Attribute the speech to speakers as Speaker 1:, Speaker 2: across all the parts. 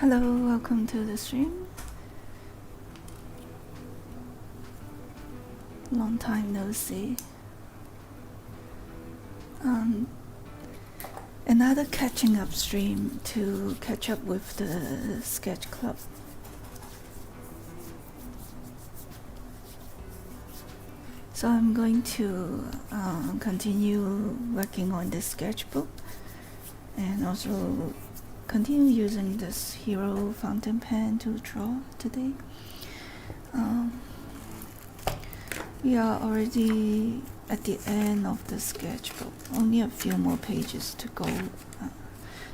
Speaker 1: Hello, welcome to the stream. Long time no see. Another catching up stream to catch up with the sketch club. So I'm going to continue working on this sketchbook and also continue using this hero fountain pen to draw today. We are already at the end of the sketchbook, only a few more pages to go,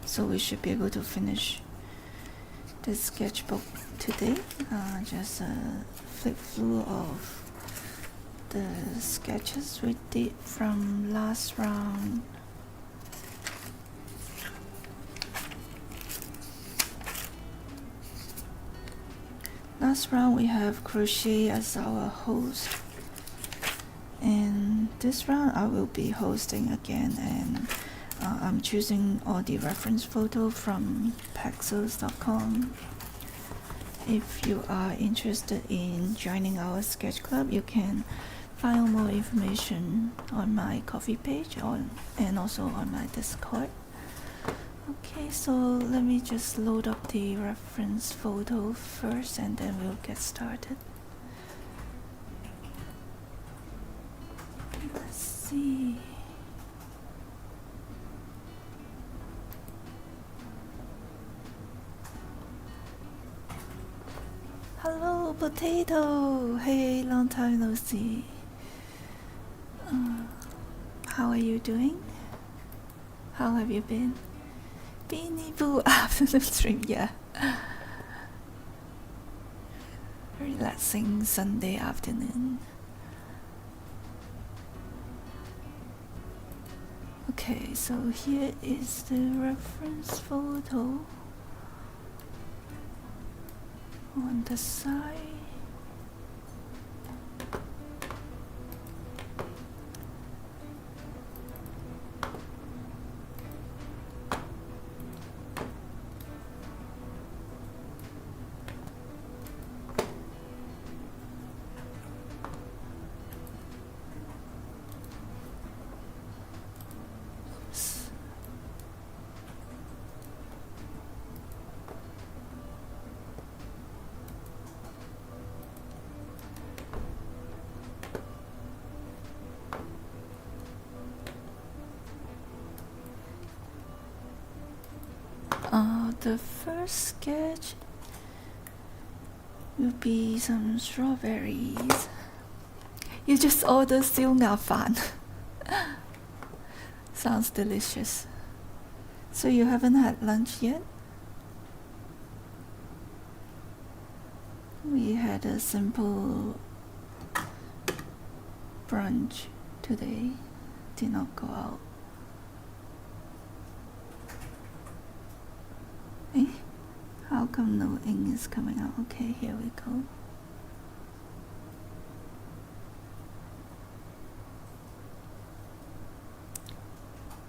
Speaker 1: so we should be able to finish this sketchbook today. Just a flip through of the sketches we did from last round. Last round we have crochet as our host, and this round I will be hosting again, and I'm choosing all the reference photo from pexels.com. If you are interested in joining our sketch club, you can find more information on my coffee page and also on my Discord. Okay, so let me just load up the reference photo first and then we'll get started. Let's see. Hello, Potato! Hey, long time no see. How are you doing? How have you been? Beanie Boo afternoon stream, yeah. Relaxing Sunday afternoon. Okay, so here is the reference photo on the side. The first sketch will be some strawberries. You just order 燒鴨飯. Sounds delicious. So you haven't had lunch yet? We had a simple brunch today. Did not go out. Eh? How come no ink is coming out? Okay, here we go.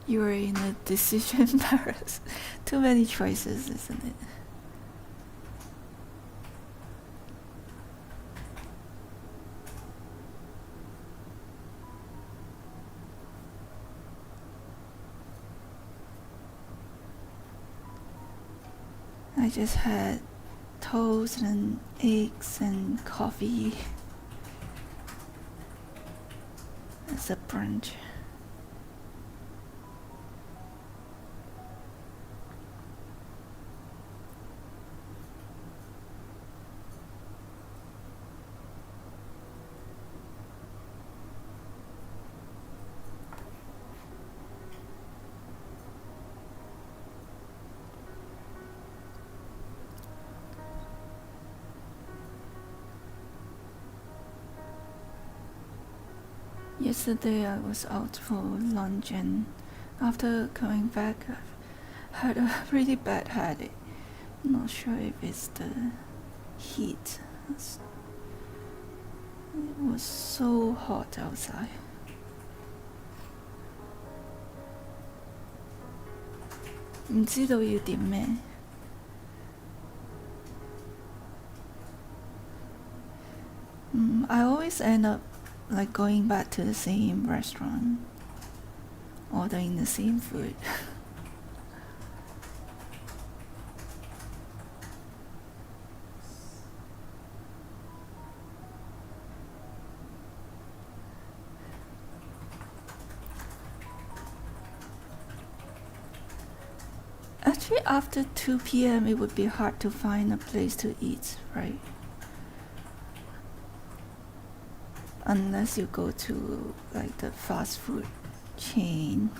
Speaker 1: You are in a decision paralysis. Too many choices, isn't it? I just had toast and eggs and coffee as a brunch. Yesterday I was out for lunch, and after coming back I've had a really bad headache. I'm not sure if it's the heat. It was so hot outside. I always end up like going back to the same restaurant, ordering the same food. Actually, after 2 p.m. it would be hard to find a place to eat, right? Unless you go to like the fast food chain.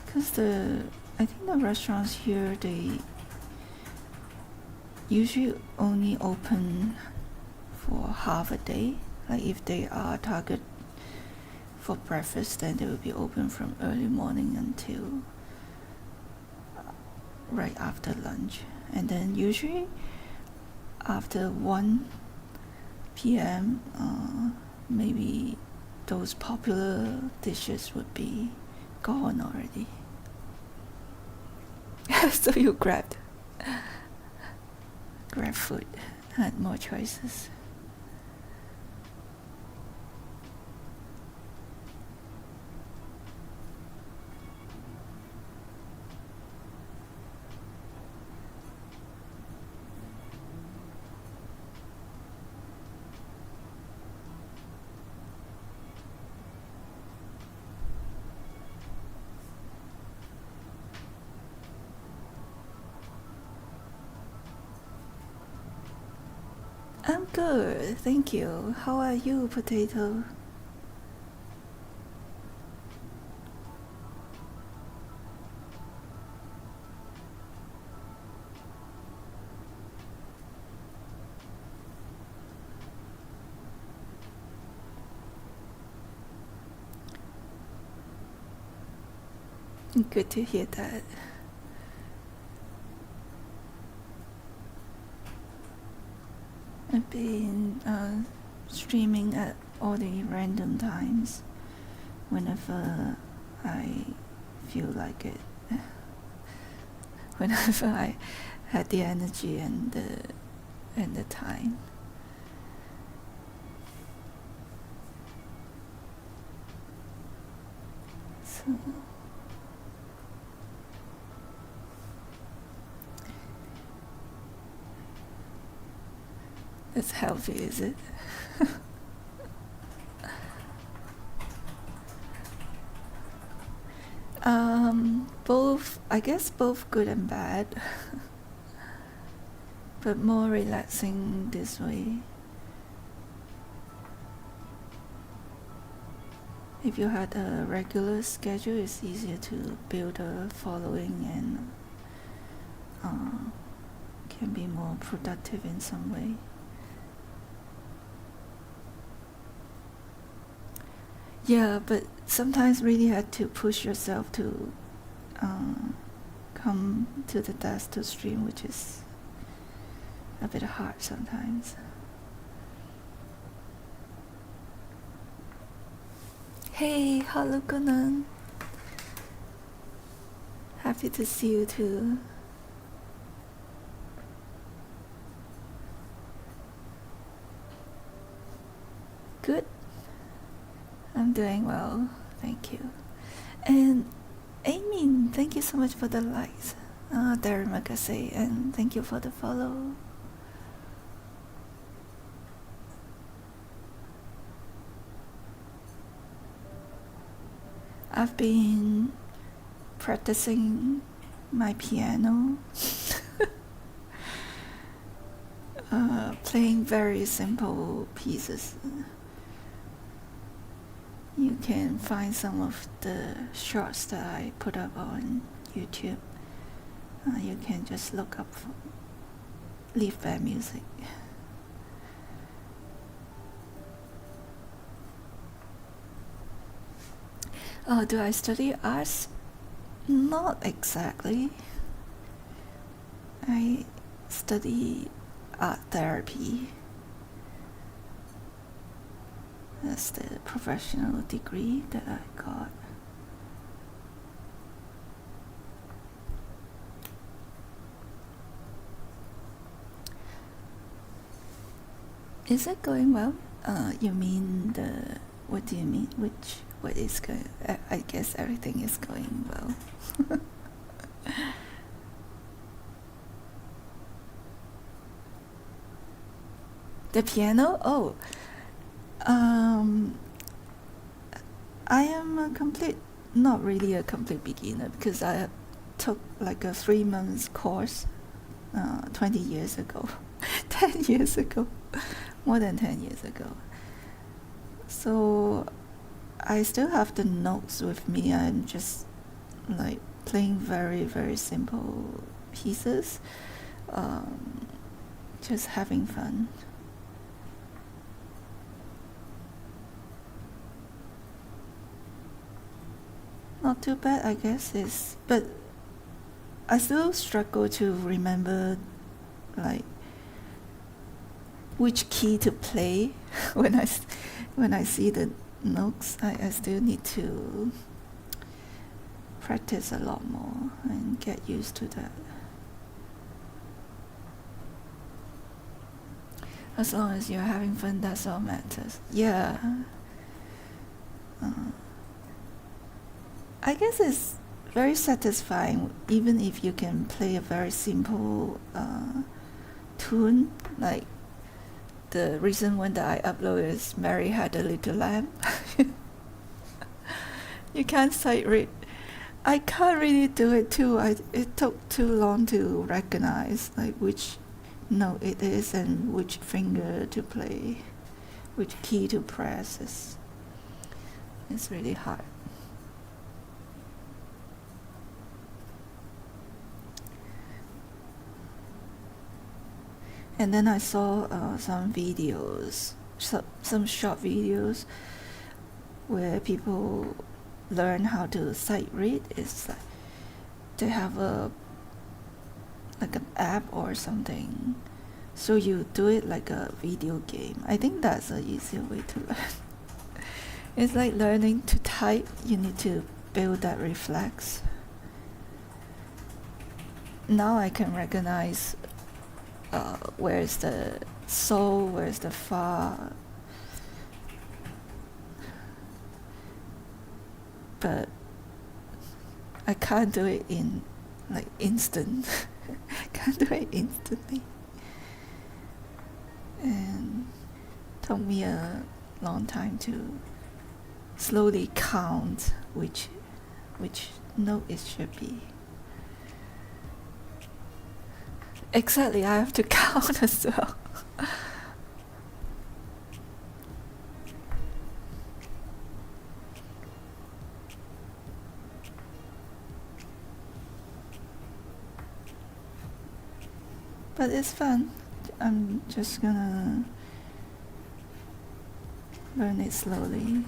Speaker 1: Because I think the restaurants here, they usually only open for half a day. Like if they are target for breakfast, then they will be open from early morning until right after lunch. And then usually after 1 p.m. Maybe those popular dishes would be gone already. So you grab food, had more choices. I'm good, thank you. How are you, Potato? Good to hear that. I've been streaming at all the random times whenever I feel like it. Whenever I had the energy and the time. So it's healthy, is it? Both, I guess both good and bad. But more relaxing this way. If you had a regular schedule, it's easier to build a following and can be more productive in some way. Yeah, but sometimes really had to push yourself to come to the desk to stream, which is a bit hard sometimes. Hey, hello Gunan. Happy to see you too. Good. I'm doing well, thank you. And Amy, thank you so much for the likes. Darren Makase, and thank you for the follow. I've been practicing my piano, playing very simple pieces. You can find some of the shorts that I put up on YouTube. You can just look up for Leafbear music. Oh, do I study arts? Not exactly. I study art therapy. That's the professional degree that I got. Is it going well? You mean the... What do you mean? What is going... I guess everything is going well. The piano? Oh. I am not really a complete beginner, because I took like a 3 months course 20 years ago. 10 years ago. More than 10 years ago. So I still have the notes with me. I'm just like playing very, very simple pieces. Just having fun. Not too bad, I guess. But I still struggle to remember like which key to play when I see the notes. I still need to practice a lot more and get used to that. As long as you're having fun, that's all matters. Yeah. I guess it's very satisfying, even if you can play a very simple tune. Like the recent one that I uploaded is Mary Had a Little Lamb. You can't sight read. I can't really do it too. It took too long to recognize like which note it is and which finger to play, which key to press. It's really hard. And then I saw some videos, some short videos where people learn how to sight read. It's like they have like an app or something, so you do it like a video game. I think that's an easier way to learn. It's like learning to type. You need to build that reflex. Now I can recognize where's the so, where's the fa. But I can't do it in like instant. Can't do it instantly. And took me a long time to slowly count which note it should be. Exactly, I have to count as well. But it's fun. I'm just gonna learn it slowly.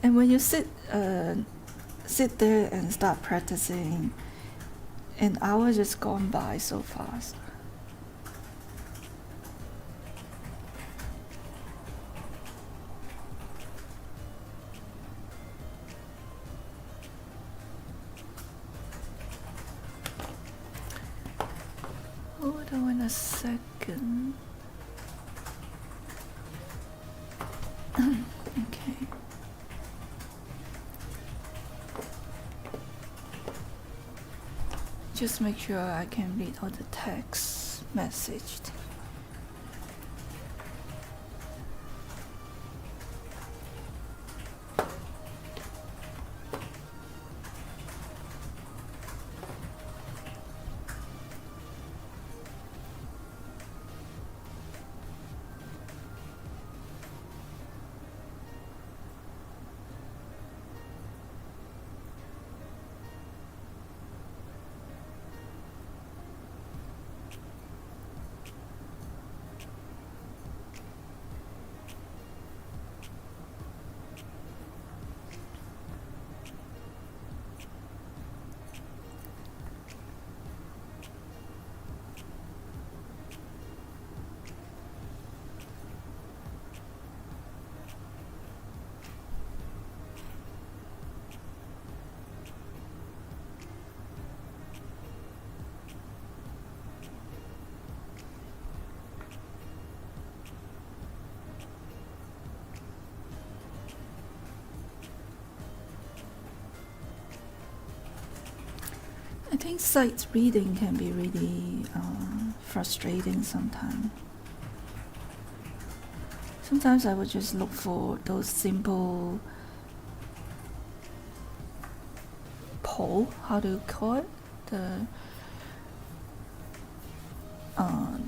Speaker 1: And when you sit there and start practicing, an hour just gone by so fast. Hold on a second. Okay. Just make sure I can read all the text messaged. think sight reading can be really frustrating sometimes. Sometimes I would just look for those simple poll, how do you call it?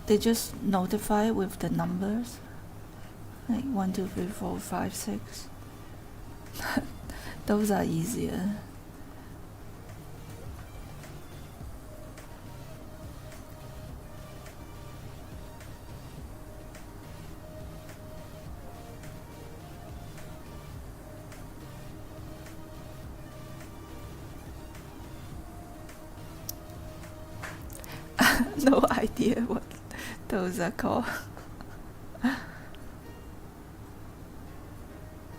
Speaker 1: They just notify with the numbers, like 1, 2, 3, 4, 5, 6. Those are easier. No idea what those are called.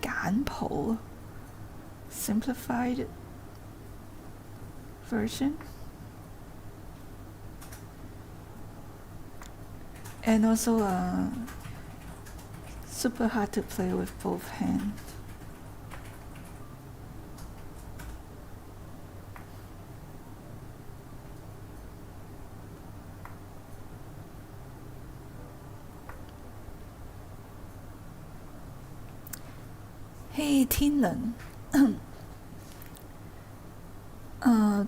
Speaker 1: 簡譜 simplified version. And also super hard to play with both hands. Hey, 天能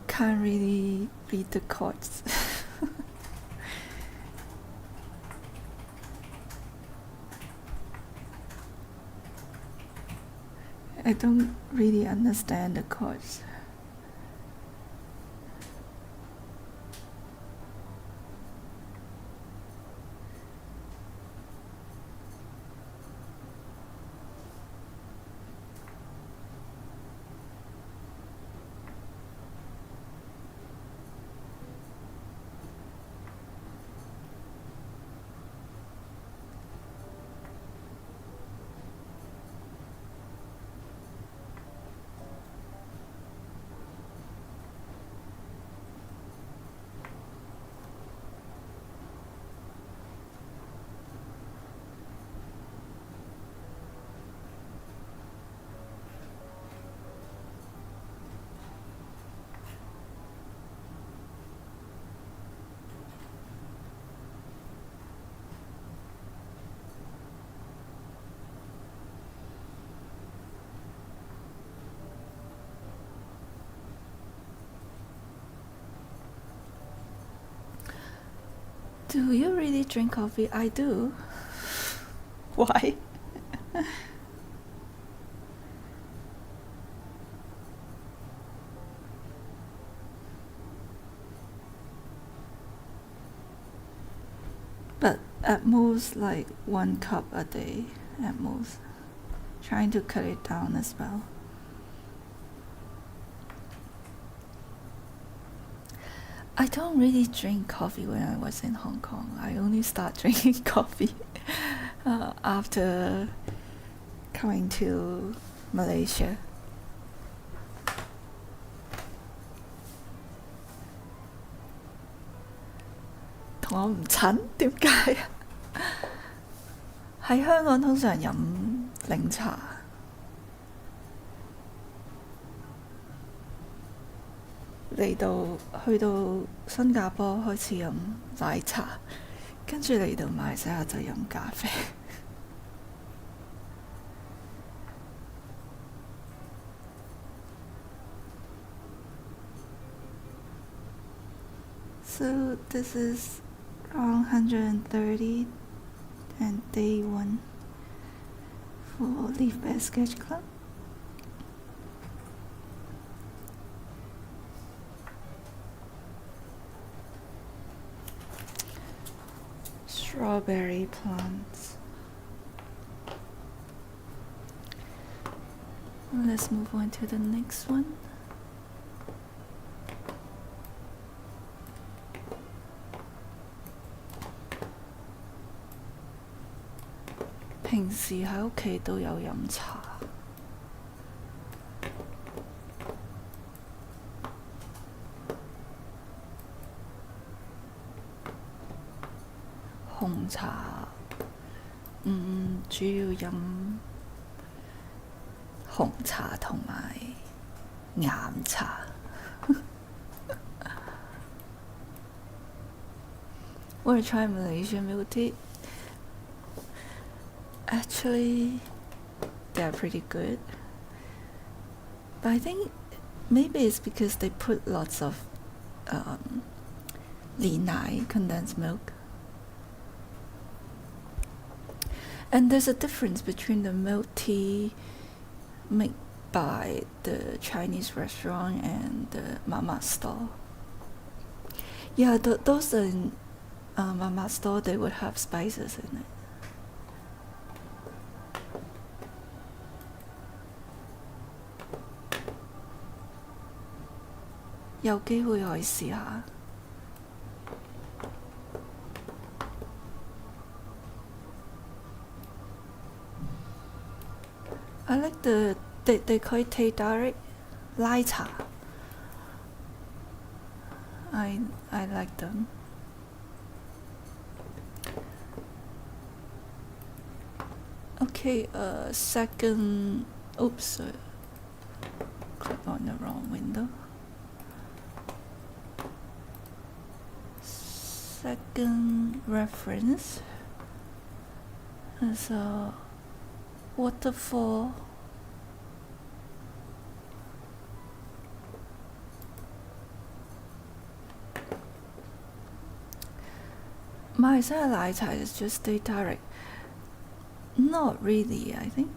Speaker 1: can't really read the chords. I don't really understand the chords. Do you really drink coffee? I do. Why? But at most like 1 cup a day at most. Trying to cut it down as well. I don't really drink coffee when I was in Hong Kong. I only started drinking coffee after coming to Malaysia.同我唔襯，點解啊？喺香港通常飲檸茶。去到新加坡開始飲奶茶，跟住嚟到馬來西亞就飲咖啡。So this is round 130 and day 1 for Leafbear Sketch Club. Strawberry plants. Let's move on to the next one. I 平時喺屋企都有飲茶。紅茶，主要飲紅茶同埋岩茶。Want to try Malaysian milk tea? Actually, they're pretty good. But I think maybe it's because they put lots of li nai, condensed milk. And there's a difference between the milk tea made by the Chinese restaurant and the mama store. Yeah, those in mama store, they would have spices in it. 有機會可以試下。I like they call it Tea Direct 奶茶。I like them. Okay, second. Oops, click on the wrong window. Second reference is a waterfall. My奶茶 is just Tea Direct. Not really, I think.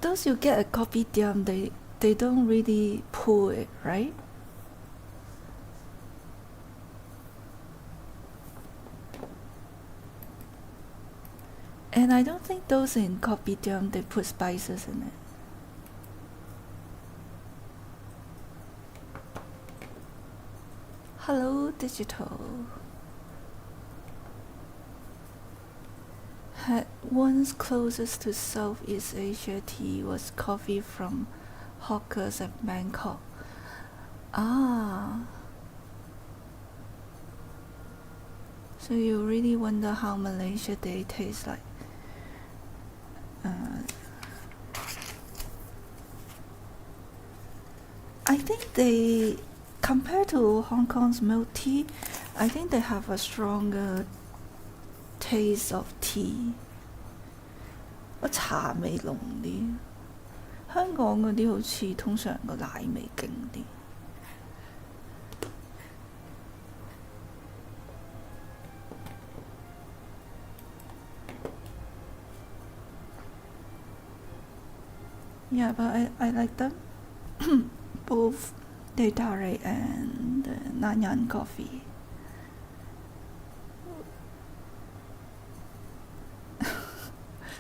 Speaker 1: Those you get at kopitiam, they don't really pour it, right? And I don't think those in kopitiam, they put spices in it. Hello, digital. Had once closest to Southeast Asia tea was coffee from hawkers at Bangkok. Ah. So you really wonder how Malaysia tea tastes like. I think they, compared to Hong Kong's milk tea, I think they have a stronger taste of tea. 個茶味濃啲，香港嗰啲好似通常個奶味勁啲。Yeah, but I like them. Both Tea Direct and Nanyang coffee.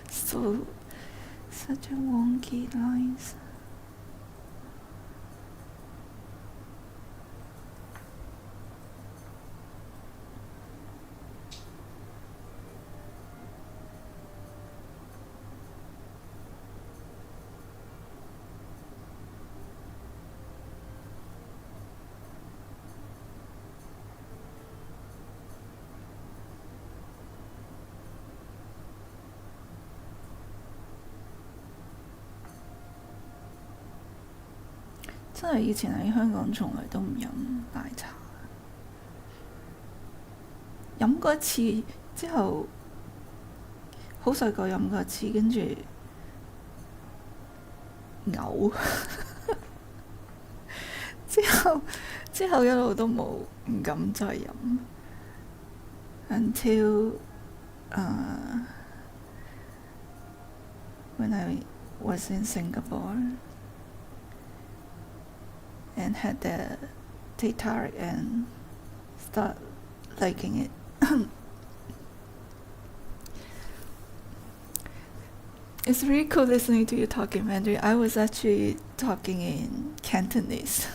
Speaker 1: So, such a wonky lines.真係以前喺香港從來都唔飲奶茶，飲過一次之後，好細個飲過一次，跟住嘔，之後一路都冇唔敢再飲 ，until when I was in Singapore. And had the Tea Direct and start liking it. It's really cool listening to you talk in Mandarin. I was actually talking in Cantonese.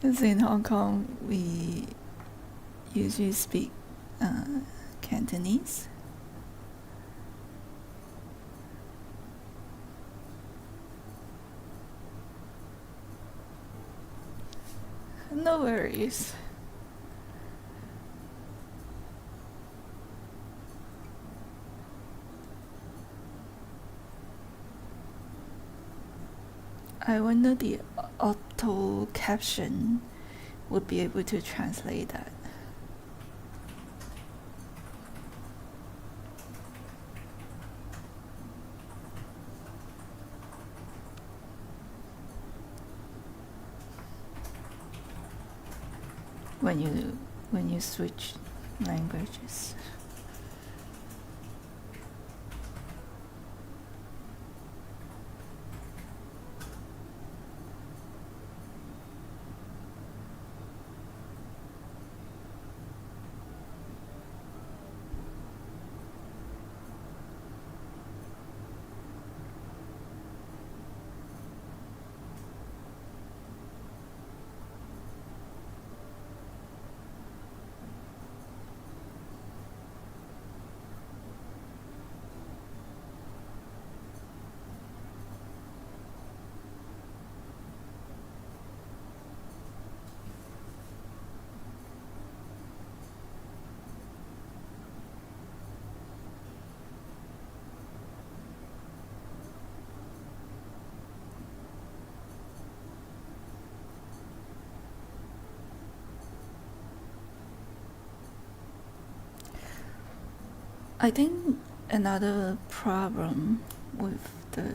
Speaker 1: Because in Hong Kong, we usually speak Cantonese. No worries. I wonder the auto caption would be able to translate that. When you switch languages. I think another problem with the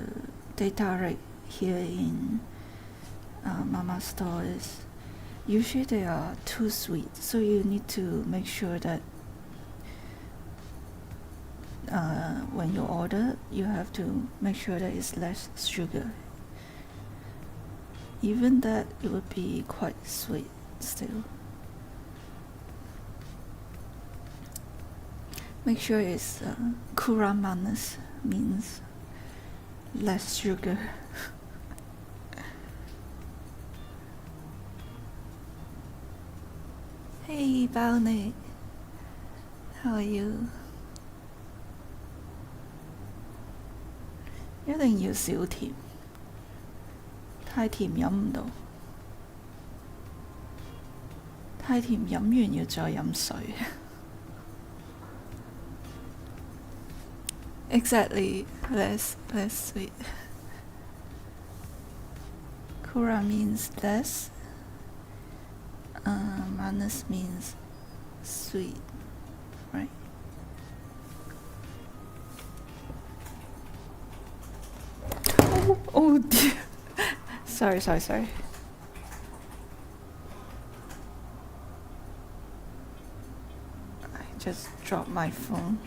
Speaker 1: data right here in Mama Store is usually they are too sweet, so you need to make sure that when you order, you have to make sure that it's less sugar. Even that, it would be quite sweet still. Make sure it's kurang manis, means less sugar. Hey, Balney, how are you? 一定要少甜，太甜飲唔到，太甜飲完要再飲水。Exactly, less sweet. Kura means less. Manis means sweet, right? Oh dear. Sorry. I just dropped my phone.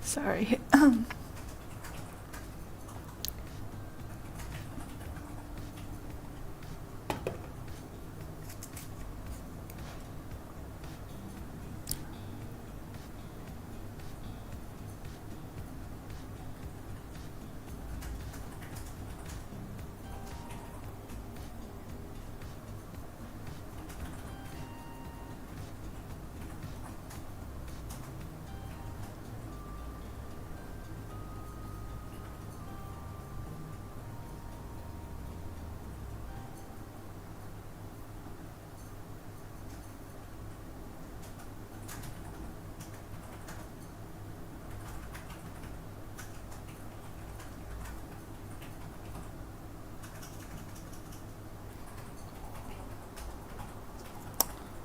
Speaker 1: Sorry.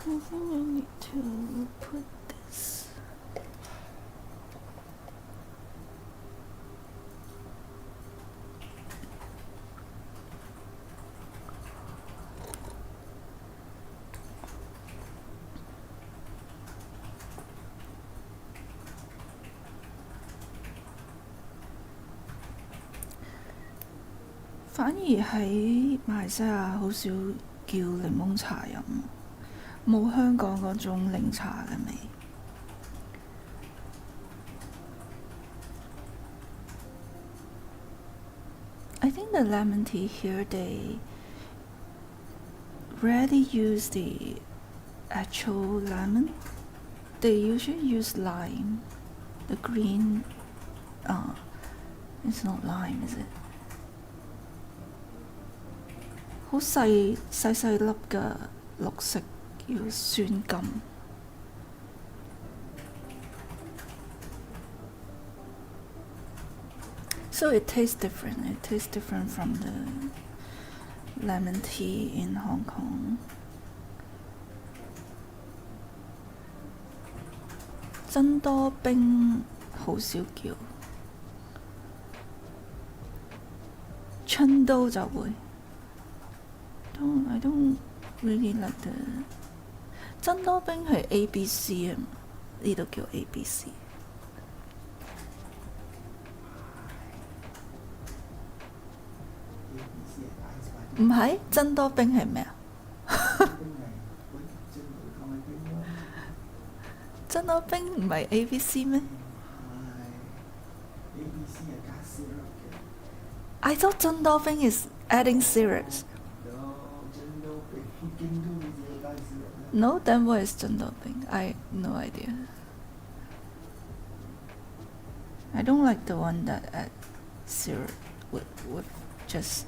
Speaker 1: I think I need to put this.反而喺馬來西亞好少叫檸檬茶飲，冇香港嗰種檸茶嘅味。I think the lemon tea here, they rarely use the actual lemon. They usually use lime. The green, it's not lime, is it? 好細細粒嘅綠色叫酸柑。So it tastes different. It tastes different from the lemon tea in Hong Kong. 珍多冰好少叫，春都就會。I don't really like the 珍多冰係 ABC 啊，呢度叫 ABC。唔係，珍多冰係咩啊？珍多冰唔係 ABC 咩？I thought 珍多冰 is adding syrups. No, then what is 珍多冰? I no idea. I don't like the one that add syrup with just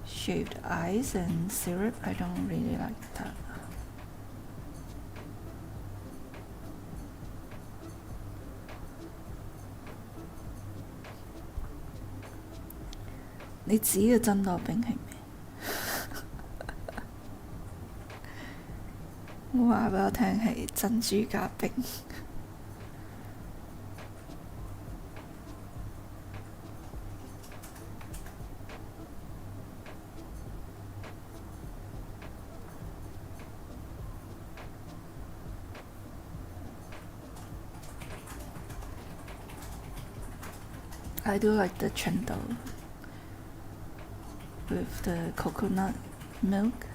Speaker 1: shaved ice and syrup. I don't really like that. 你指嘅珍多冰係咩？我話俾我聽係珍珠加冰。I do like the chendol with the coconut milk.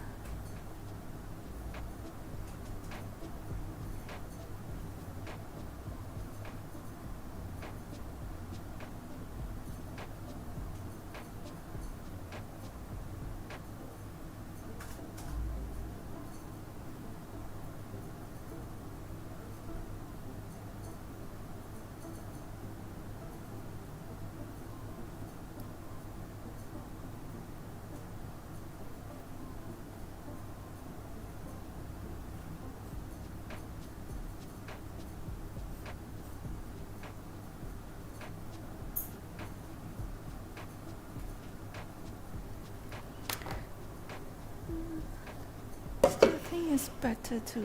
Speaker 1: I think it's better to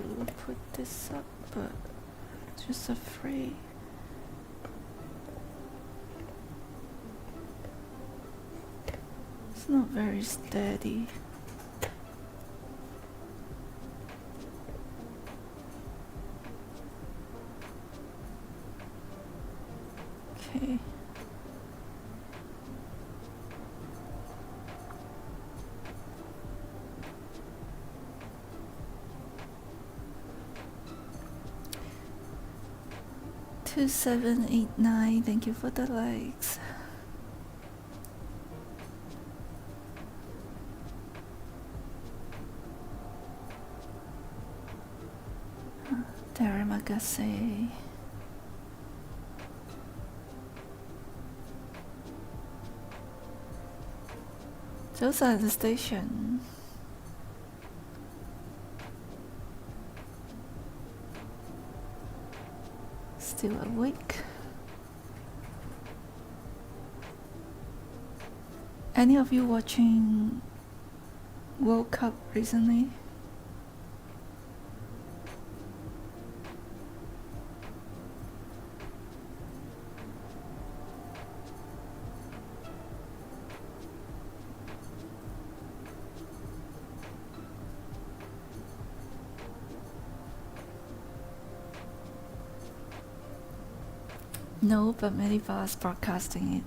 Speaker 1: put this up, but just afraid. It's not very steady. Okay. Two 789, thank you for the likes. Terramagase. Those are the station. Still awake. Any of you watching World Cup recently? No, but many bars broadcasting it.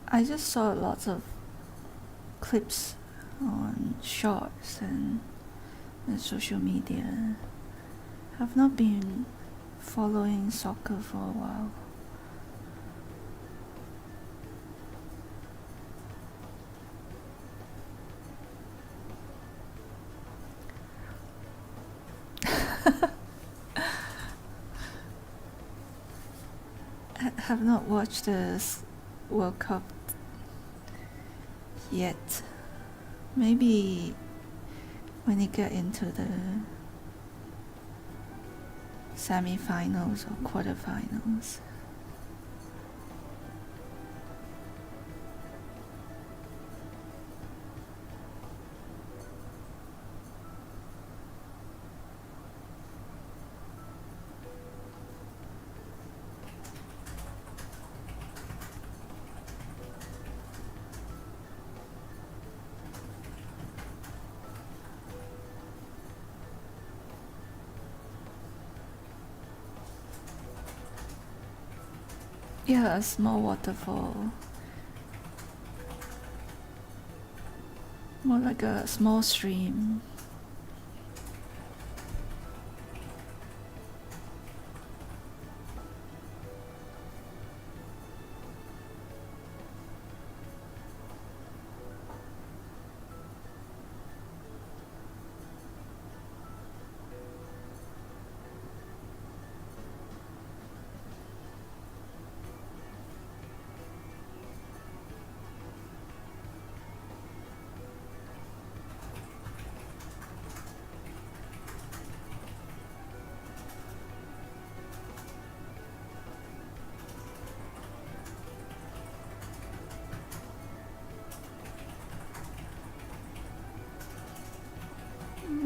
Speaker 1: I just saw lots of clips on shorts and social media. I've not been following soccer for a while. have not watched the World Cup yet. Maybe when you get into the semi-finals or quarterfinals. Yeah, a small waterfall. More like a small stream.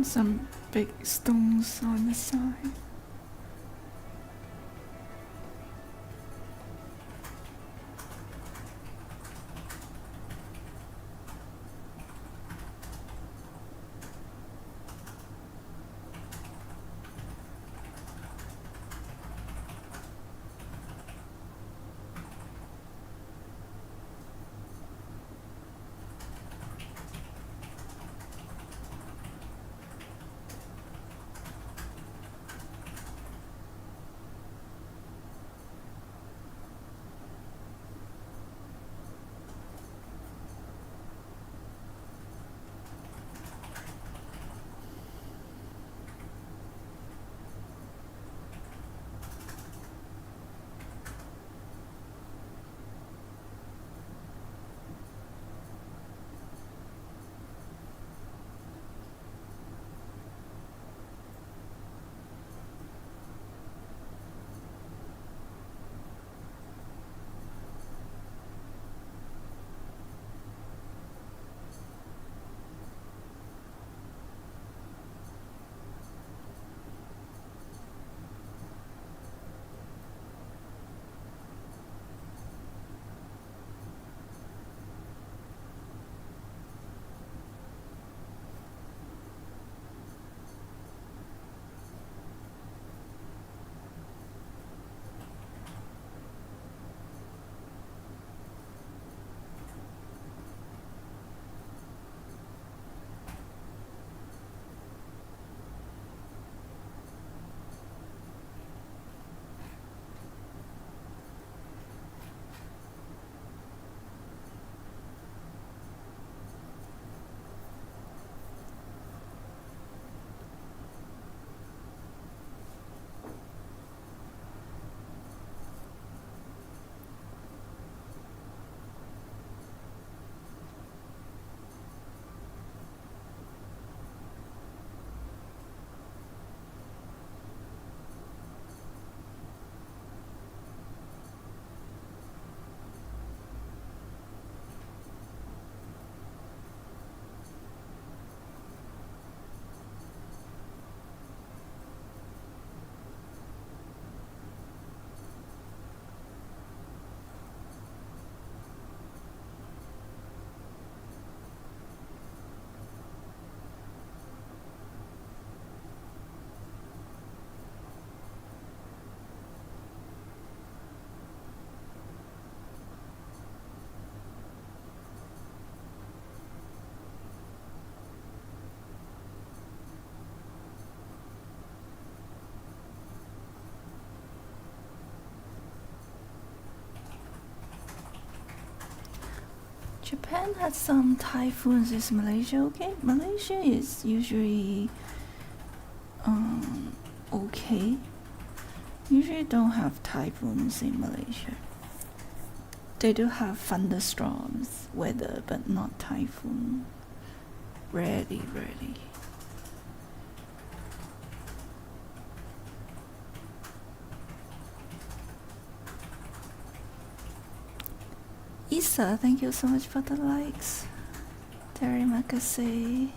Speaker 1: Some big stones on the side. Japan had some typhoons. Is Malaysia okay? Malaysia is usually okay. Usually don't have typhoons in Malaysia. They do have thunderstorms weather, but not typhoon. Rarely. Isa, thank you so much for the likes. Terry Makase.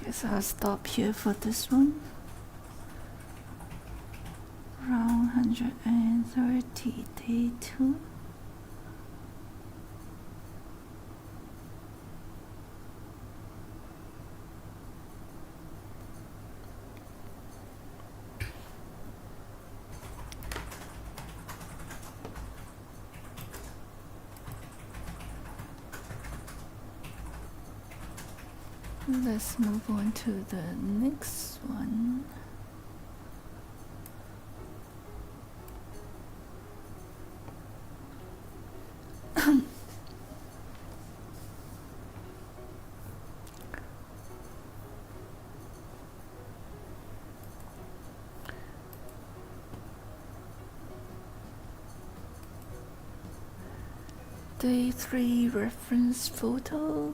Speaker 1: Guess I'll stop here for this one. Round 130, day 2. Let's move on to the next one. Day 3 reference photo.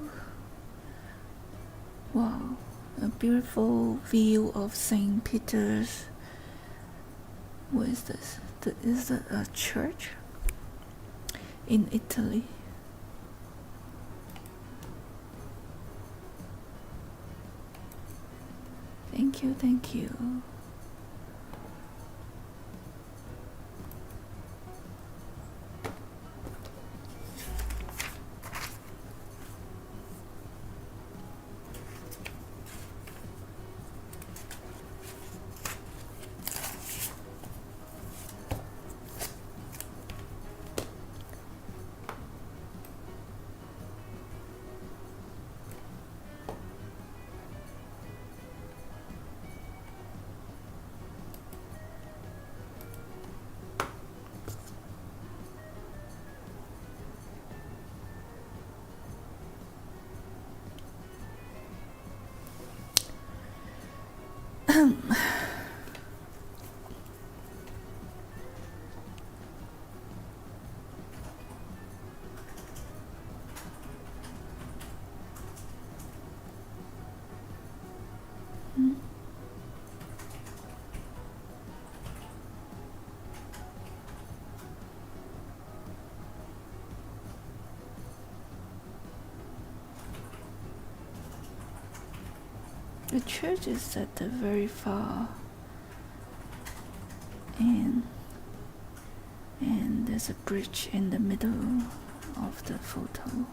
Speaker 1: Wow, a beautiful view of St. Peter's. What is this? Is it a church? In Italy. Thank you. The church is at the very far end, and there's a bridge in the middle of the photo.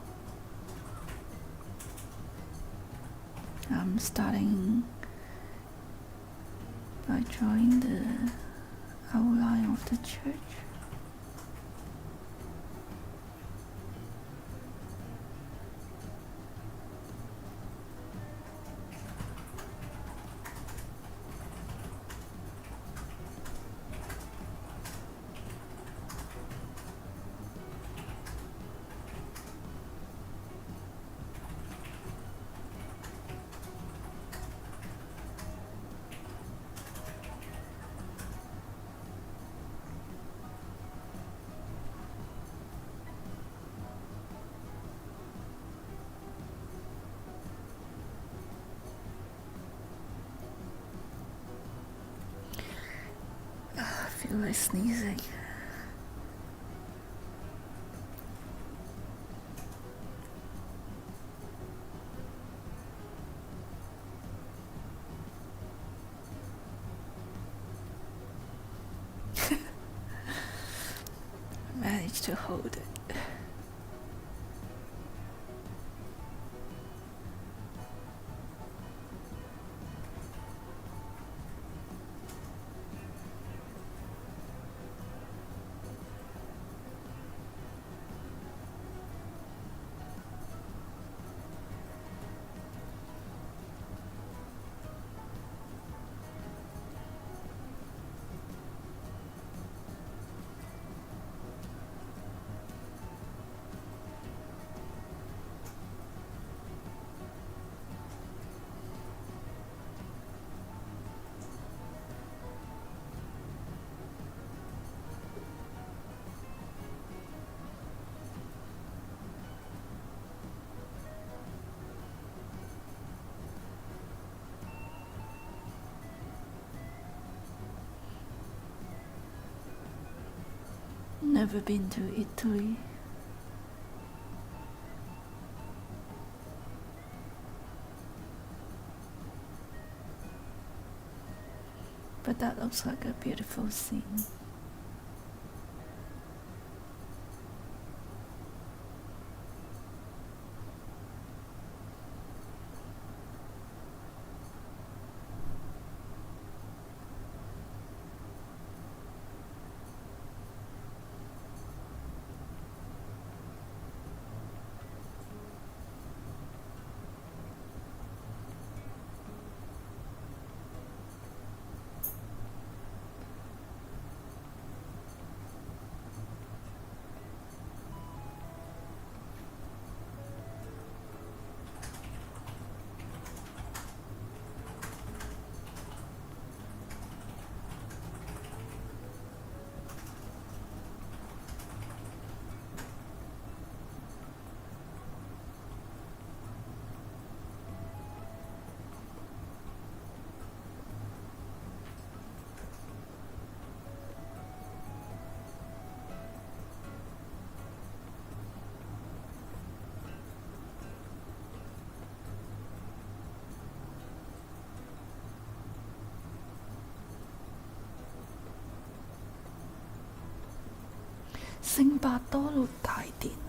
Speaker 1: I'm starting by drawing the outline of the church. like sneezing. Managed to hold it. Never been to Italy. But that looks like a beautiful scene.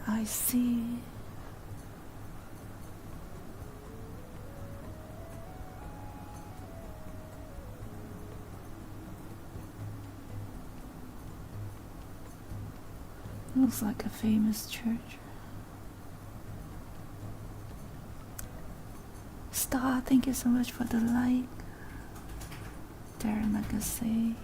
Speaker 1: I see. Looks like a famous church. Star, thank you so much for the like. Darren Magase.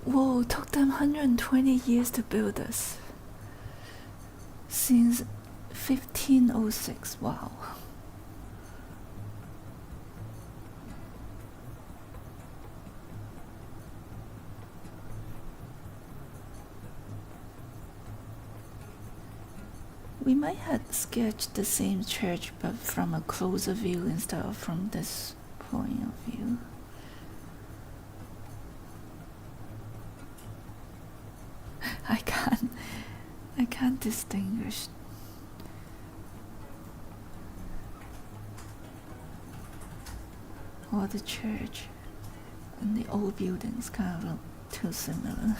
Speaker 1: Whoa, it took them 120 years to build this. Since 1506, wow. We might have sketched the same church, but from a closer view instead of from this point of view. I can't distinguish. Or the church and the old buildings kind of look too similar.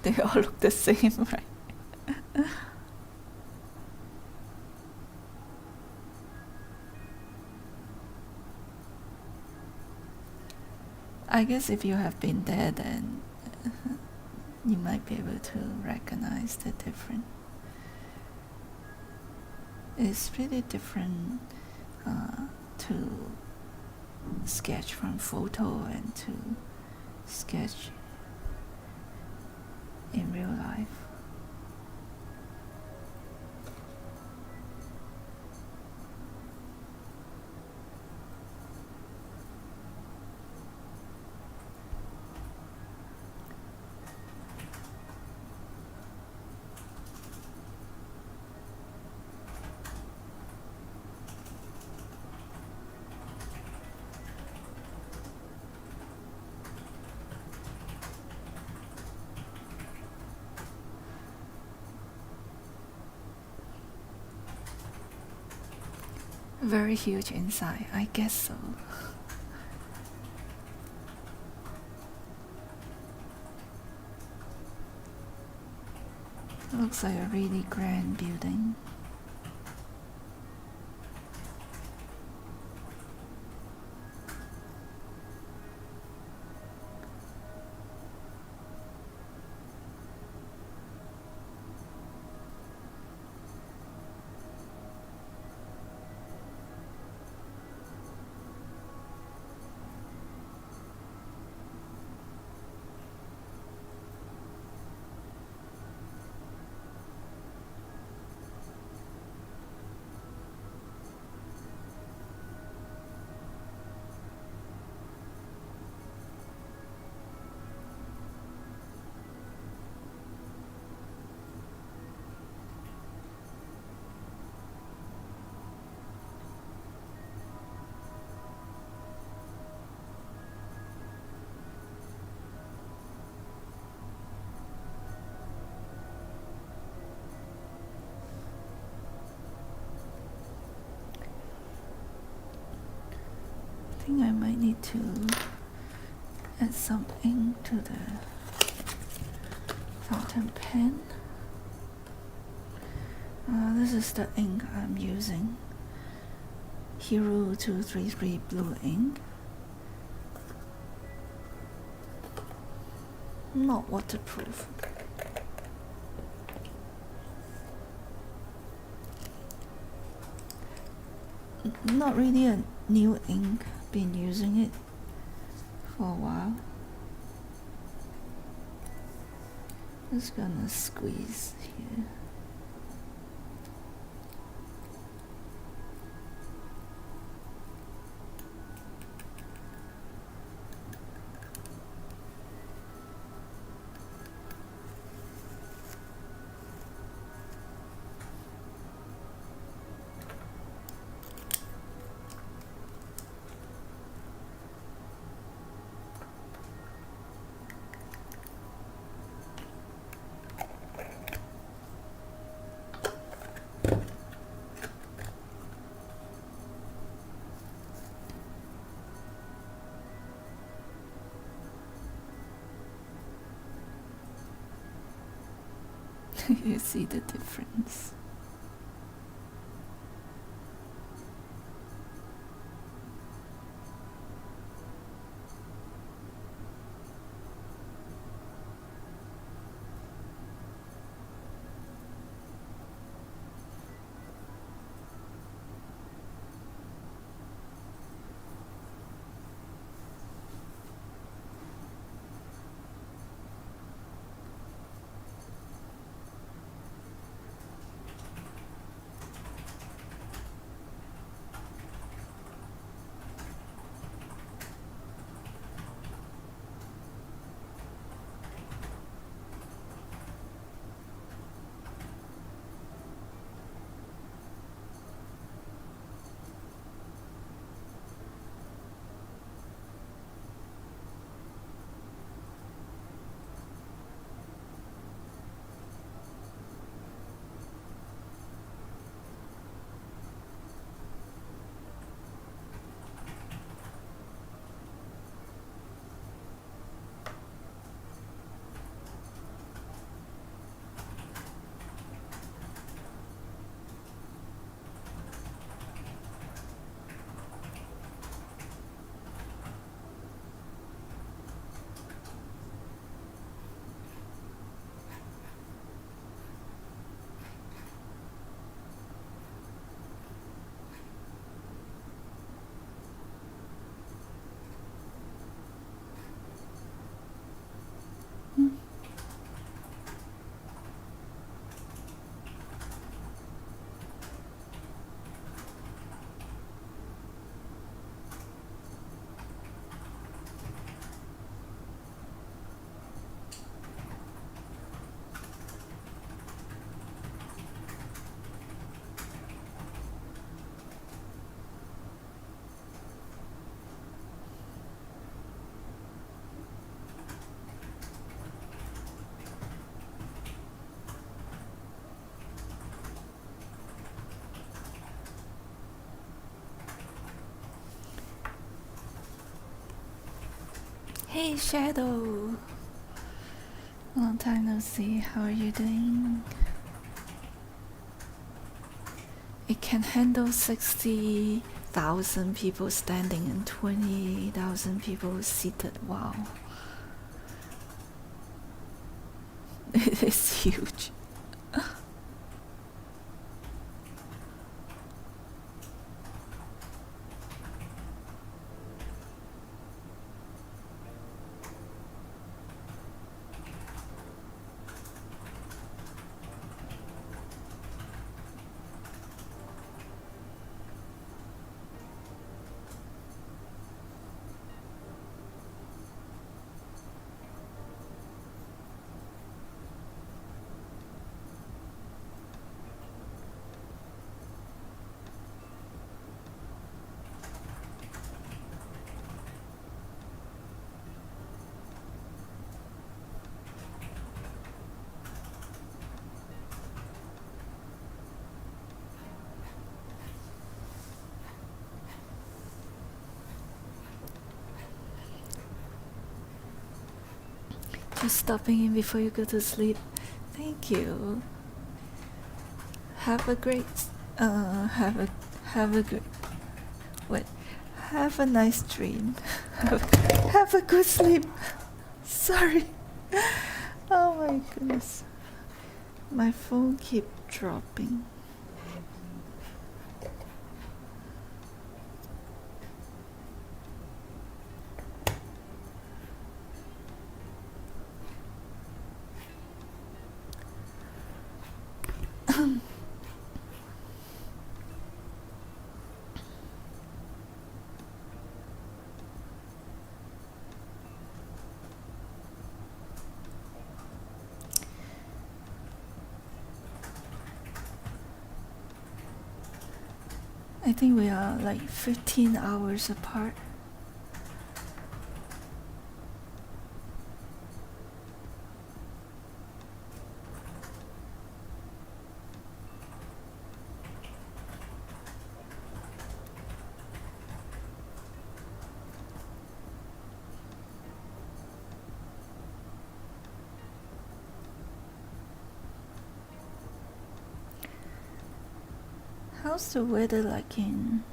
Speaker 1: They all look the same, right? I guess if you have been there, then you might be able to recognize the difference. It's really different to sketch from photo and to sketch in real life. Very huge inside, I guess so. Looks like a really grand building. I think I might need to add some ink to the fountain pen. This is the ink I'm using, Hero 233 blue ink. Not waterproof. Not really a new ink, been using it for a while. Just gonna squeeze here. You see the difference. Hey Shadow! Long time no see, how are you doing? It can handle 60,000 people standing and 20,000 people seated. Wow. It is huge. Just stopping in before you go to sleep. Thank you. Have a great, have a great, wait, have a nice dream. Have a good sleep. Sorry. Oh my goodness. My phone keep dropping. I think we are like 15 hours apart. How's the weather like in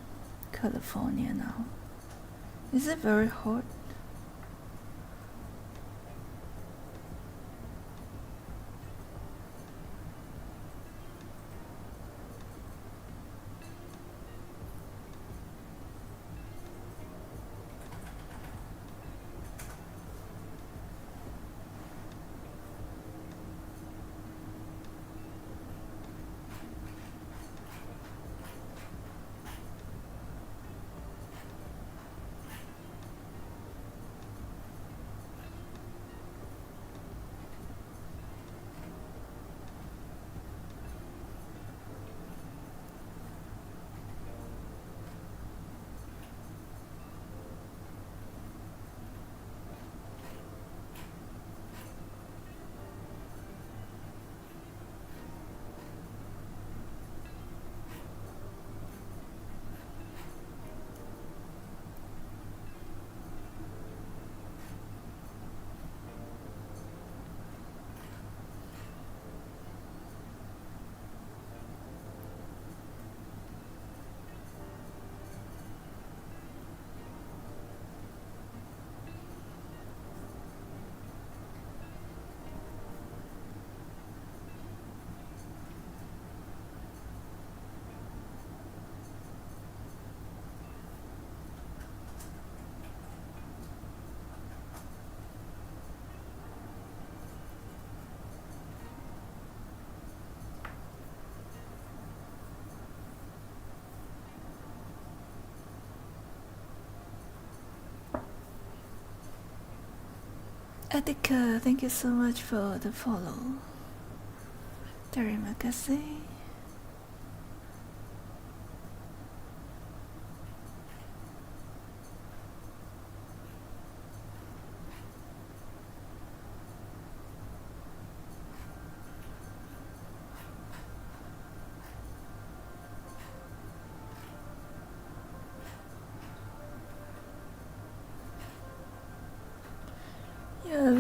Speaker 1: California now? Is it very hot? Etika, thank you so much for the follow. Terima kasih.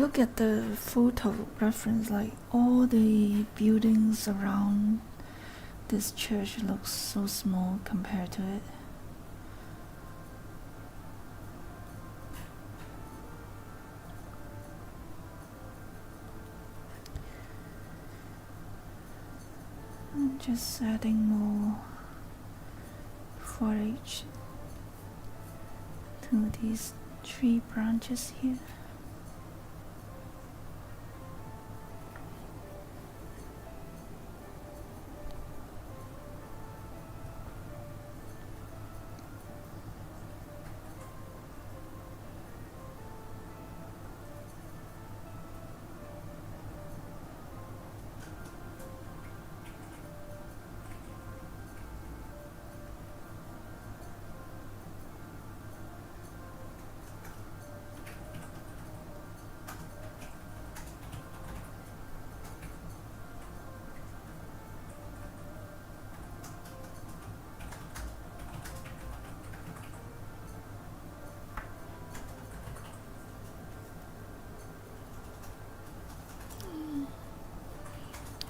Speaker 1: look at the photo reference, like all the buildings around this church looks so small compared to it. I'm just adding more foliage to these tree branches here.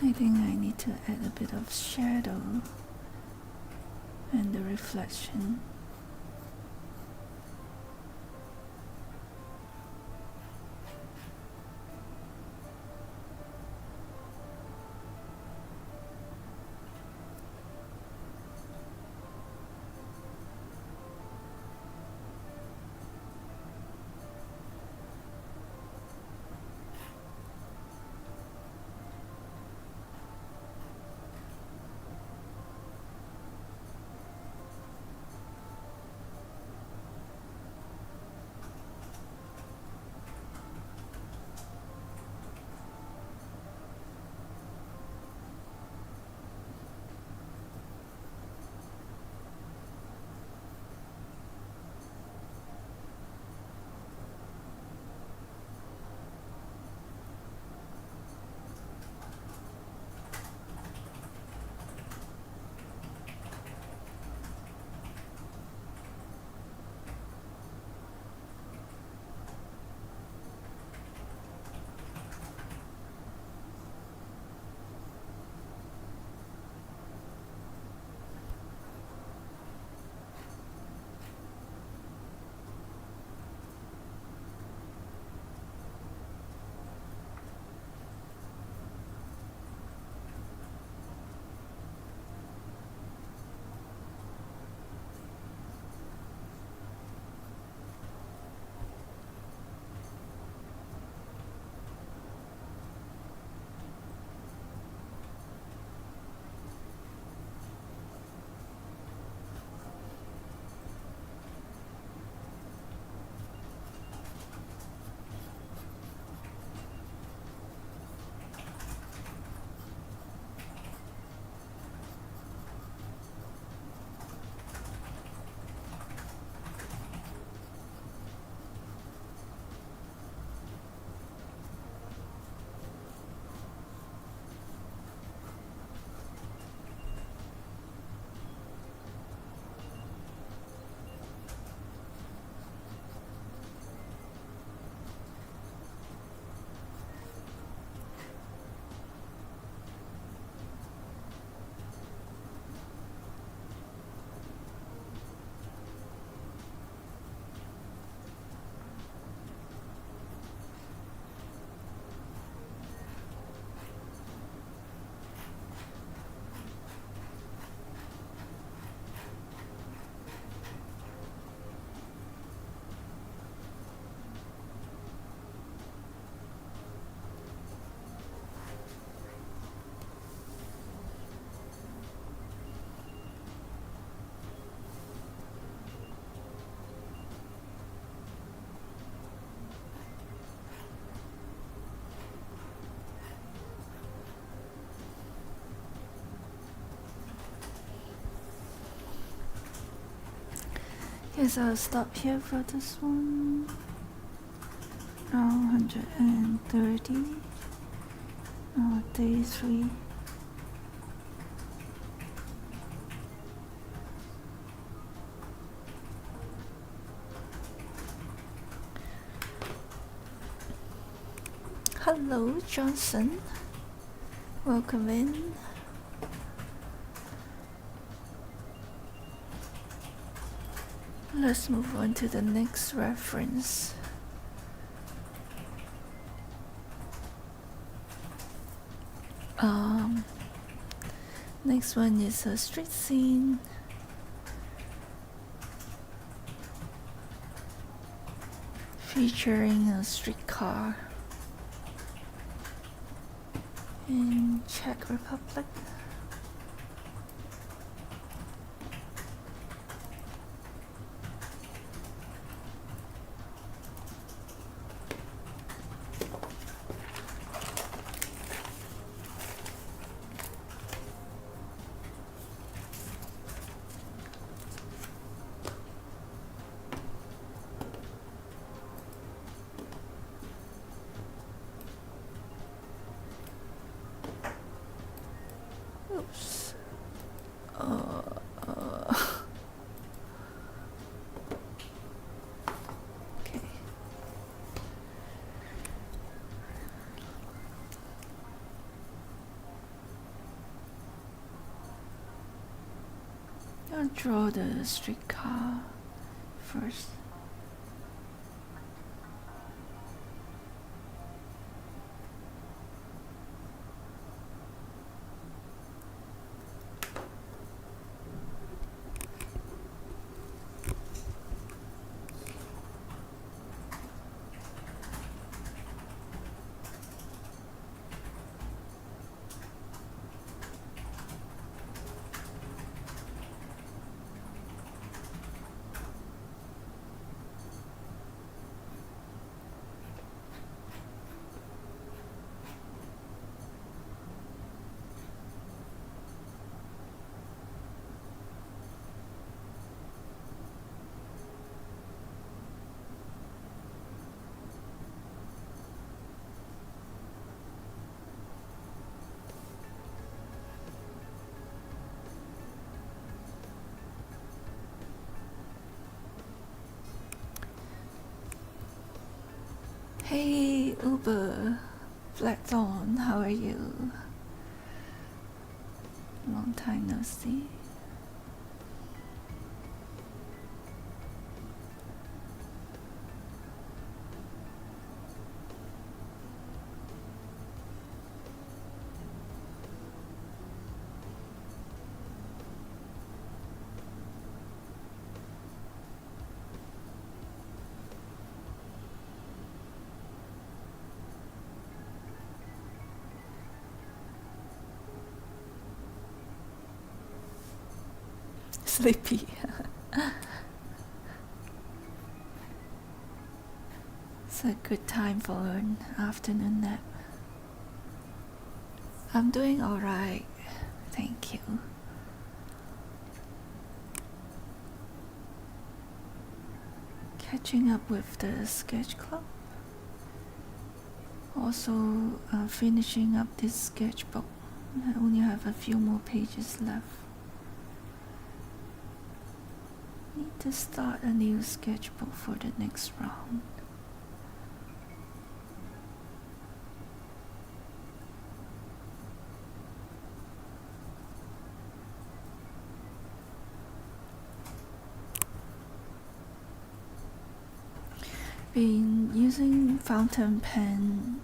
Speaker 1: I think I need to add a bit of shadow and the reflection. Yes, I'll stop here for this one. Now 130. Now day 3. Hello, Johnson. Welcome in. Let's move on to the next reference. Next one is a street scene. Featuring a streetcar in Czech Republic. Oops. Okay. I'll draw the streetcar first. Hey Uber, Blackthorn, how are you? Long time no see. Sleepy. It's a good time for an afternoon nap. I'm doing alright, thank you. Catching up with the sketch club. Also finishing up this sketchbook. I only have a few more pages left. Need to start a new sketchbook for the next round. Been using fountain pen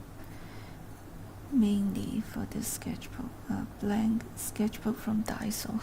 Speaker 1: mainly for this sketchbook, a blank sketchbook from Daiso.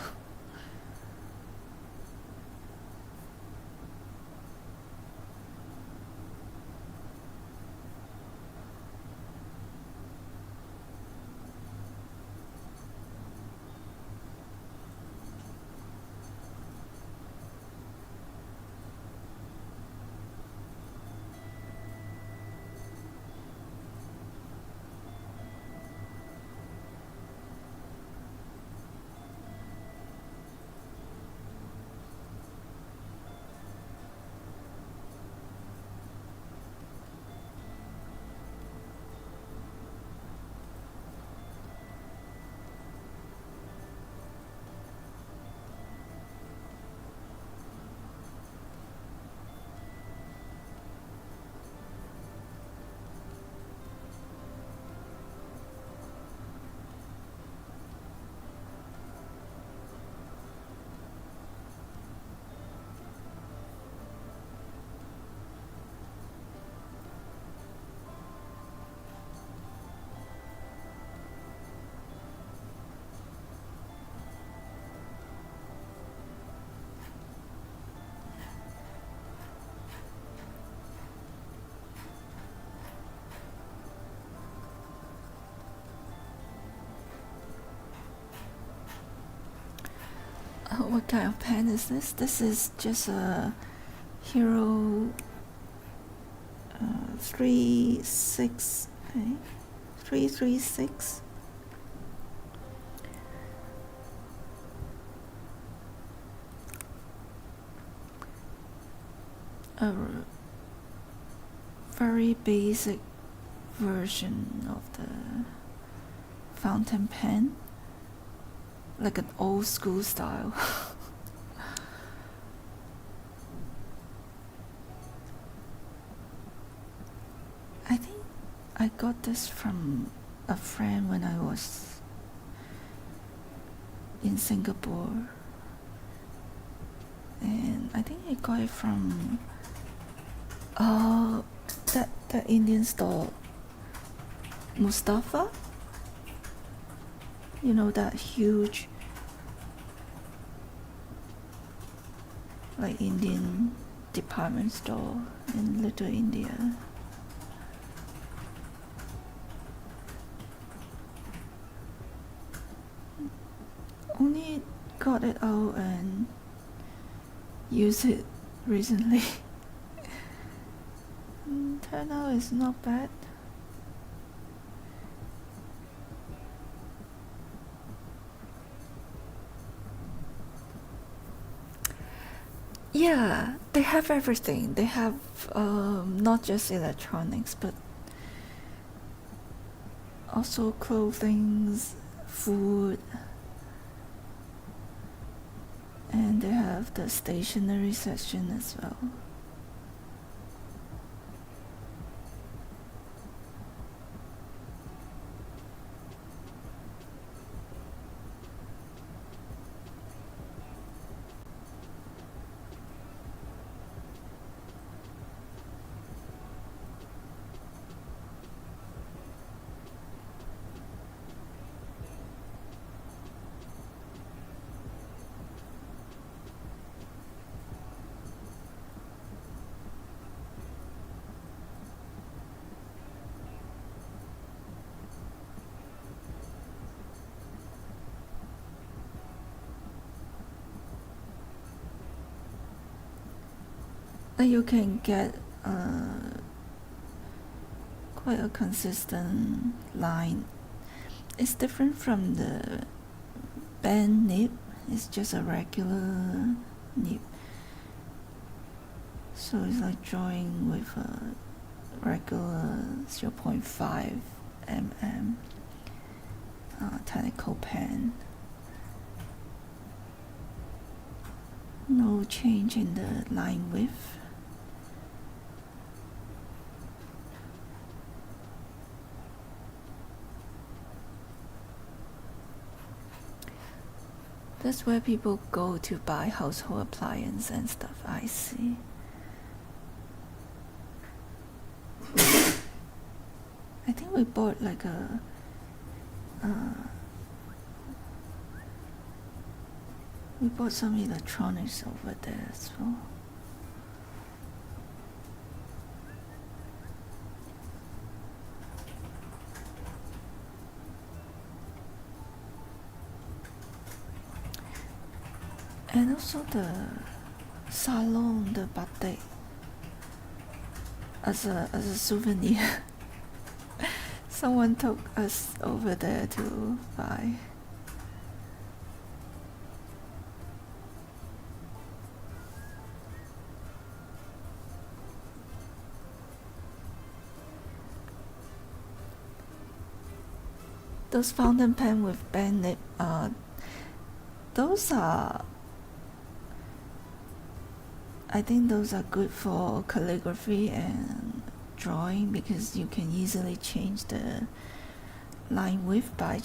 Speaker 1: What kind of pen is this? This is just a Hero 336. A very basic version of the fountain pen, like an old school style. I think I got this from a friend when I was in Singapore, and I think I got it from that Indian store, Mustafa. You know, that huge like Indian department store in Little India. Only got it out and used it recently. Turned out it's not bad. Yeah, they have everything. They have not just electronics, but also clothing, food, and they have the stationery section as well. You can get quite a consistent line. It's different from the band nib. It's just a regular nib. So it's like drawing with a regular 0.5 mm technical pen. No change in the line width. That's where people go to buy household appliances and stuff, I see. I think we bought like we bought some electronics over there as well. And also the salon, the batik, as a souvenir. Someone took us over there to buy. Those fountain pen with band nib, those are, I think those are good for calligraphy and drawing because you can easily change the line width by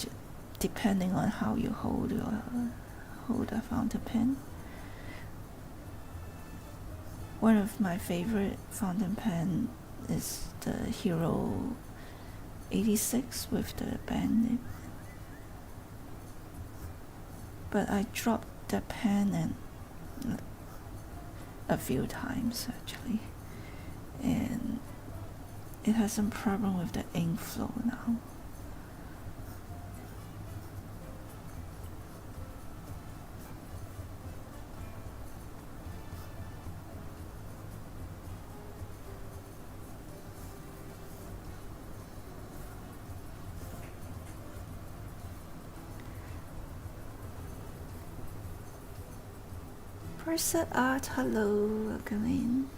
Speaker 1: depending on how you hold a fountain pen. One of my favorite fountain pen is the Hero 86 with the band nib. But I dropped the pen and a few times actually, and it has some problem with the ink flow now. Corset Art, hello, welcome in.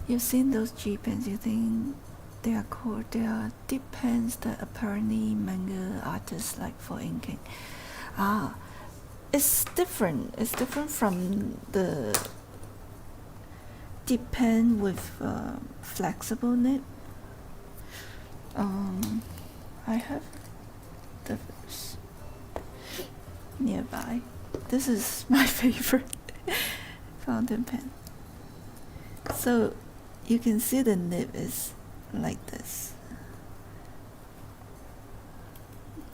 Speaker 1: You've seen those G pens, you think they are cool. They are dip pens that apparently manga artists like for inking. It's different. It's different from the dip pen with flexible nib. I have the nearby. This is my favorite fountain pen. So you can see the nib is like this.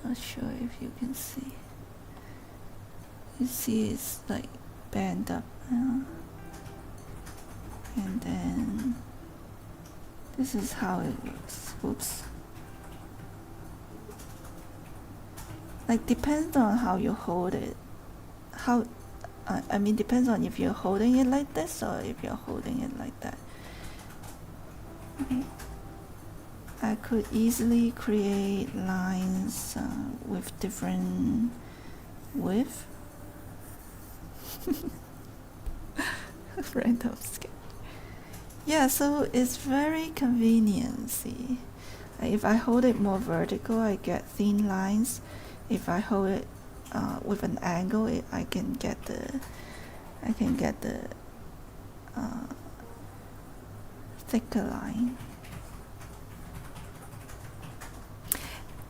Speaker 1: Not sure if you can see. You see it's like bent up, and then this is how it works. Oops. Like depends on how you hold it. I mean depends on if you're holding it like this or if you're holding it like that. Okay. I could easily create lines with different width. Random sketch. Yeah, so it's very convenient. See, if I hold it more vertical, I get thin lines. If I hold it with an angle, I can get the thicker line.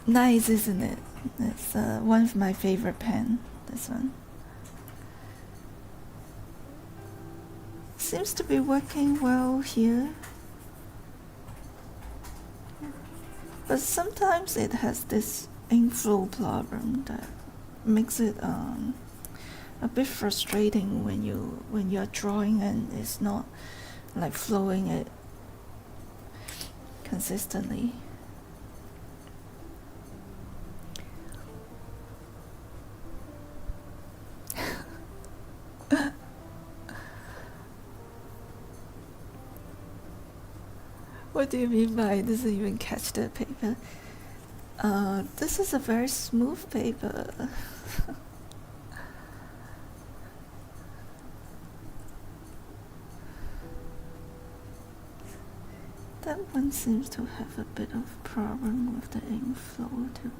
Speaker 1: Nice, isn't it? It's one of my favorite pen. This one seems to be working well here, but sometimes it has this ink flow problem that makes it a bit frustrating when you're drawing and it's not like flowing it consistently. What do you mean by it doesn't even catch the paper? This is a very smooth paper. That one seems to have a bit of problem with the ink flow too.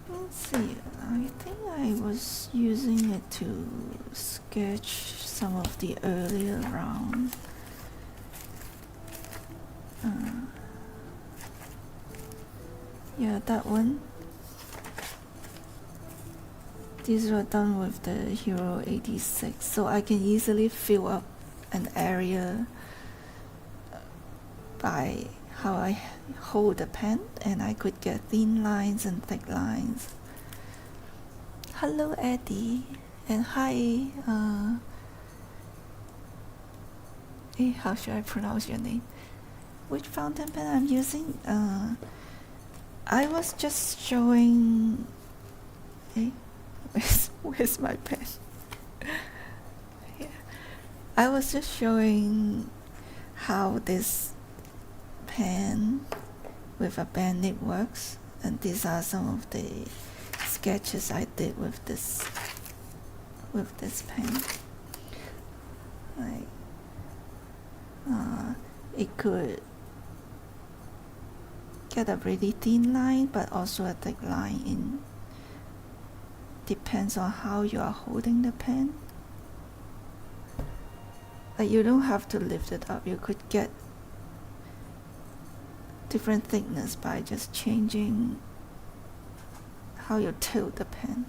Speaker 1: Let's see, I think I was using it to sketch some of the earlier round. Yeah, that one. These were done with the Hero 86, so I can easily fill up an area by how I hold the pen, and I could get thin lines and thick lines. Hello Eddie, and hi, how should I pronounce your name? Which fountain pen I'm using? I was just showing, where's my pen? Yeah. I was just showing how this pen with a band nib works, and these are some of the sketches I did with this pen. Like it could get a really thin line but also a thick line in depends on how you are holding the pen. Like you don't have to lift it up, you could get different thickness by just changing how you tilt the pen.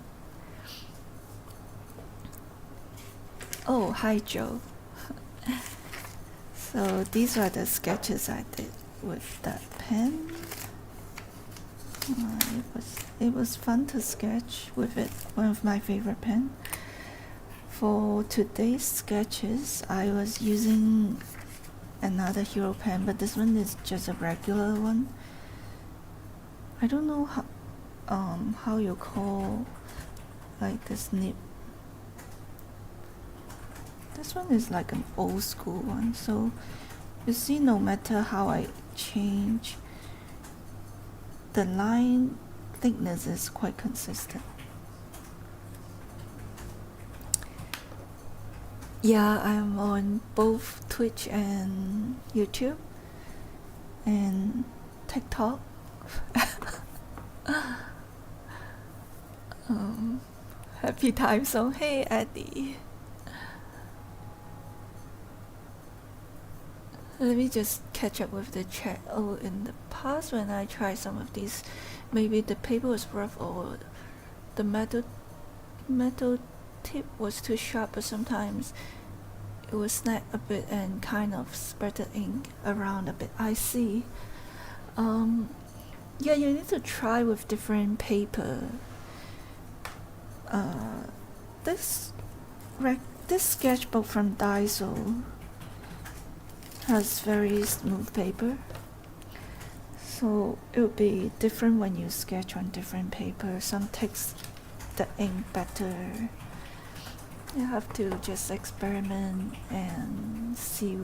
Speaker 1: Oh, hi Joe. So these are the sketches I did with that pen. It was fun to sketch with it, one of my favorite pen. For today's sketches, I was using another Hero pen, but this one is just a regular one. I don't know how you call like this nib. This one is like an old school one, so you see, no matter how I change, the line thickness is quite consistent. Yeah, I'm on both Twitch and YouTube and TikTok. Happy time zone. Hey, Eddie. Let me just catch up with the chat. Oh, in the past when I tried some of these, maybe the paper was rough or the metal tip was too sharp, but sometimes it will snag a bit and kind of spread the ink around a bit. I see. Yeah, you need to try with different paper. This sketchbook from Daiso has very smooth paper, so it will be different when you sketch on different paper. Some takes the ink better. You have to just experiment and see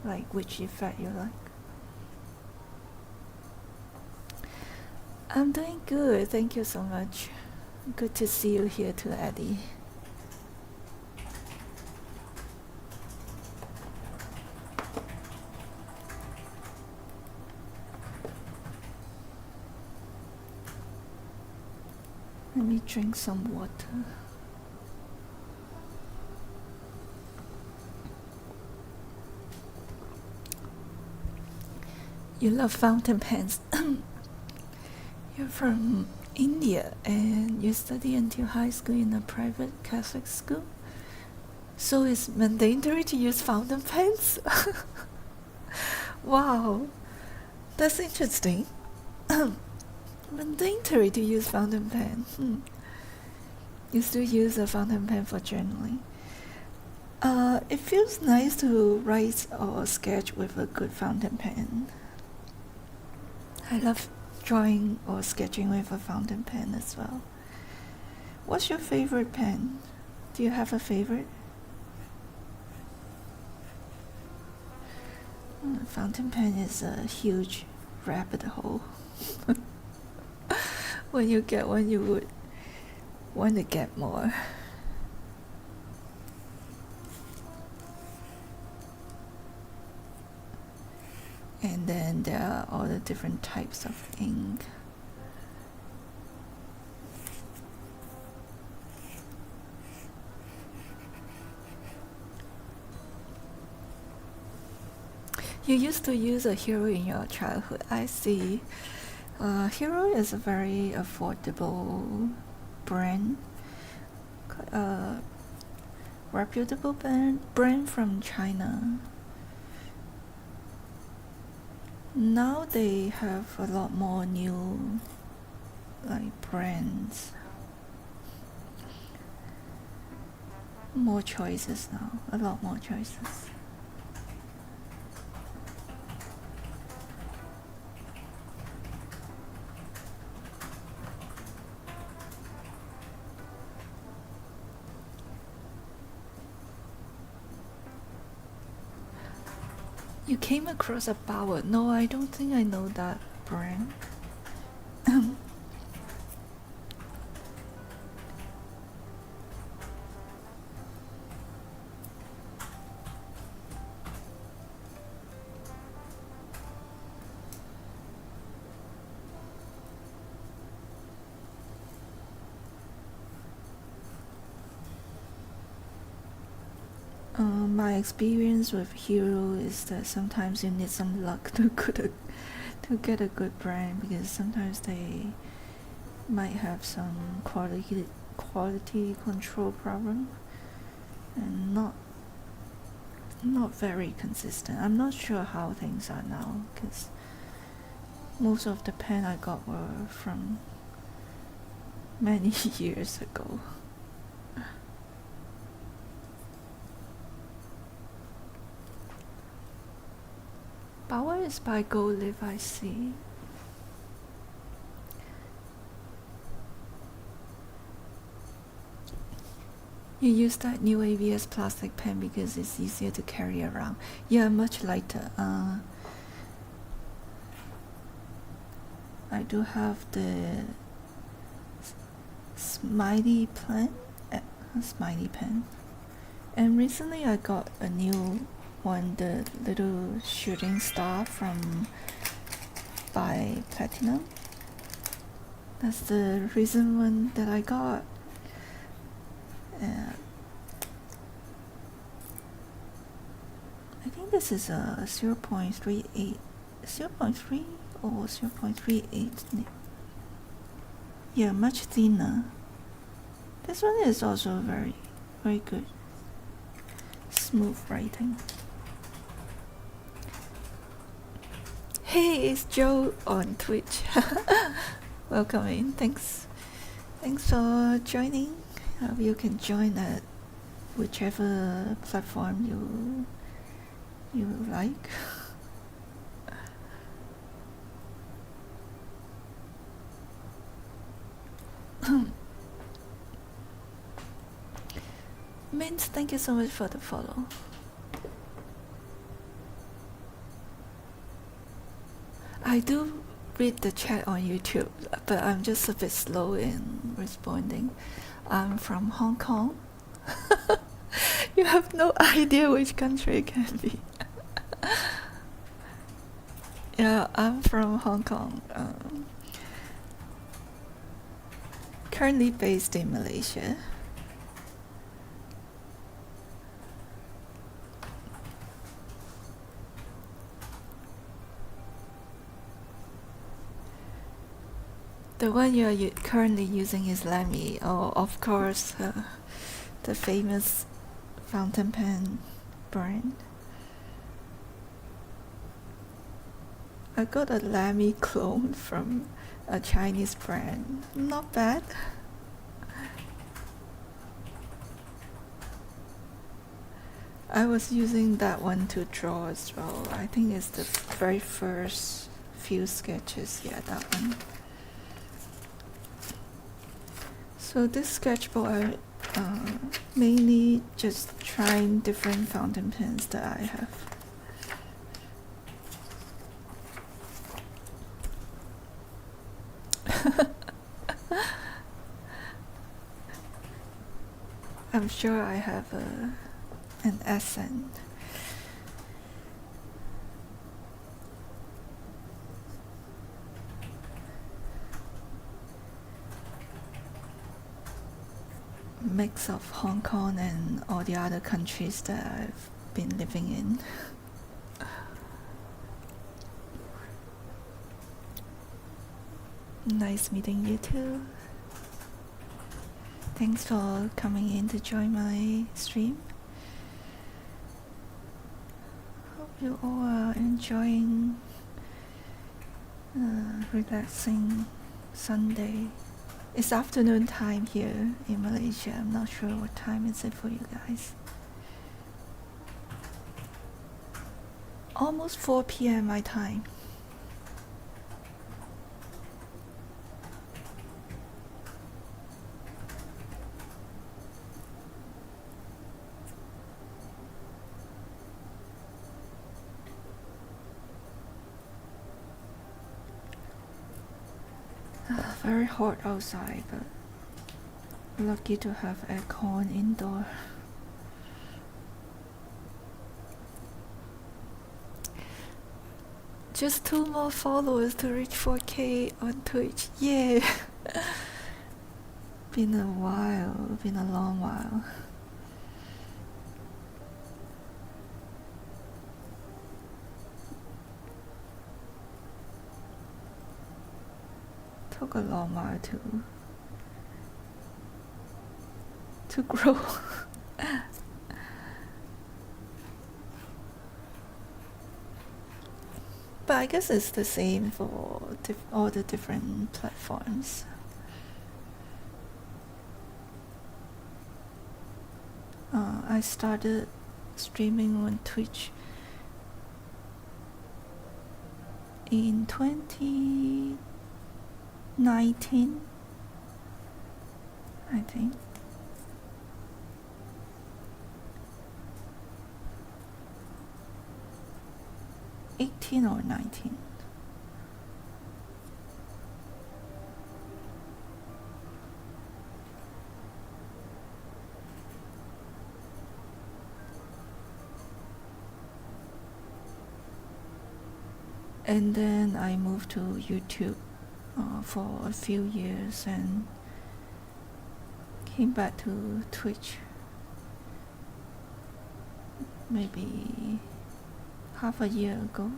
Speaker 1: like which effect you like. I'm doing good, thank you so much. Good to see you here too, Eddie. Let me drink some water. You love fountain pens. You're from India and you study until high school in a private Catholic school? So it's mandatory to use fountain pens? Wow, that's interesting. Mandatory to use fountain pen. You still use a fountain pen for journaling. It feels nice to write or sketch with a good fountain pen. I love drawing or sketching with a fountain pen as well. What's your favorite pen? Do you have a favorite? Fountain pen is a huge rabbit hole. When you get one, you would want to get more. And then there are all the different types of ink. You used to use a Hero in your childhood, I see. Hero is a very affordable brand, reputable brand from China. Now they have a lot more new brands, more choices now, a lot more choices. You came across a Bauer? No, I don't think I know that brand. My experience with Hero is that sometimes you need some luck to get a good brand, because sometimes they might have some quality control problem and not very consistent. I'm not sure how things are now, because most of the pen I got were from many years ago. Bauer is by Gold Leaf, I see. You use that new ABS plastic pen because it's easier to carry around. Yeah, much lighter. I do have the smiley pen, and recently I got a new one, the little shooting star from by Platinum. That's the recent one that I got. I think this is a 0.38, 0.3 or 0.38. Yeah, much thinner. This one is also very, very good. Smooth writing. Hey, it's Joe on Twitch. Welcome in. Thanks for joining. You can join at whichever platform you like. Mint, thank you so much for the follow. I do read the chat on YouTube, but I'm just a bit slow in responding. I'm from Hong Kong. You have no idea which country it can be. Yeah, I'm from Hong Kong. Currently based in Malaysia. The one you're currently using is Lamy. Oh, of course, the famous fountain pen brand. I got a Lamy clone from a Chinese brand. Not bad. I was using that one to draw as well. I think it's the very first few sketches. Yeah, that one. So this sketchbook, I mainly just trying different fountain pens that I have. I'm sure I have an accent. Mix of Hong Kong and all the other countries that I've been living in. Nice meeting you too. Thanks for coming in to join my stream. Hope you all are enjoying relaxing Sunday. It's afternoon time here in Malaysia. I'm not sure what time is it for you guys. Almost 4 p.m. my time. Very hot outside, but lucky to have aircon indoor. Just 2 more followers to reach 4K on Twitch. Yeah. Been a while, been a long while. Took a long while to grow. But I guess it's the same for all the different platforms. I started streaming on Twitch in 2019, I think. 18 or 19. And then I moved to YouTube for a few years and came back to Twitch maybe half a year ago.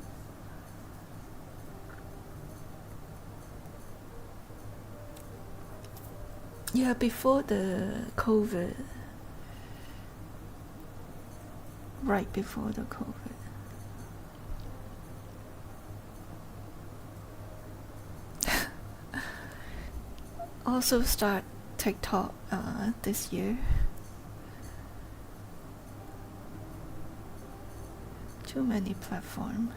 Speaker 1: Yeah, before the COVID. Right before the COVID. Also start TikTok this year. Too many platforms.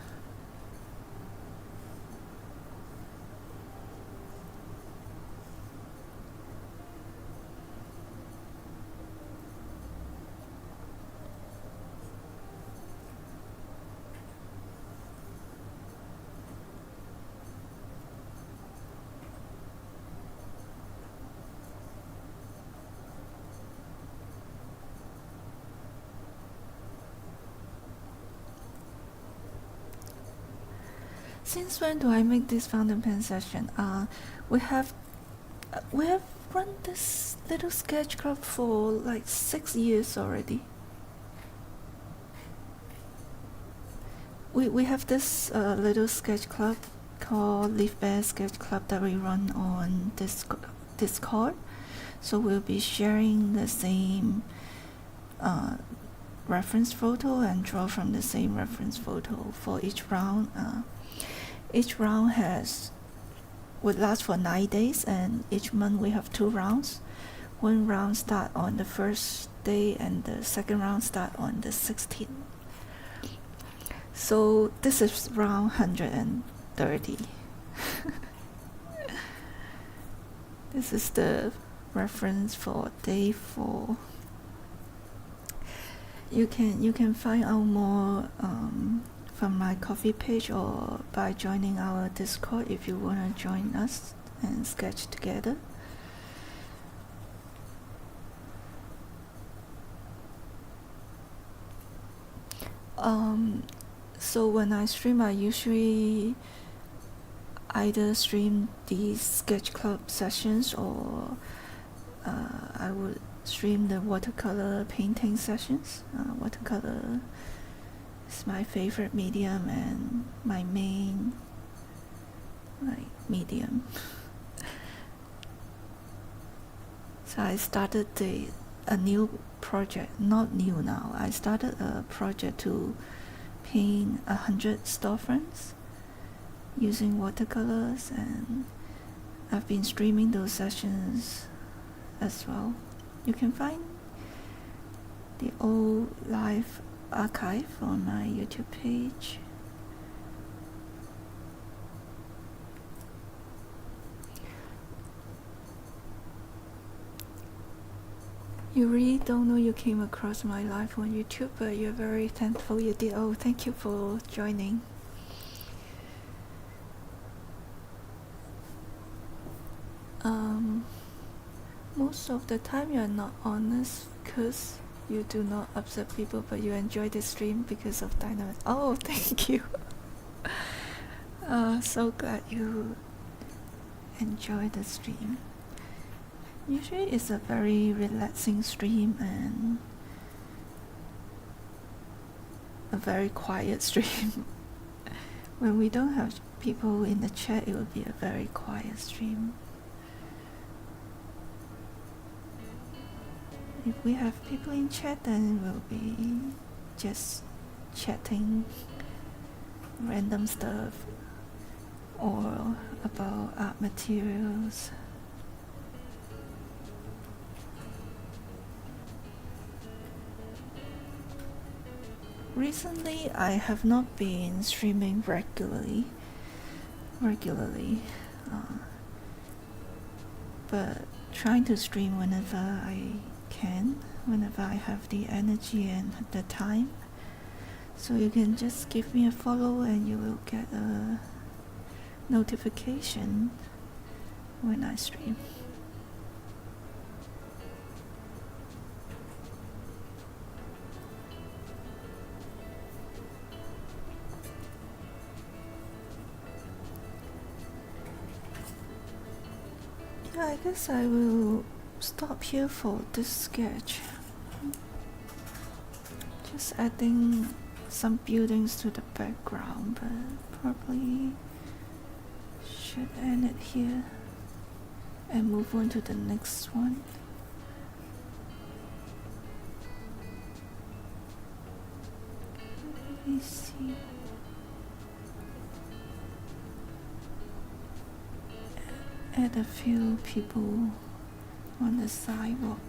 Speaker 1: Since when do I make this fountain pen session? We have run this little sketch club for like 6 years already. We have this little sketch club called Leafbear Sketchclub that we run on Discord. So we'll be sharing the same reference photo and draw from the same reference photo for each round. Each round would last for 9 days, and each month we have 2 rounds. One round start on the first day and the second round start on the 16th. So this is round 130. This is the reference for day 4. You can find out more from my coffee page or by joining our Discord if you want to join us and sketch together. So when I stream, I usually either stream these sketch club sessions or I would stream the watercolor painting sessions. Watercolor is my favorite medium and my main medium. So I started a new project, not new now. I started a project to paint 100 storefronts using watercolors, and I've been streaming those sessions as well. You can find the old live archive on my YouTube page. You really don't know you came across my live on YouTube, but you're very thankful you did. Oh, thank you for joining. Most of the time you're not honest because you do not upset people, but you enjoy the stream because of dynamic. Oh, thank you. So glad you enjoy the stream. Usually it's a very relaxing stream and a very quiet stream. When we don't have people in the chat, it will be a very quiet stream. If we have people in chat, then we'll be just chatting random stuff or about art materials. Recently, I have not been streaming regularly, but trying to stream whenever I can, whenever I have the energy and the time. So you can just give me a follow and you will get a notification when I stream. Yeah, I guess I will stop here for this sketch. Just adding some buildings to the background, but probably should end it here and move on to the next one. Let me see. Add a few people on the sidewalk.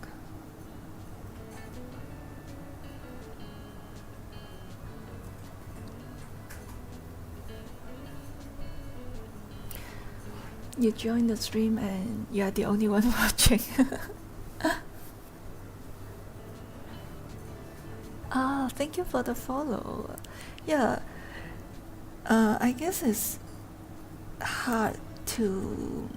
Speaker 1: You joined the stream and you're the only one watching. Ah, thank you for the follow. Yeah, I guess it's hard to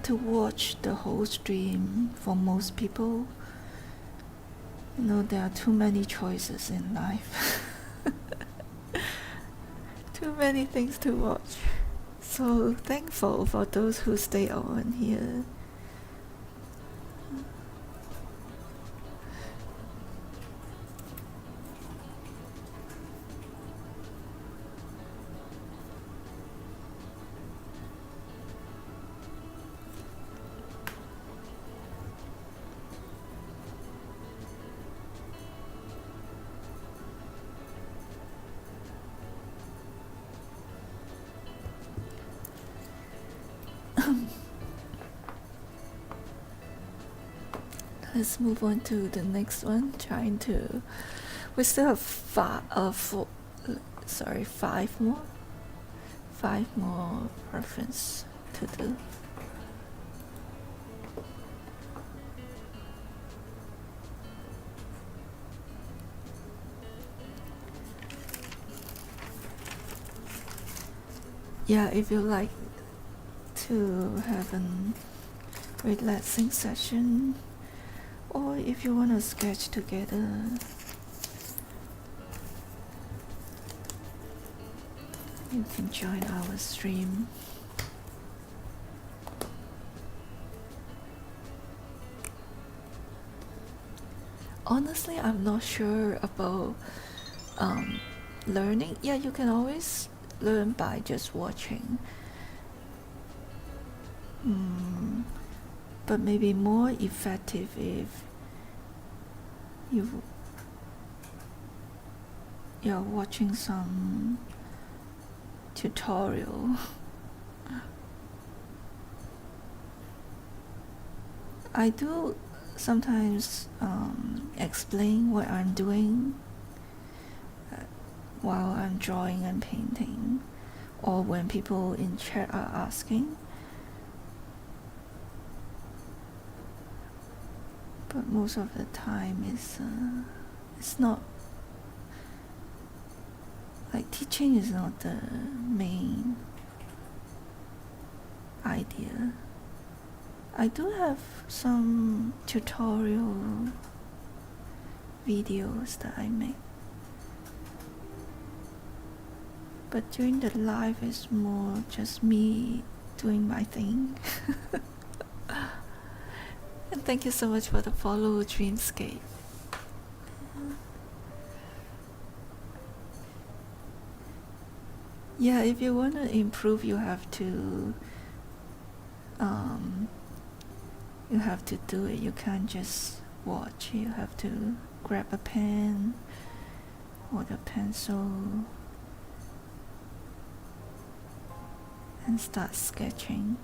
Speaker 1: watch the whole stream for most people. You know, there are too many choices in life. Too many things to watch. So thankful for those who stay on here. Let's move on to the next one. We still have five more reference to do. Yeah, if you like to have an relaxing session, or if you want to sketch together, you can join our stream. Honestly, I'm not sure about learning. Yeah, you can always learn by just watching. But maybe more effective if you're watching some tutorial. I do sometimes explain what I'm doing while I'm drawing and painting, or when people in chat are asking. But most of the time it's not, like, teaching is not the main idea. I do have some tutorial videos that I make, but during the live it's more just me doing my thing. And thank you so much for the follow, Dreamscape. Yeah, if you want to improve, you have to do it. You can't just watch. You have to grab a pen or the pencil and start sketching.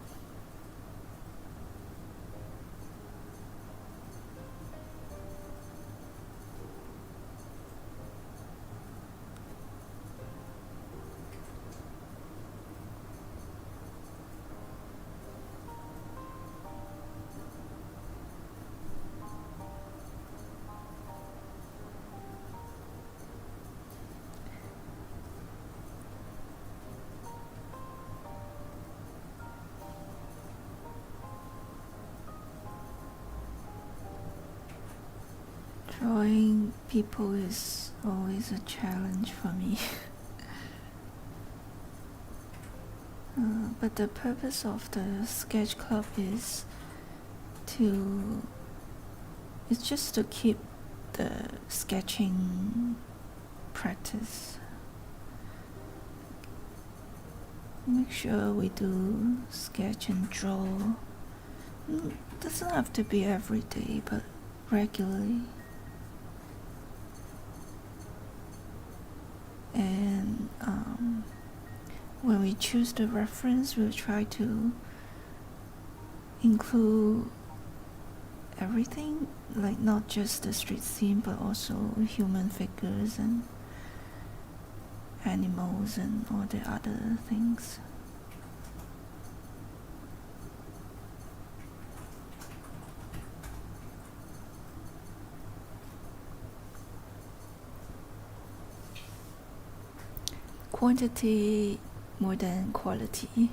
Speaker 1: drawing people is always a challenge for me. But the purpose of the sketch club is just to keep the sketching practice. Make sure we do sketch and draw. Doesn't have to be every day, but regularly. And when we choose the reference, we'll try to include everything, like not just the street scene, but also human figures and animals and all the other things. Quantity more than quality.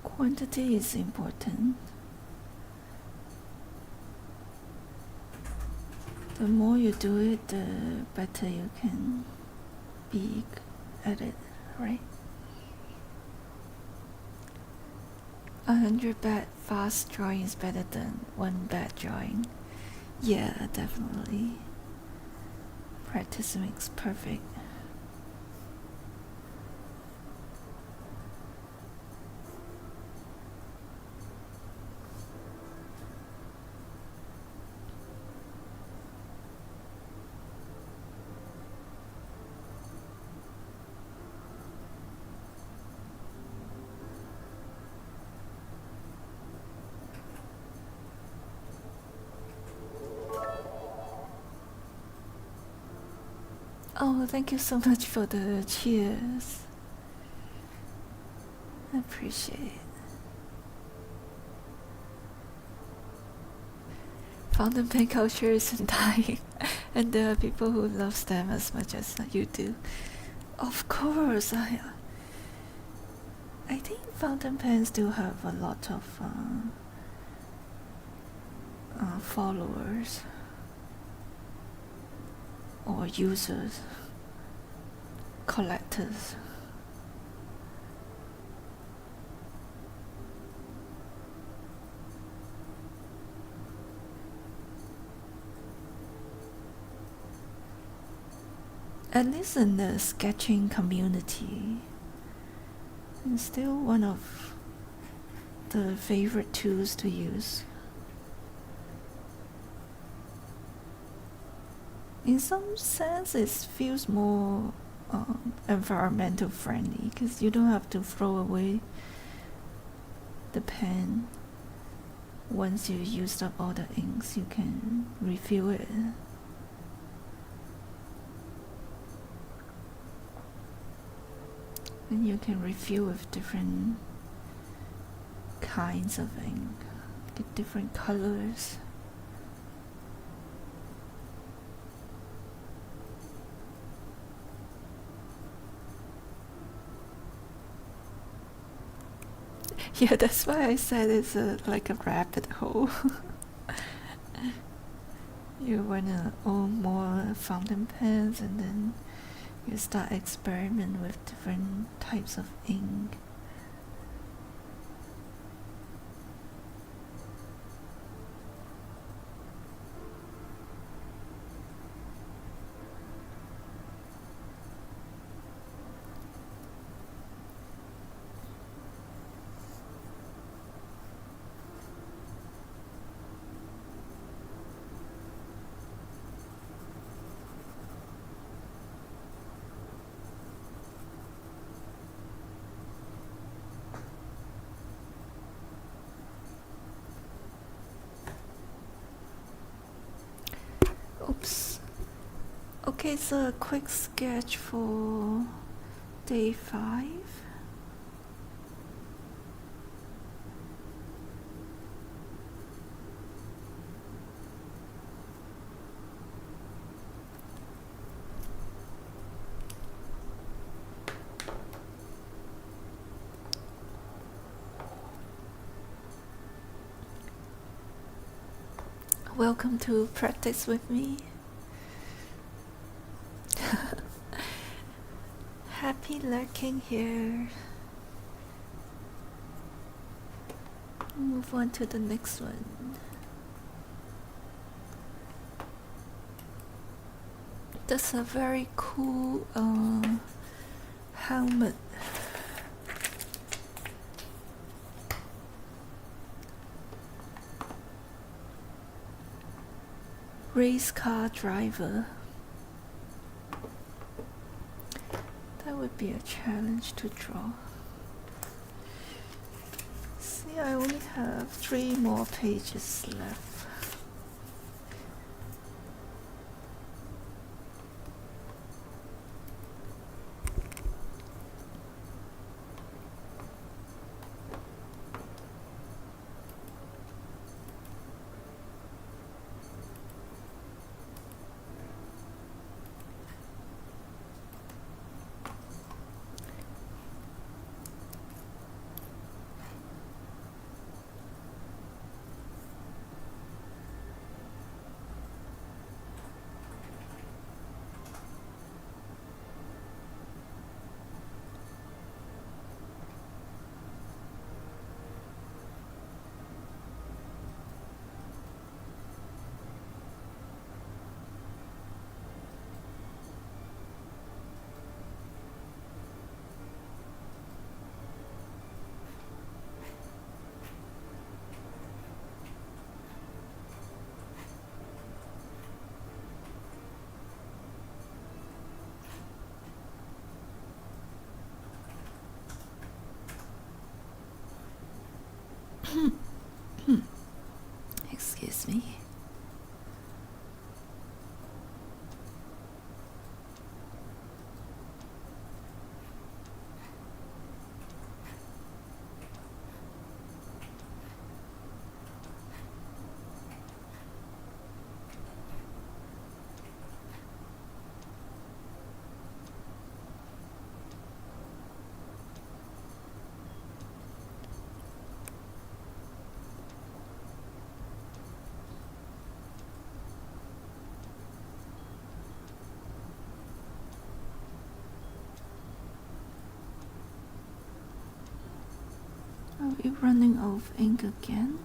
Speaker 1: Quantity is important. The more you do it, the better you can be at it, right? 100 bad fast drawing is better than 1 bad drawing. Yeah, definitely. Practice makes perfect. Oh, thank you so much for the cheers. I appreciate it. Fountain pen culture isn't dying, and there are people who love them as much as you do. Of course, I think fountain pens do have a lot of followers or users, collectors. At least in the sketching community, it's still one of the favorite tools to use. In some sense, it feels more environmental friendly because you don't have to throw away the pen. Once you used up all the inks, you can refill it. And you can refill with different kinds of ink, get different colors. Yeah, that's why I said it's like a rabbit hole. You wanna own more fountain pens, and then you start experiment with different types of ink. Oops. Okay, so a quick sketch for day 5. welcome to practice with me. Happy lurking here. Move on to the next one. That's a very cool helmet. Race car driver. That would be a challenge to draw. See, I only have 3 more pages left. Excuse me. Are we running out of ink again?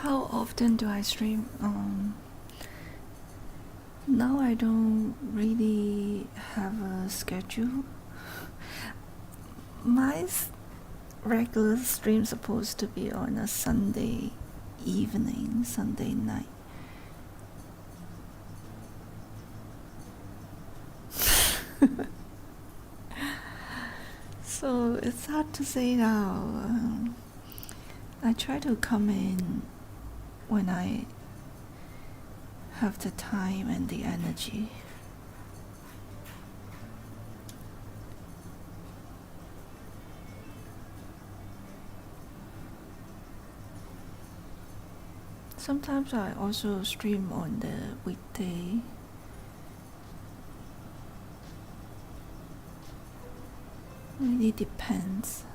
Speaker 1: How often do I stream? Now I don't really have a schedule. My regular stream supposed to be on a Sunday evening, Sunday night. So it's hard to say now. I try to come in when I have the time and the energy. Sometimes I also stream on the weekday. Really depends.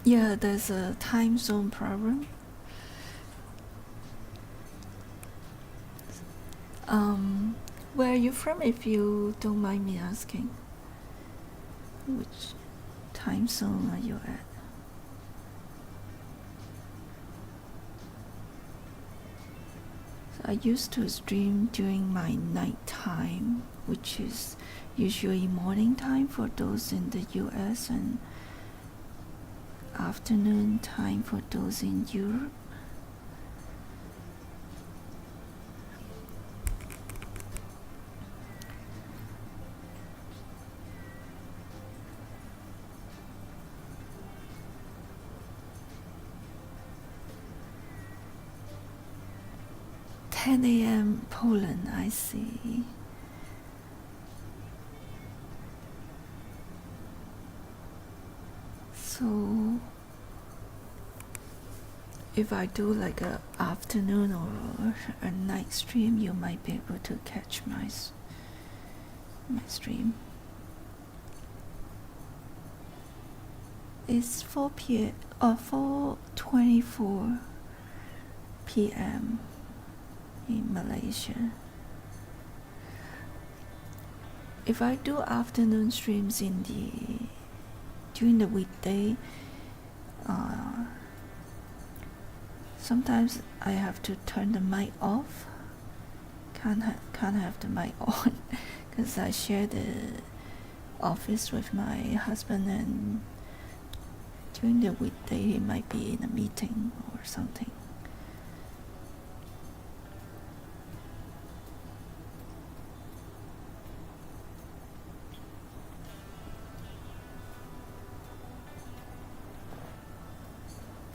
Speaker 1: Yeah, there's a time zone problem. Where are you from, if you don't mind me asking? Which time zone are you at? So I used to stream during my night time, which is usually morning time for those in the US and afternoon time for those in Europe. "10 a.m. Poland," I see. So if I do like a afternoon or a night stream, you might be able to catch my stream. It's 4:24 p.m. in Malaysia. If I do afternoon streams during the weekday, sometimes I have to turn the mic off. Can't have the mic on because I share the office with my husband, and during the weekday he might be in a meeting or something.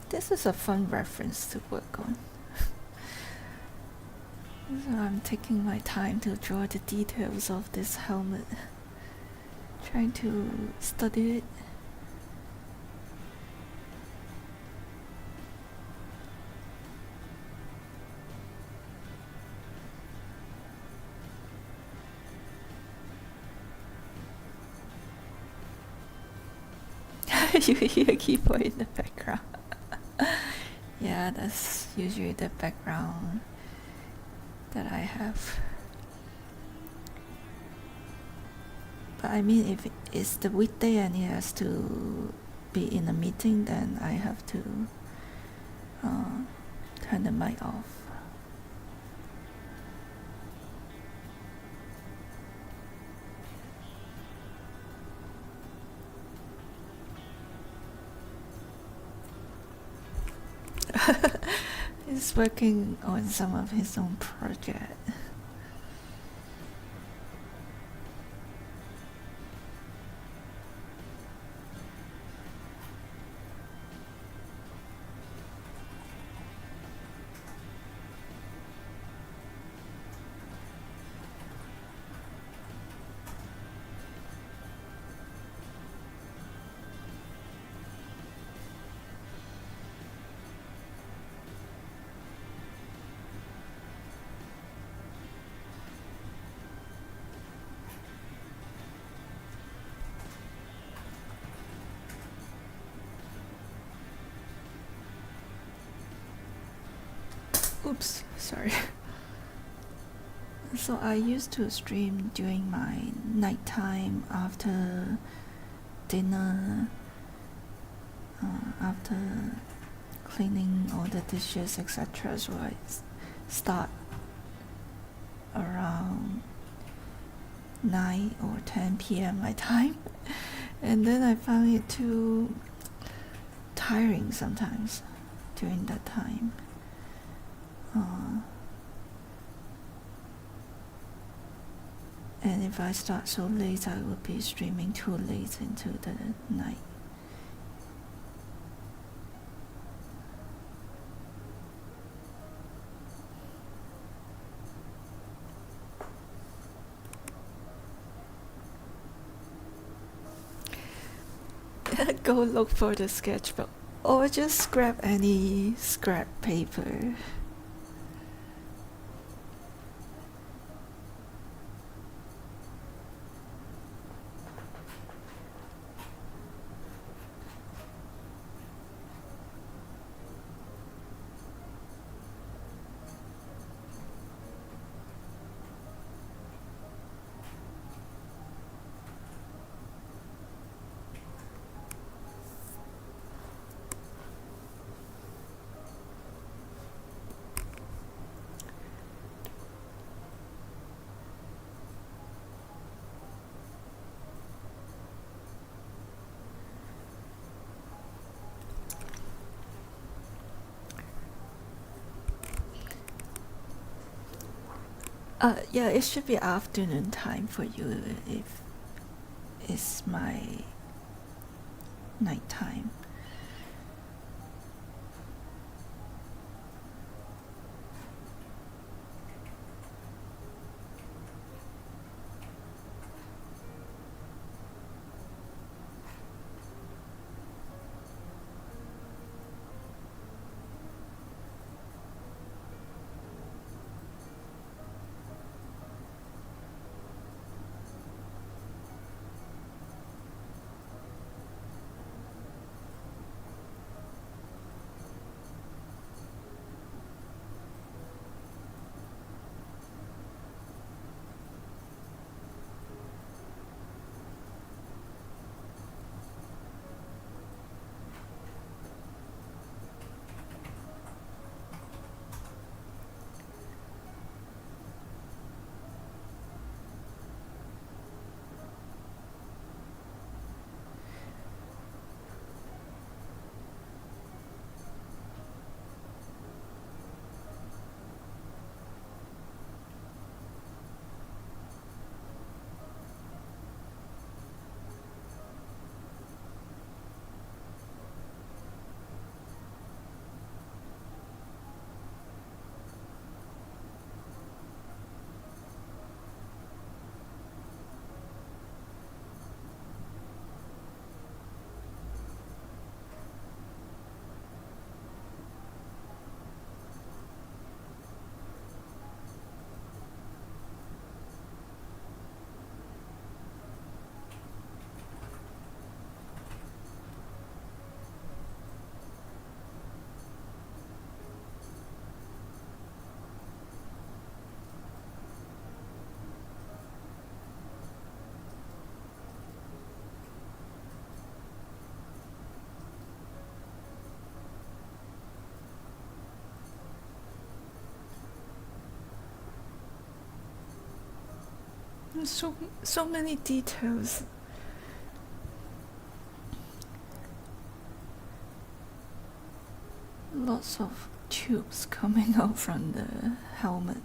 Speaker 1: This is a fun reference to work on. So I'm taking my time to draw the details of this helmet, trying to study it. You hear a keyboard in the background. Yeah, that's usually the background that I have. But I mean, if it's the weekday and he has to be in a meeting, then I have to turn the mic off. He's working on some of his own project. Oops, sorry. So I used to stream during my nighttime after dinner, after cleaning all the dishes, etc. So I start around 9 or 10 p.m. my time, and then I found it too tiring sometimes during that time. And if I start so late, I would be streaming too late into the night. Go look for the sketchbook, or just grab any scrap paper. Yeah, it should be afternoon time for you if it's my nighttime. So many details. Lots of tubes coming out from the helmet.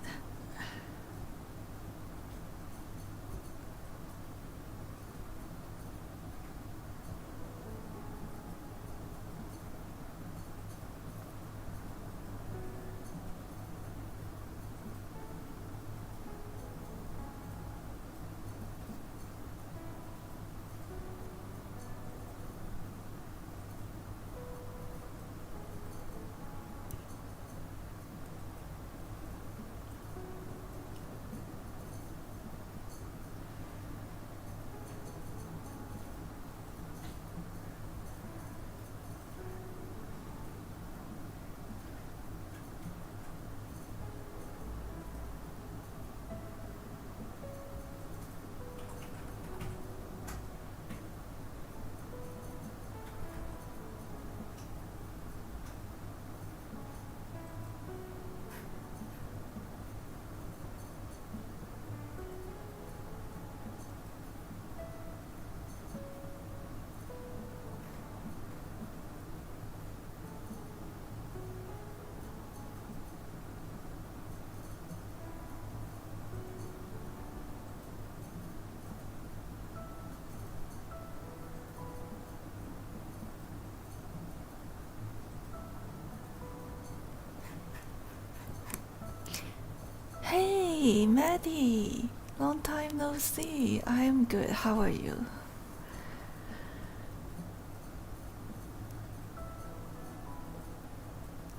Speaker 1: Hey, Maddie! Long time no see. I am good. How are you?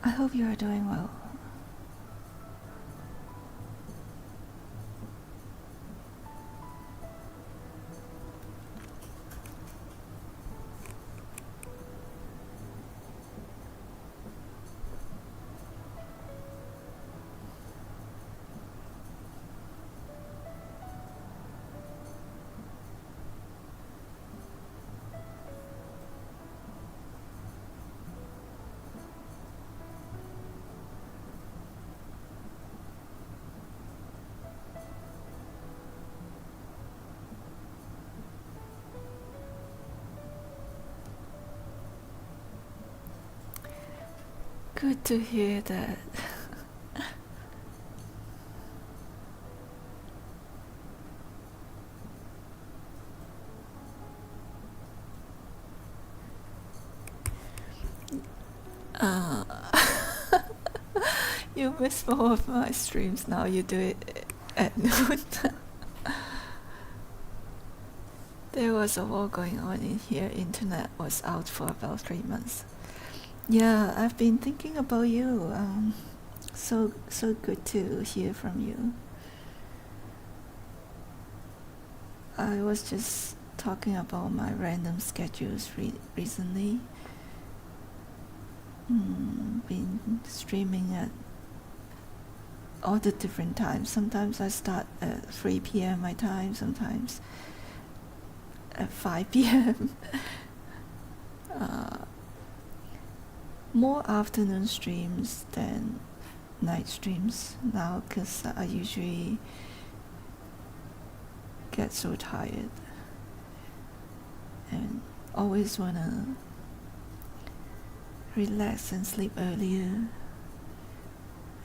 Speaker 1: I hope you are doing well. Good to hear that. You miss more of my streams now. You do it at noon. There was a war going on in here. Internet was out for about 3 months. Yeah, I've been thinking about you. So good to hear from you. I was just talking about my random schedules recently. Been streaming at all the different times. Sometimes I start at 3 p.m. my time, sometimes at 5 p.m. More afternoon streams than night streams now, because I usually get so tired and always wanna relax and sleep earlier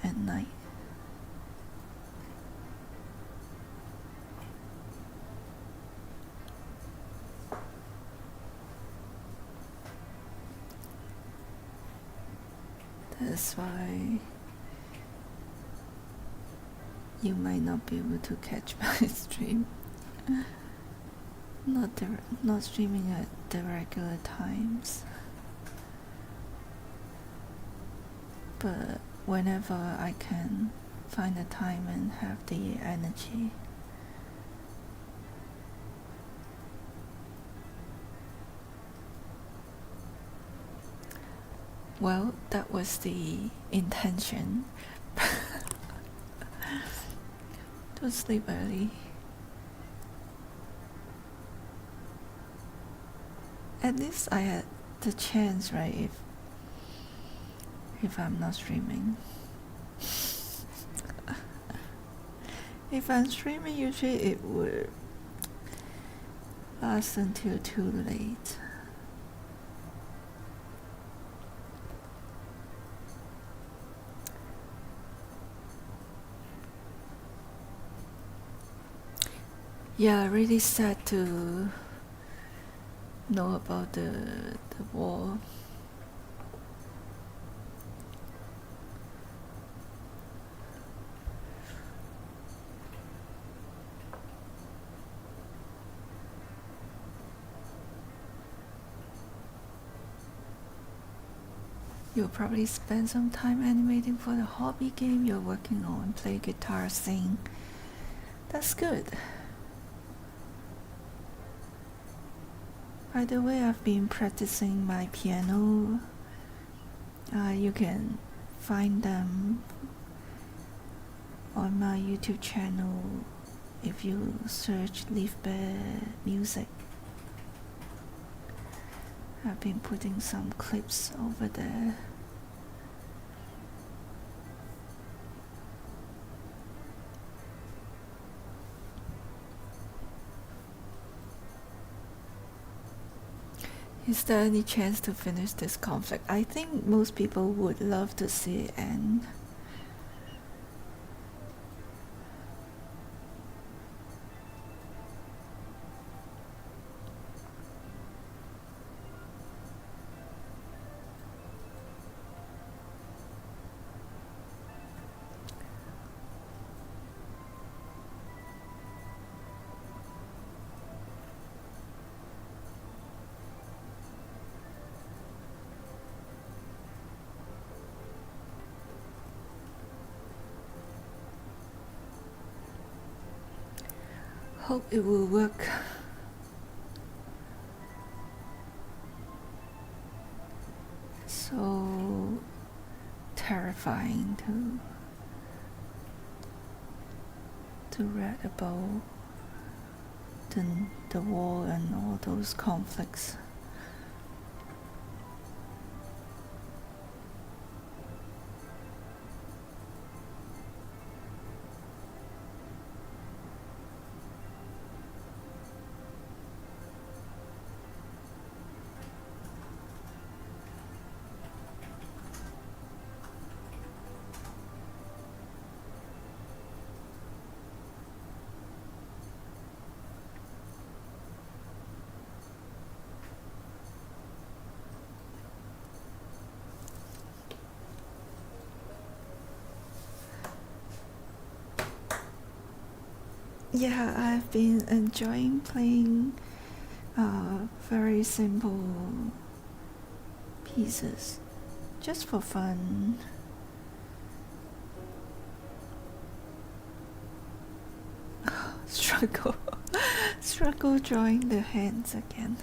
Speaker 1: at night. That's why you might not be able to catch my stream. Not streaming at the regular times. But whenever I can find the time and have the energy. Well, that was the intention. To sleep early. At least I had the chance, right, if I'm not streaming. If I'm streaming, usually it would last until too late. Yeah, really sad to know about the war. You'll probably spend some time animating for the hobby game you're working on, play guitar, sing. That's good. By the way, I've been practicing my piano. You can find them on my YouTube channel if you search Leafbear music. I've been putting some clips over there. Is there any chance to finish this conflict? I think most people would love to see it end. Hope it will work. So terrifying to read about the war and all those conflicts. Yeah, I've been enjoying playing very simple pieces, just for fun. Struggle drawing the hands again.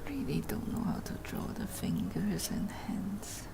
Speaker 1: Really don't know how to draw the fingers and hands.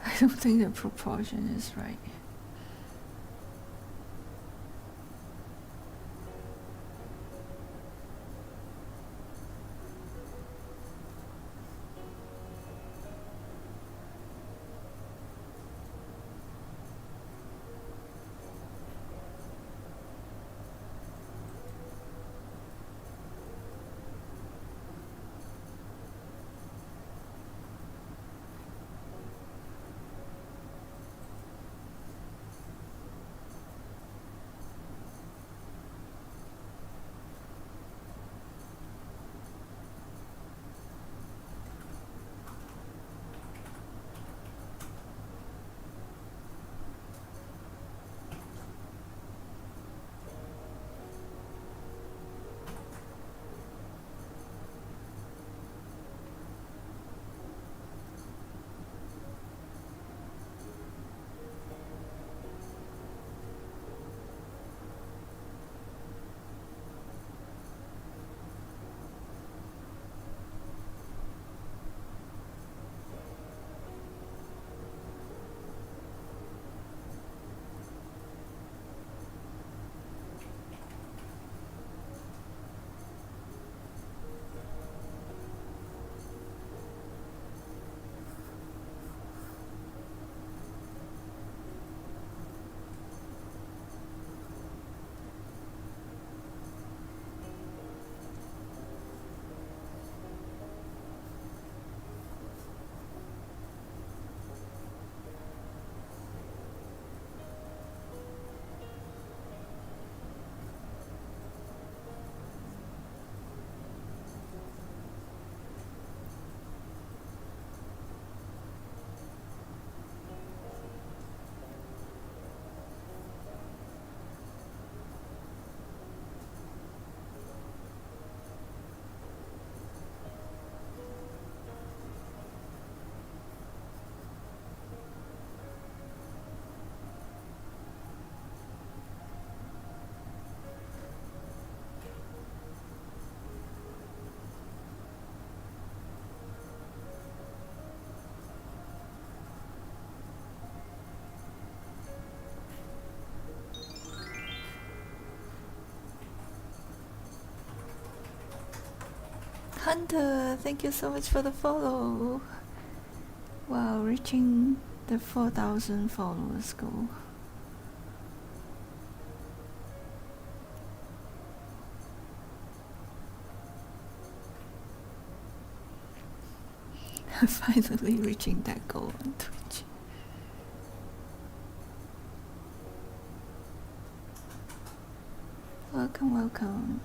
Speaker 1: I don't think the proportion is right. Hunter, thank you so much for the follow. Wow, reaching the 4,000 followers goal. Finally reaching that goal on Twitch. Welcome, welcome.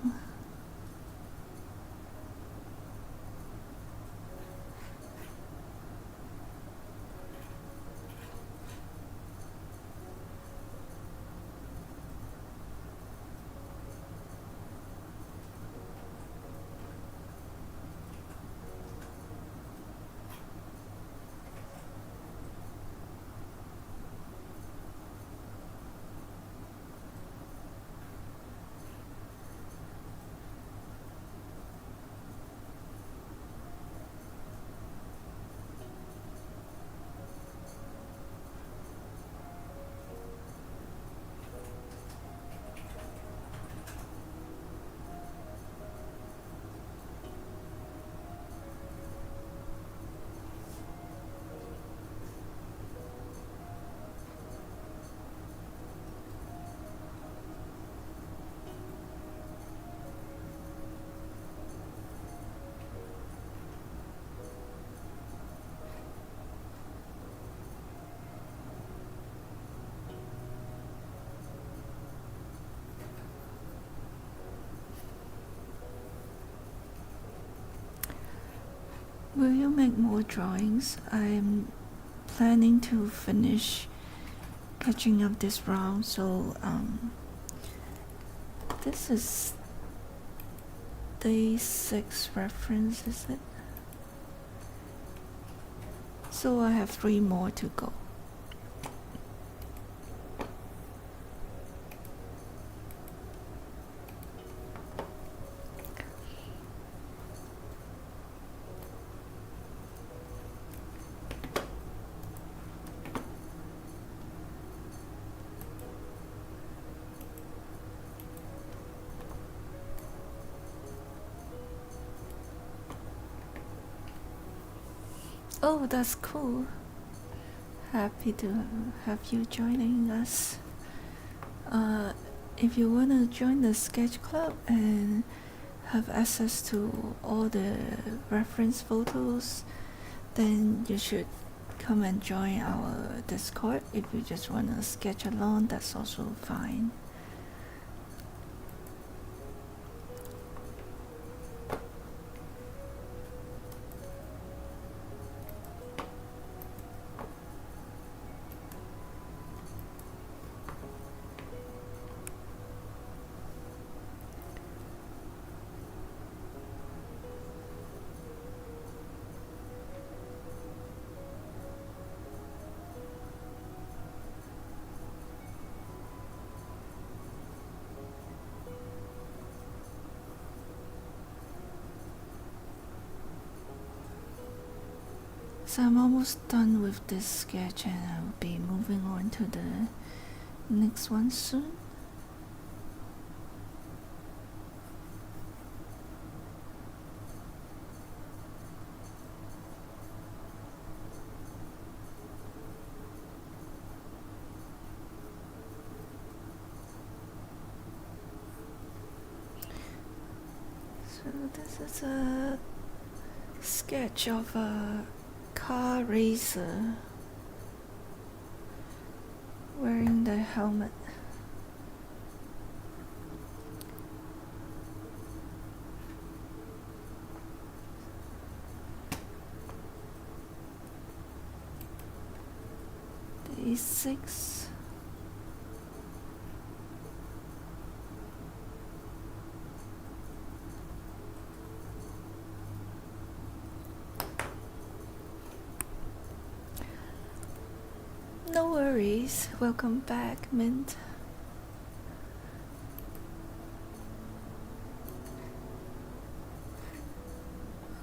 Speaker 1: Will you make more drawings? I'm planning to finish catching up this round, so this is day 6 reference, is it? So I have 3 more to go. Oh, that's cool. Happy to have you joining us. If you want to join the sketch club and have access to all the reference photos, then you should come and join our Discord. If you just want to sketch along, that's also fine. So I'm almost done with this sketch and I'll be moving on to the next one soon. So this is a sketch of a car racer wearing the helmet. Day 6. No worries, welcome back, Mint.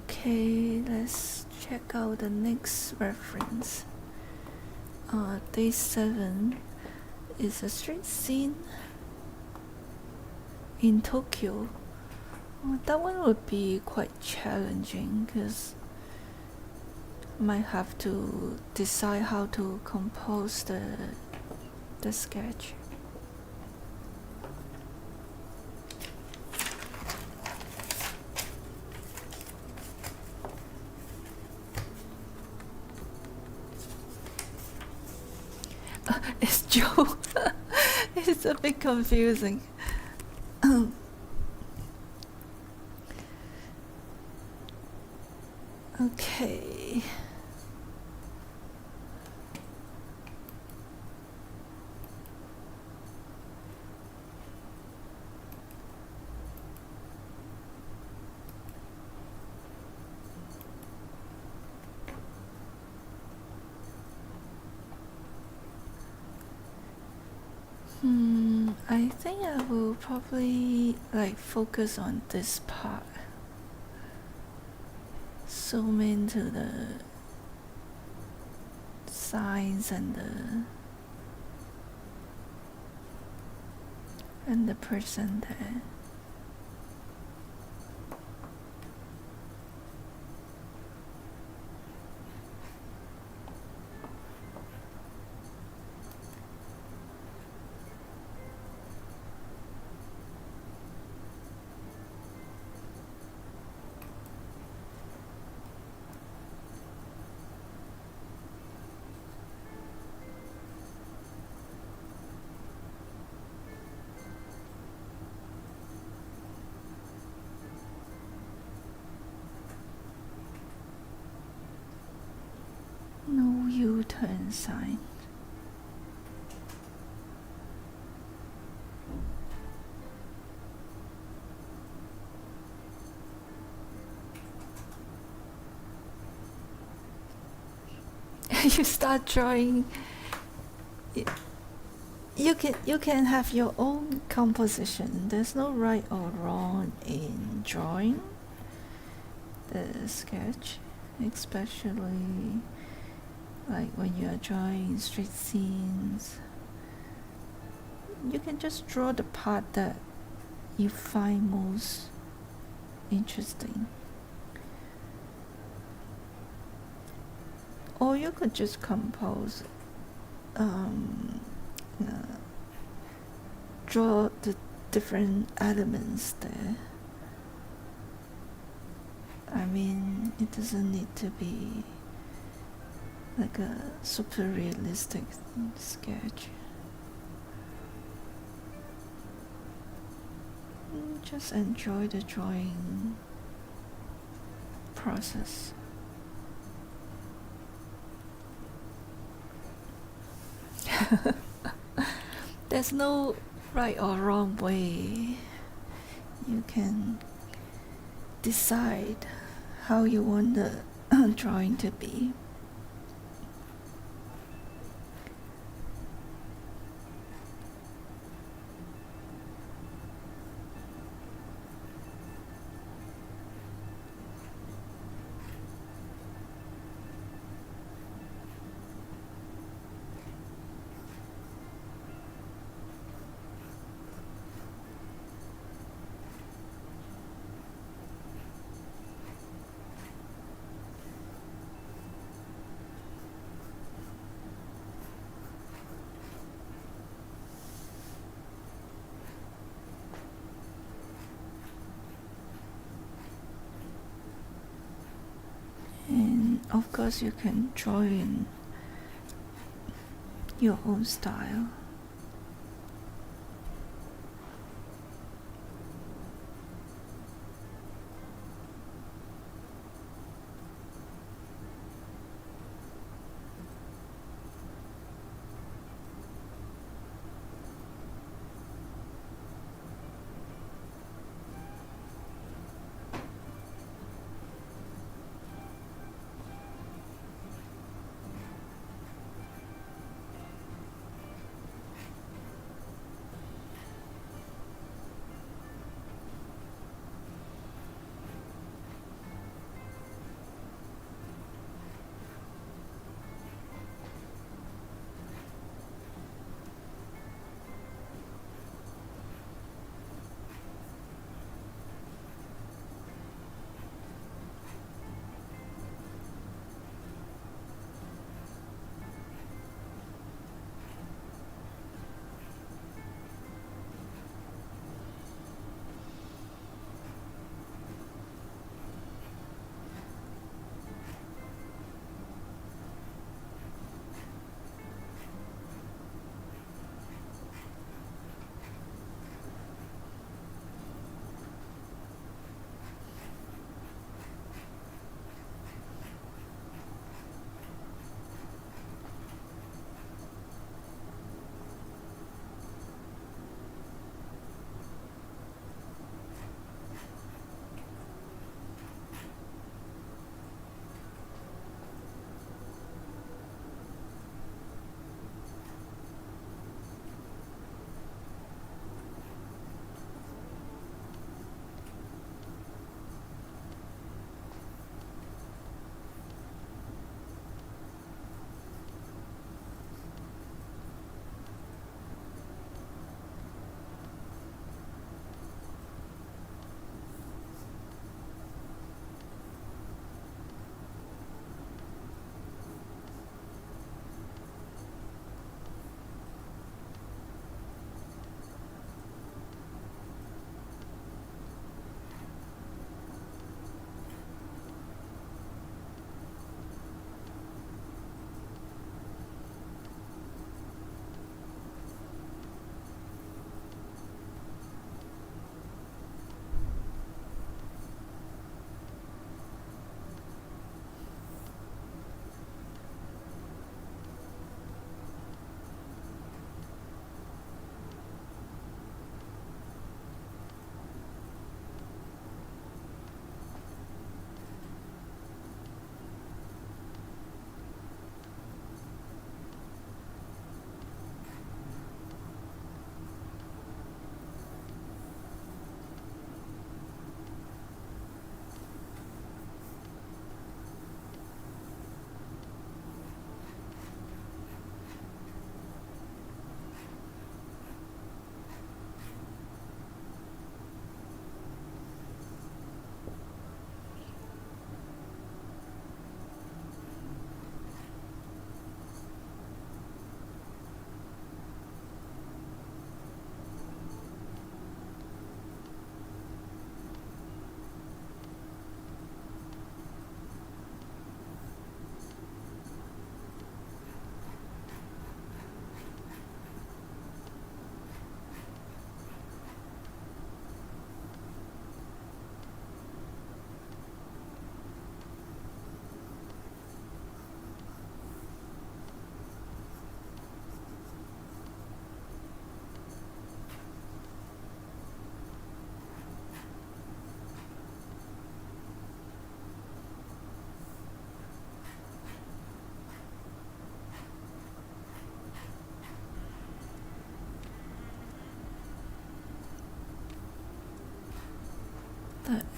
Speaker 1: Okay, let's check out the next reference. Day 7 is a street scene in Tokyo Well, that one would be quite challenging because I might have to decide how to compose the sketch. It's Joe. It's a bit confusing. Okay. I think I will probably focus on this part. Zoom into the signs and the person there. No U-turn sign. You start drawing. You can have your own composition. There's no right or wrong in drawing the sketch, especially when you are drawing street scenes. You can just draw the part that you find most interesting. Or you could just compose, draw the different elements there. I mean, it doesn't need to be like a super realistic sketch. Just enjoy the drawing process. There's no right or wrong way. You can decide how you want the drawing to be. And of course you can draw in your own style.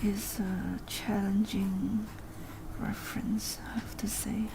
Speaker 1: is a challenging reference, I have to say.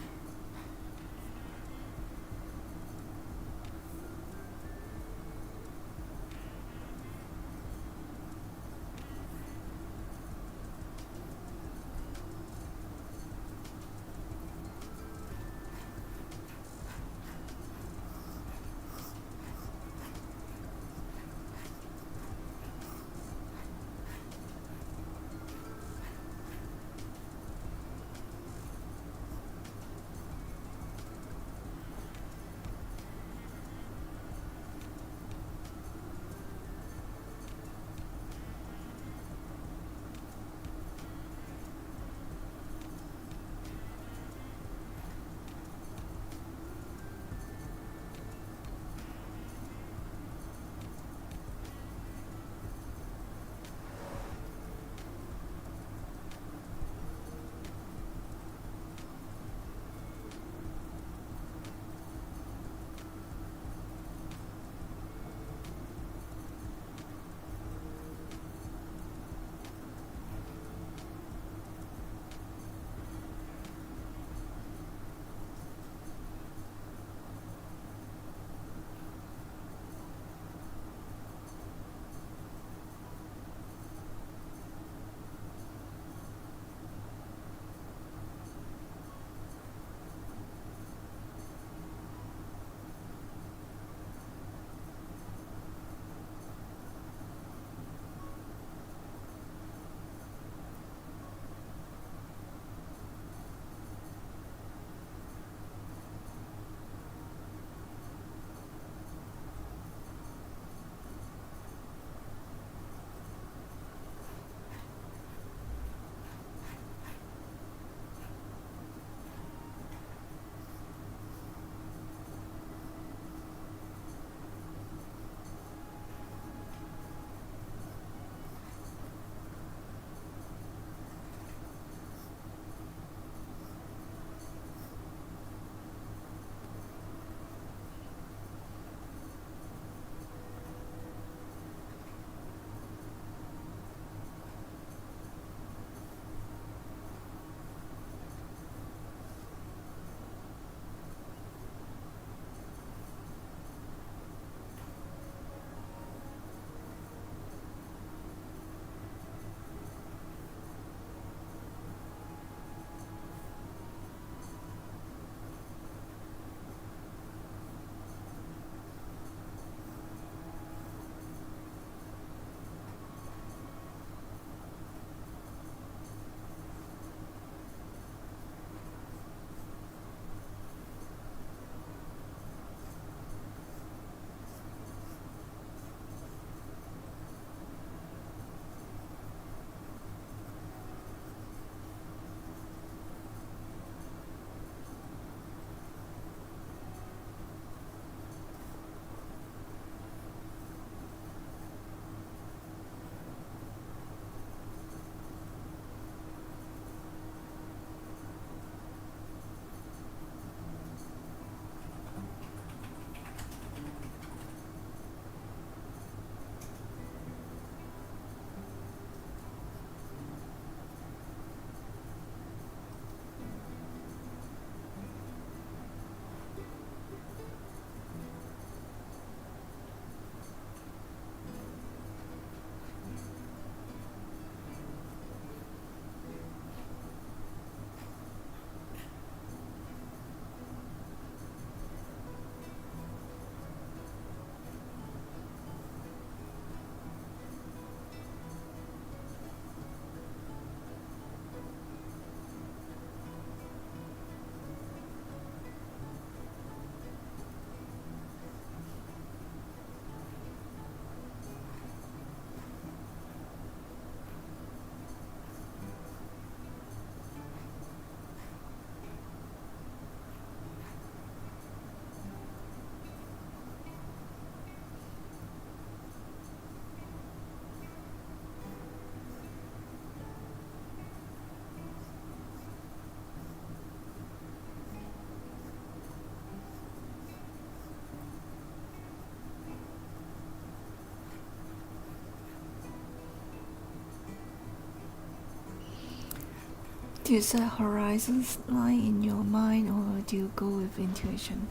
Speaker 1: Do you set horizon line in your mind, or do you go with intuition?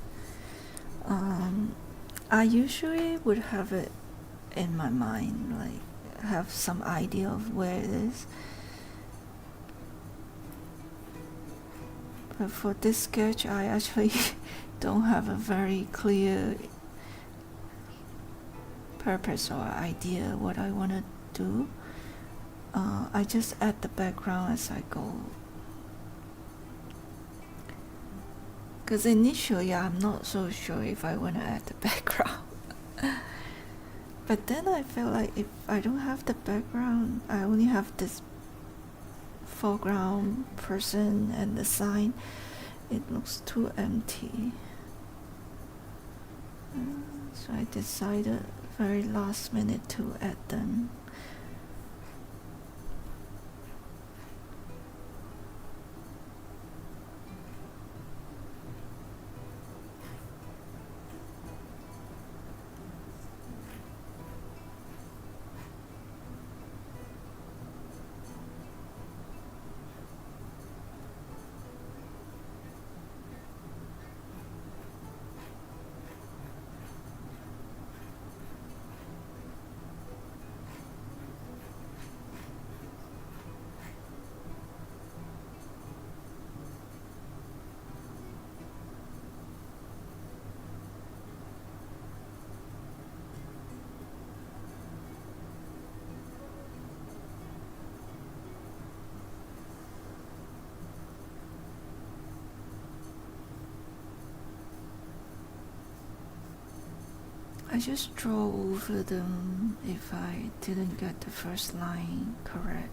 Speaker 1: I usually would have it in my mind, like have some idea of where it is. But for this sketch, I actually don't have a very clear purpose or idea what I want to do. I just add the background as I go. Because initially I'm not so sure if I want to add the background. But then I feel like if I don't have the background, I only have this foreground person and the sign, it looks too empty. So I decided very last minute to add them. I just draw over them if I didn't get the first line correct.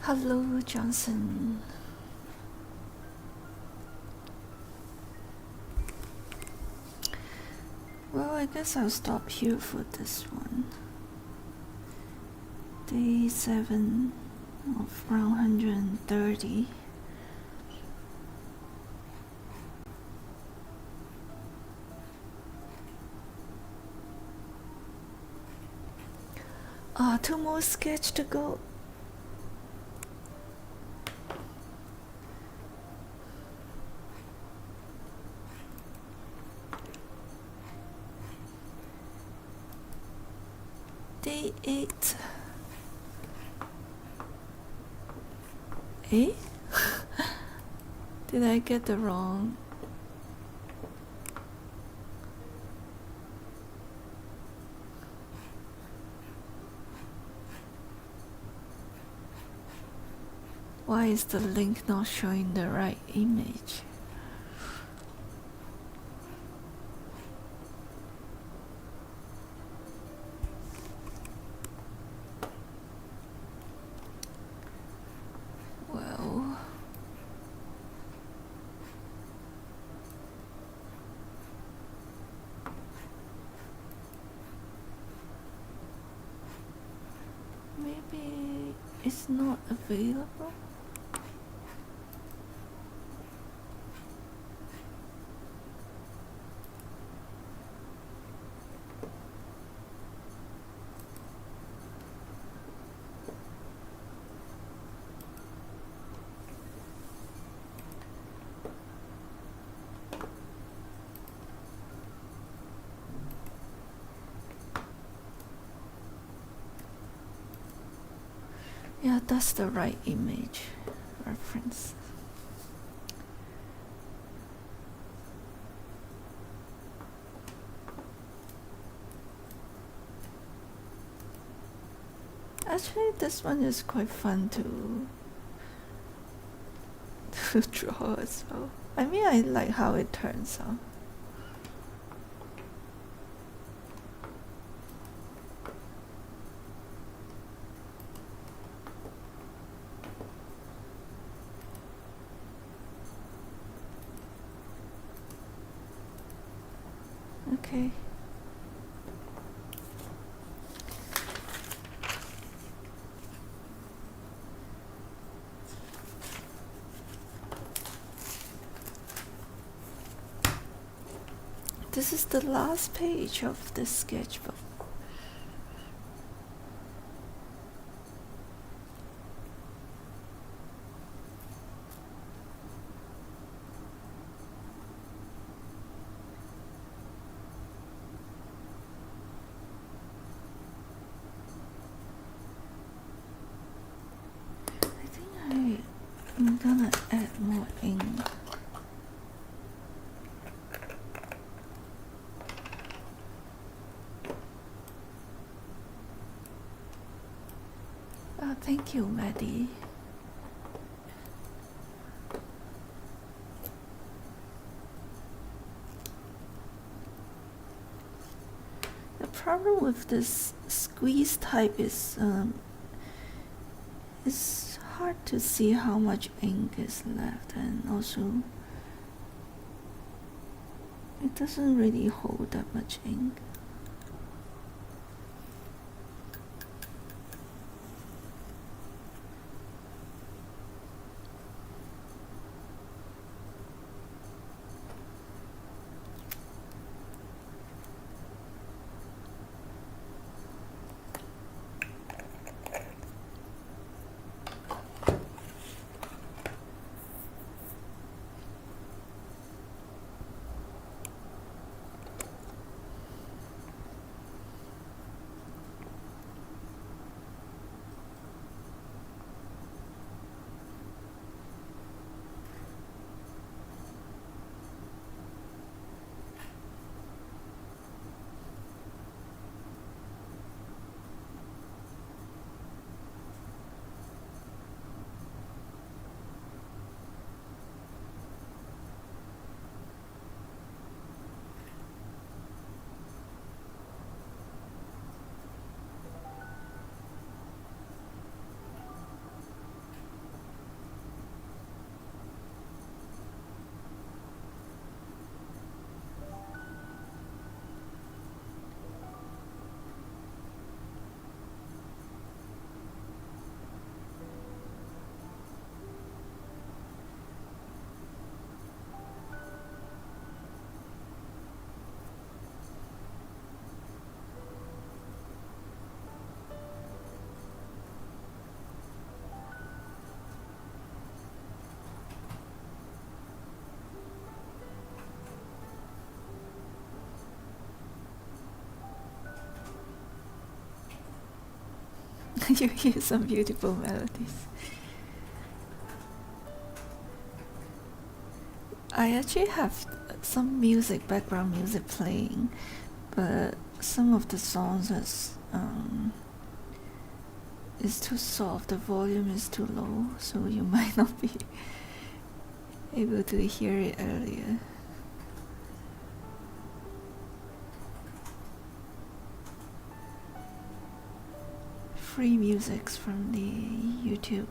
Speaker 1: Hello, Johnson. Well, I guess I'll stop here for this one. Day 7 of round 130. Two more sketches to go. A8. Eh? Did I get the wrong? Why is the link not showing the right image? Well, maybe it's not available. Yeah, that's the right image reference. Actually, this one is quite fun to draw as well. I mean, I like how it turns out. Okay. This is the last page of the sketchbook. I'm gonna add more ink. Thank you, Maddie. The problem with this squeeze type is it's hard to see how much ink is left, and also it doesn't really hold that much ink. You hear some beautiful melodies. I actually have some music, background music playing, but some of the songs is too soft, the volume is too low, so you might not be able to hear it earlier. Free musics from the YouTube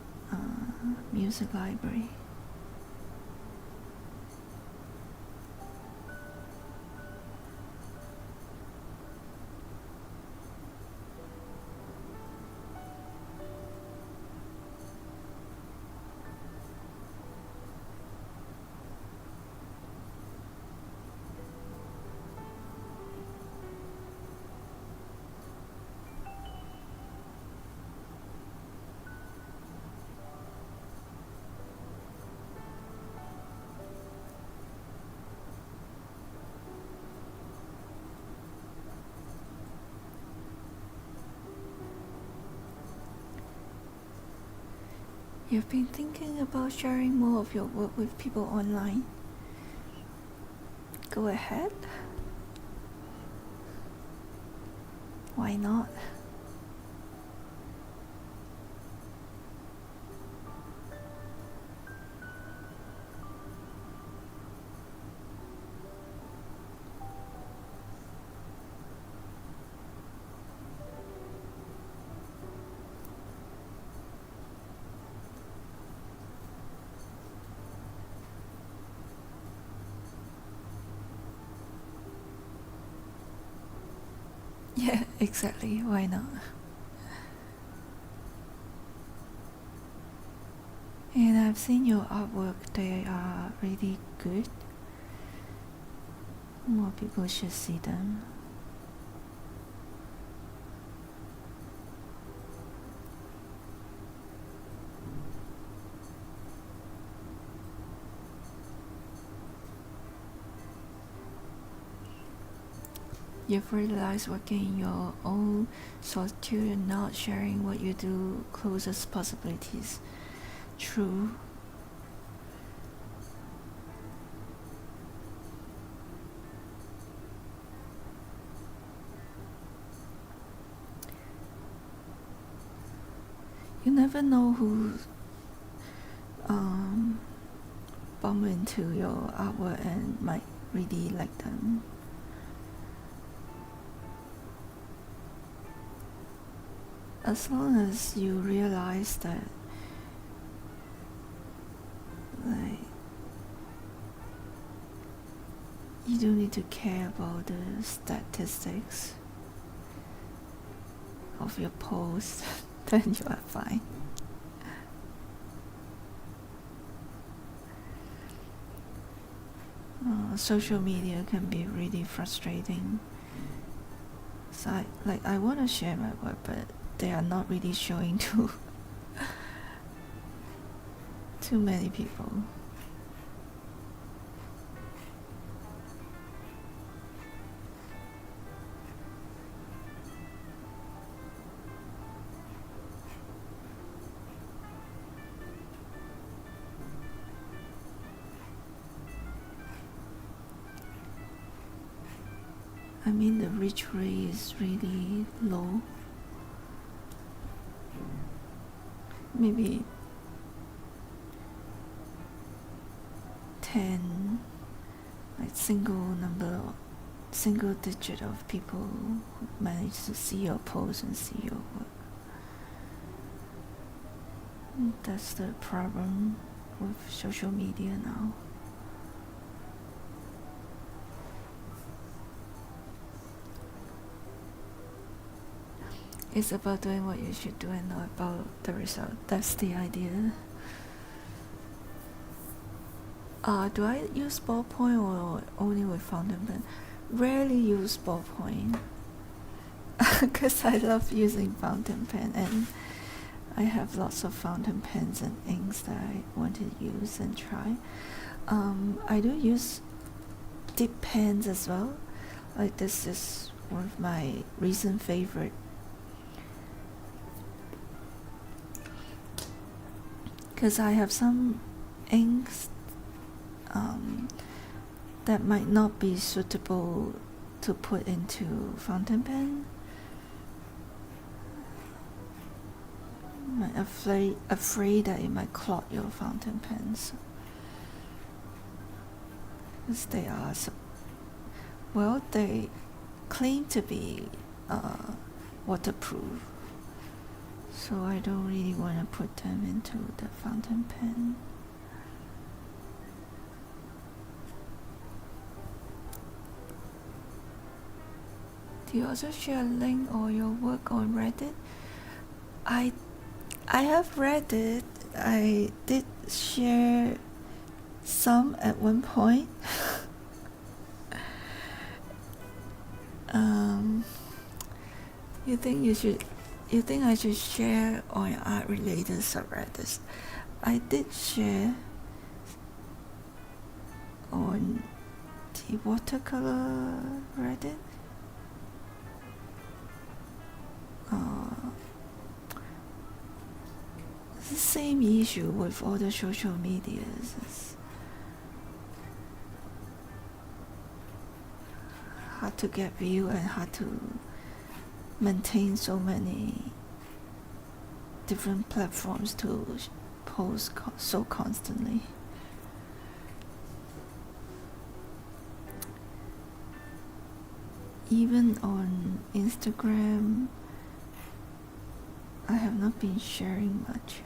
Speaker 1: music library. You've been thinking about sharing more of your work with people online? Go ahead. Why not? Yeah, exactly. Why not? And I've seen your artwork, they are really good. More people should see them. You've realized working in your own solitude and not sharing what you do closes possibilities. True. You never know who bump into your artwork and might really like them. As long as you realize that, like, you don't need to care about the statistics of your post, then you are fine. Social media can be really frustrating. So I want to share my work, but they are not really showing to too many people. I mean, the reach rate is really low. Maybe 10, like single digit of people who manage to see your post and see your work. That's the problem with social media now. It's about doing what you should do and not about the result. That's the idea. Do I use ballpoint or only with fountain pen? Rarely use ballpoint because I love using fountain pen, and I have lots of fountain pens and inks that I want to use and try. I do use dip pens as well. Like, this is one of my recent favorite because I have some inks that might not be suitable to put into fountain pen. I'm afraid that it might clog your fountain pens, because they are they claim to be waterproof, so I don't really want to put them into the fountain pen. Do you also share a link or your work on Reddit? I have read it. I did share some at one point. You think I should share on art related subreddits? I did share on the Watercolor Reddit. It's the same issue with all the social medias. It's hard to get view and hard to maintain so many different platforms to post so constantly. Even on Instagram, I have not been sharing much.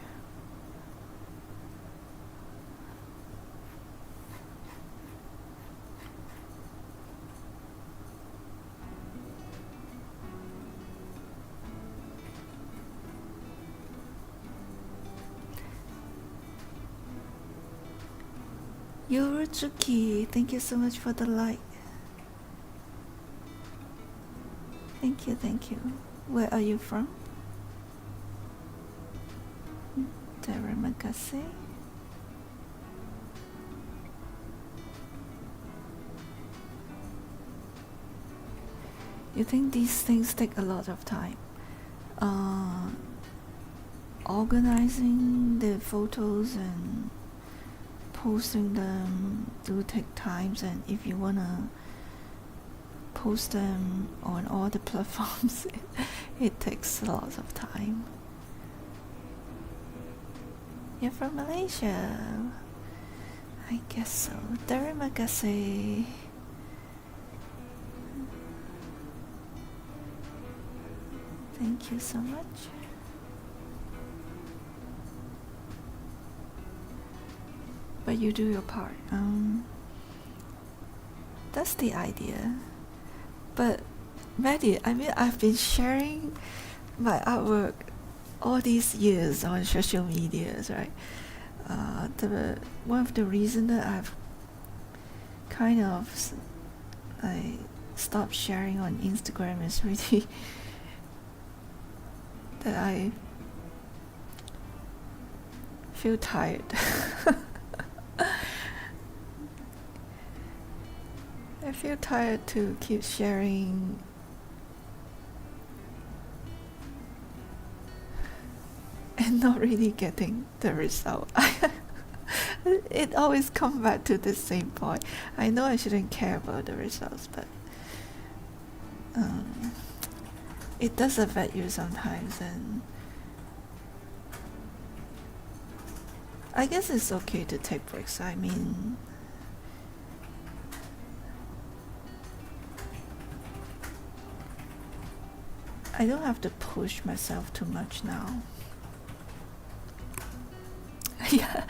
Speaker 1: Yoruzuki, thank you so much for the like. Thank you. Where are you from? Teremagase. You think these things take a lot of time? Organizing the photos and posting them do take times, and if you wanna post them on all the platforms, it takes a lot of time. You're from Malaysia? I guess so. Terima kasih. Thank you so much. But you do your part. That's the idea. But Maddie, I mean, I've been sharing my artwork all these years on social medias, right? One of the reasons that I've kind of stopped sharing on Instagram is really that I feel tired. I feel tired to keep sharing and not really getting the result. It always comes back to the same point. I know I shouldn't care about the results, but it does affect you sometimes, and I guess it's okay to take breaks. I mean, I don't have to push myself too much now. Yeah,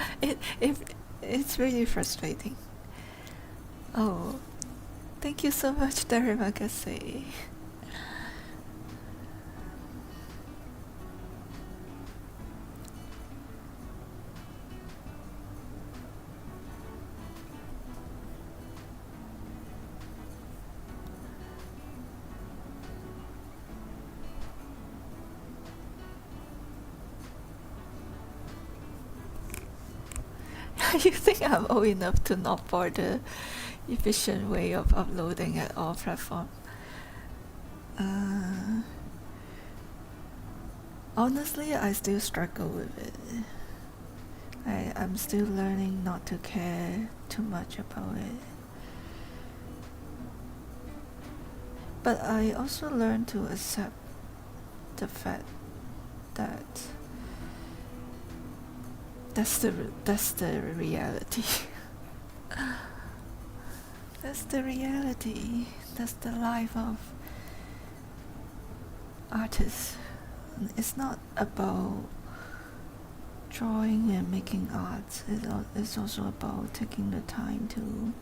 Speaker 1: it's really frustrating. Oh, thank you so much, Teremagase. You think I'm old enough to not bother efficient way of uploading at all platforms? Honestly, I still struggle with it. I'm still learning not to care too much about it. But I also learned to accept the fact that that's the reality. That's the reality. That's the life of artists. It's not about drawing and making art. It's also about taking the time to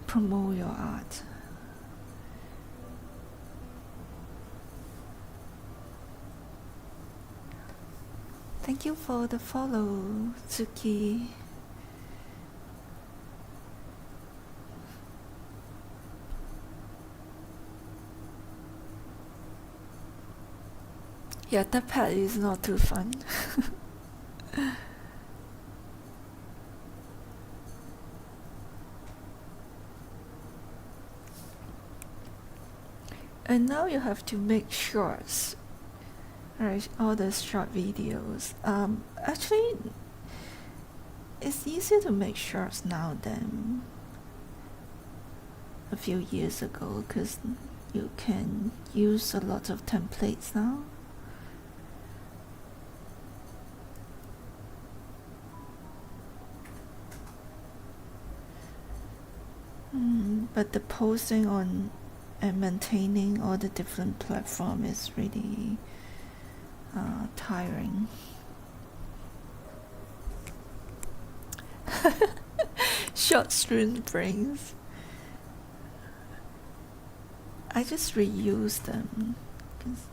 Speaker 1: promote your art. Thank you for the follow, Tsuki. Yeah, that pad is not too fun. And now you have to make shorts, right? All the short videos. Actually, it's easier to make shorts now than a few years ago because you can use a lot of templates now. But the posting on and maintaining all the different platforms is really tiring. Short string brains. I just reuse them.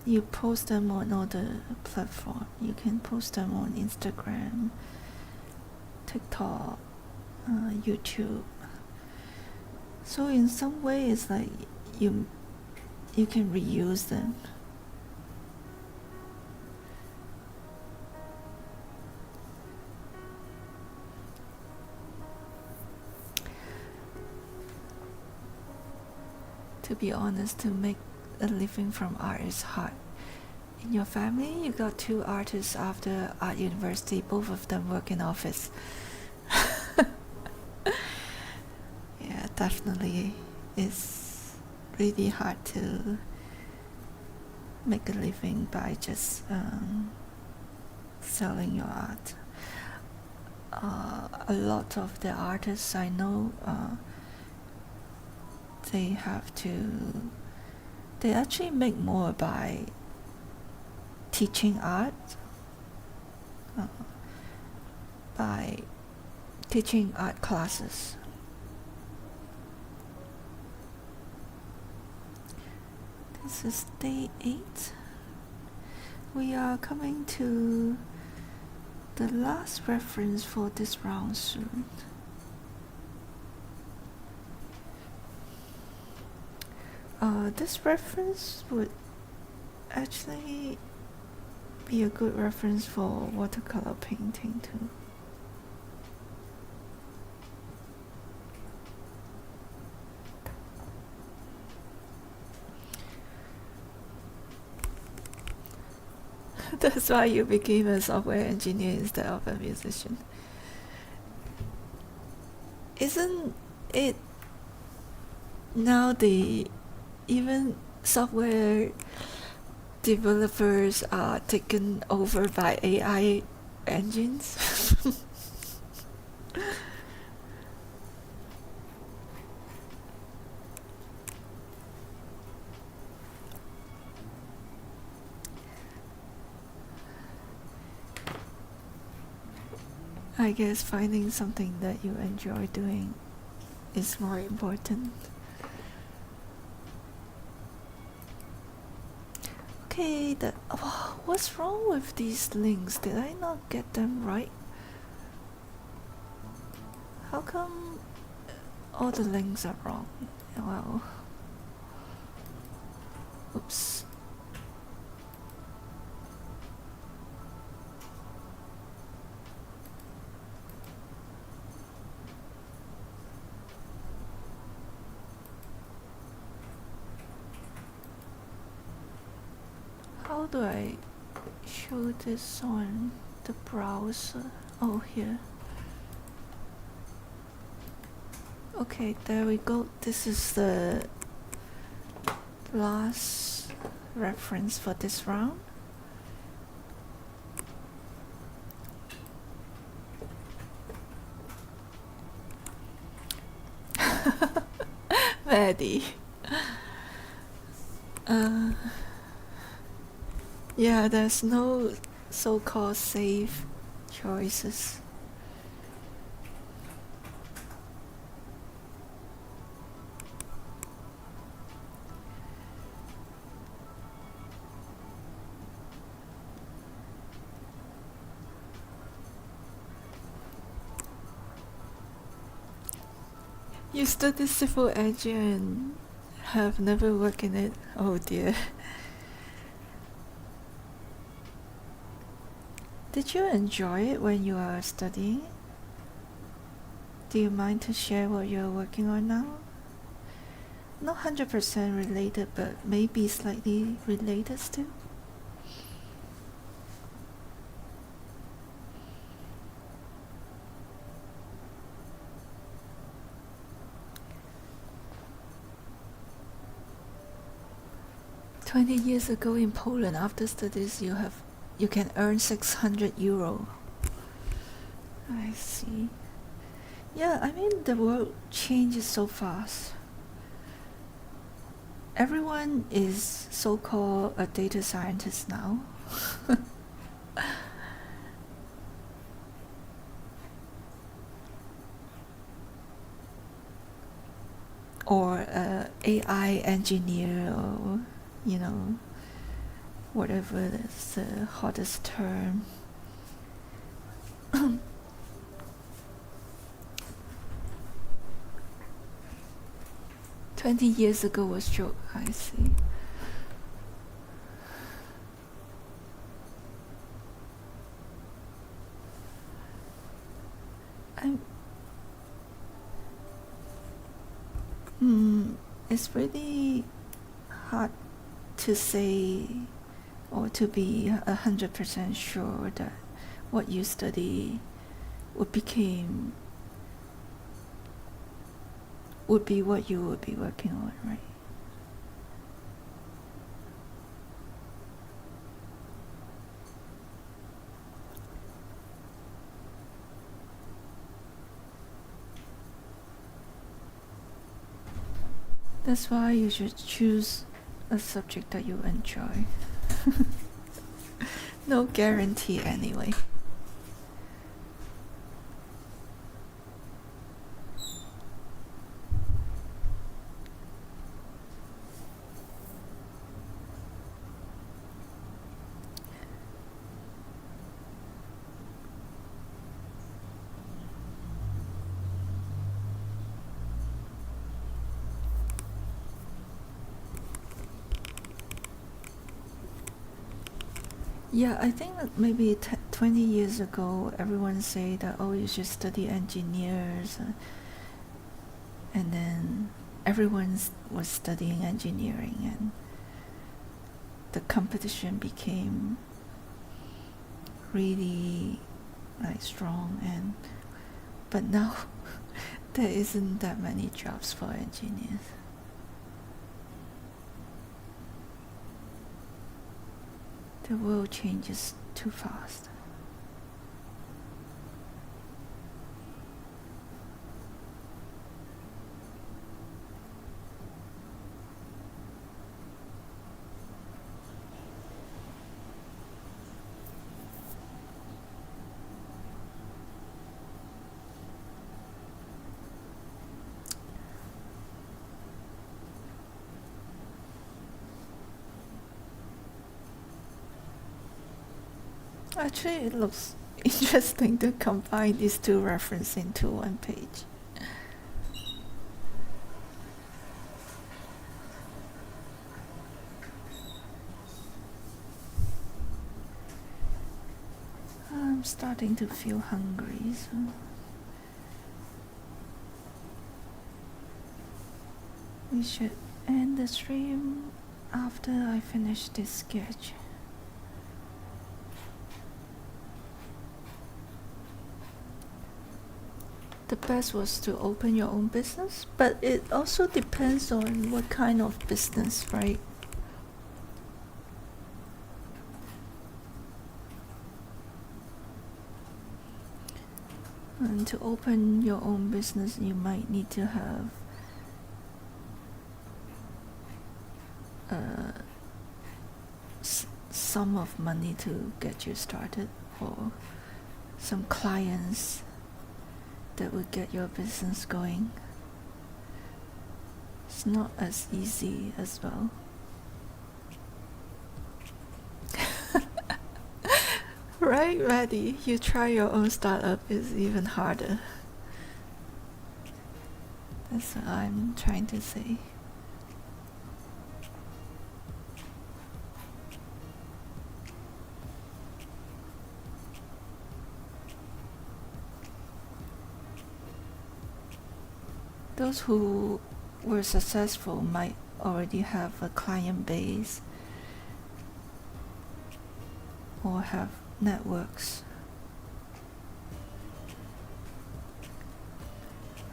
Speaker 1: You post them on all the platforms. You can post them on Instagram, TikTok, YouTube. So in some way, it's like you can reuse them. To be honest, to make a living from art is hard. In your family, you got 2 artists after art university. Both of them work in office. Yeah, definitely, it's really hard to make a living by just selling your art. A lot of the artists I know, they actually make more by teaching art, by teaching art classes. This is day 8. We are coming to the last reference for this round soon. This reference would actually be a good reference for watercolor painting too. That's why you became a software engineer instead of a musician. Isn't it now even software developers are taken over by AI engines? I guess finding something that you enjoy doing is more important. Okay, what's wrong with these links? Did I not get them right? How come all the links are wrong? Wow. Oops. How do I show this on the browser. Oh, here. Okay, there we go. This is the last reference for this round. Ready. Yeah, there's no so-called safe choices. You study civil engineering and have never worked in it? Oh dear. Did you enjoy it when you were studying? Do you mind to share what you're working on now? Not 100% related, but maybe slightly related still? "20 years ago in Poland, after studies you can earn €600. I see. Yeah, I mean the world changes so fast. Everyone is so-called a data scientist now. Or a AI engineer, or whatever is the hottest term. 20 years ago was joke. I see. It's really hard to say or to be 100% sure that what you study would be what you would be working on, right? That's why you should choose a subject that you enjoy. No guarantee anyway. Yeah, I think that maybe 20 years ago, everyone say that, oh, you should study engineers, and then everyone was studying engineering, and the competition became really strong, but now there isn't that many jobs for engineers. The world changes too fast. Actually, it looks interesting to combine these two references into one page. I'm starting to feel hungry, so we should end the stream after I finish this sketch. the best was to open your own business, but it also depends on what kind of business, right? And to open your own business, you might need to have sum of money to get you started, or some clients that would get your business going. It's not as easy as well. Right, Maddie? You try your own startup is even harder. That's what I'm trying to say. Those who were successful might already have a client base or have networks.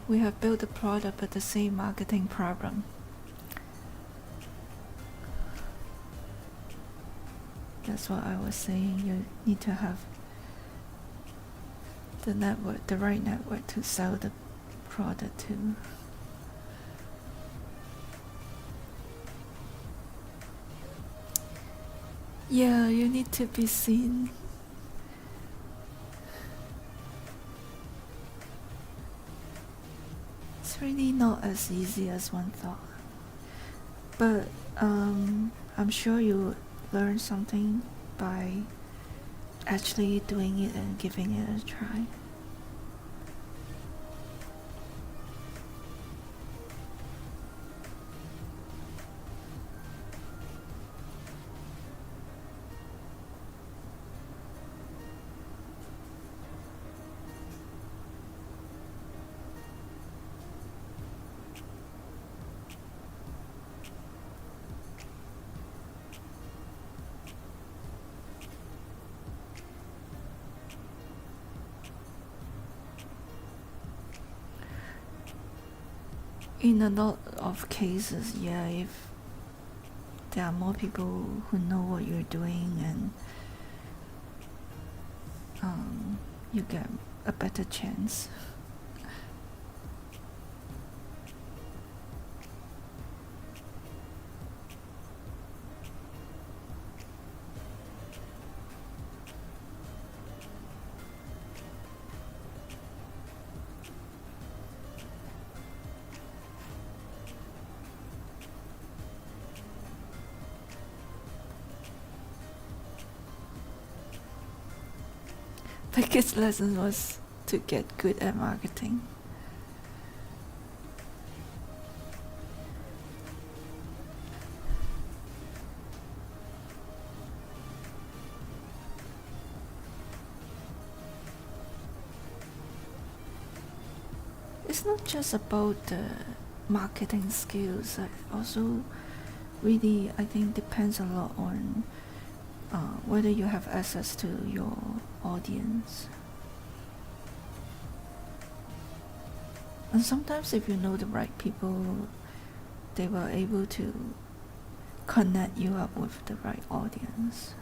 Speaker 1: We have built a product with the same marketing problem. That's what I was saying. You need to have the network, the right network to sell the product to. Yeah, you need to be seen. It's really not as easy as one thought. But I'm sure you learn something by actually doing it and giving it a try. In a lot of cases, yeah, if there are more people who know what you're doing, and you get a better chance. Biggest lesson was to get good at marketing. It's not just about the marketing skills. It also really, I think, depends a lot on whether you have access to your audience. And sometimes if you know the right people, they were able to connect you up with the right audience.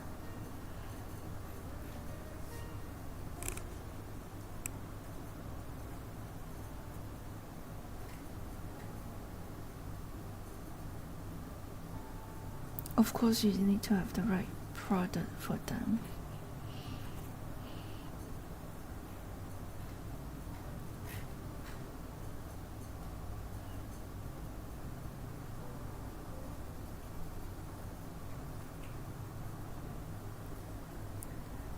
Speaker 1: Of course, you need to have the right product for them.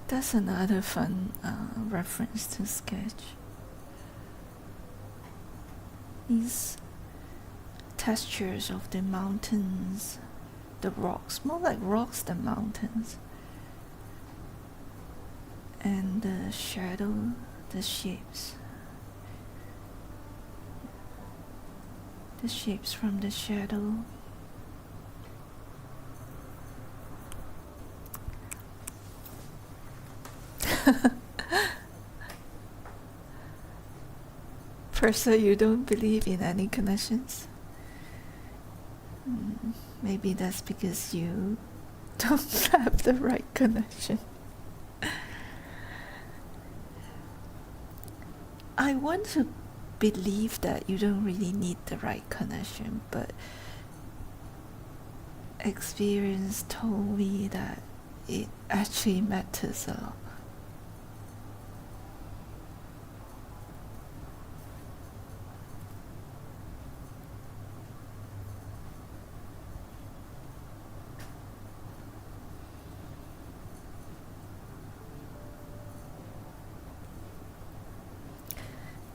Speaker 1: That's another fun reference to sketch. These textures of the mountains, the rocks, more like rocks than mountains, and the shadow, the shapes from the shadow. First, you don't believe in any connections. Maybe that's because you don't have the right connection. I want to believe that you don't really need the right connection, but experience told me that it actually matters a lot.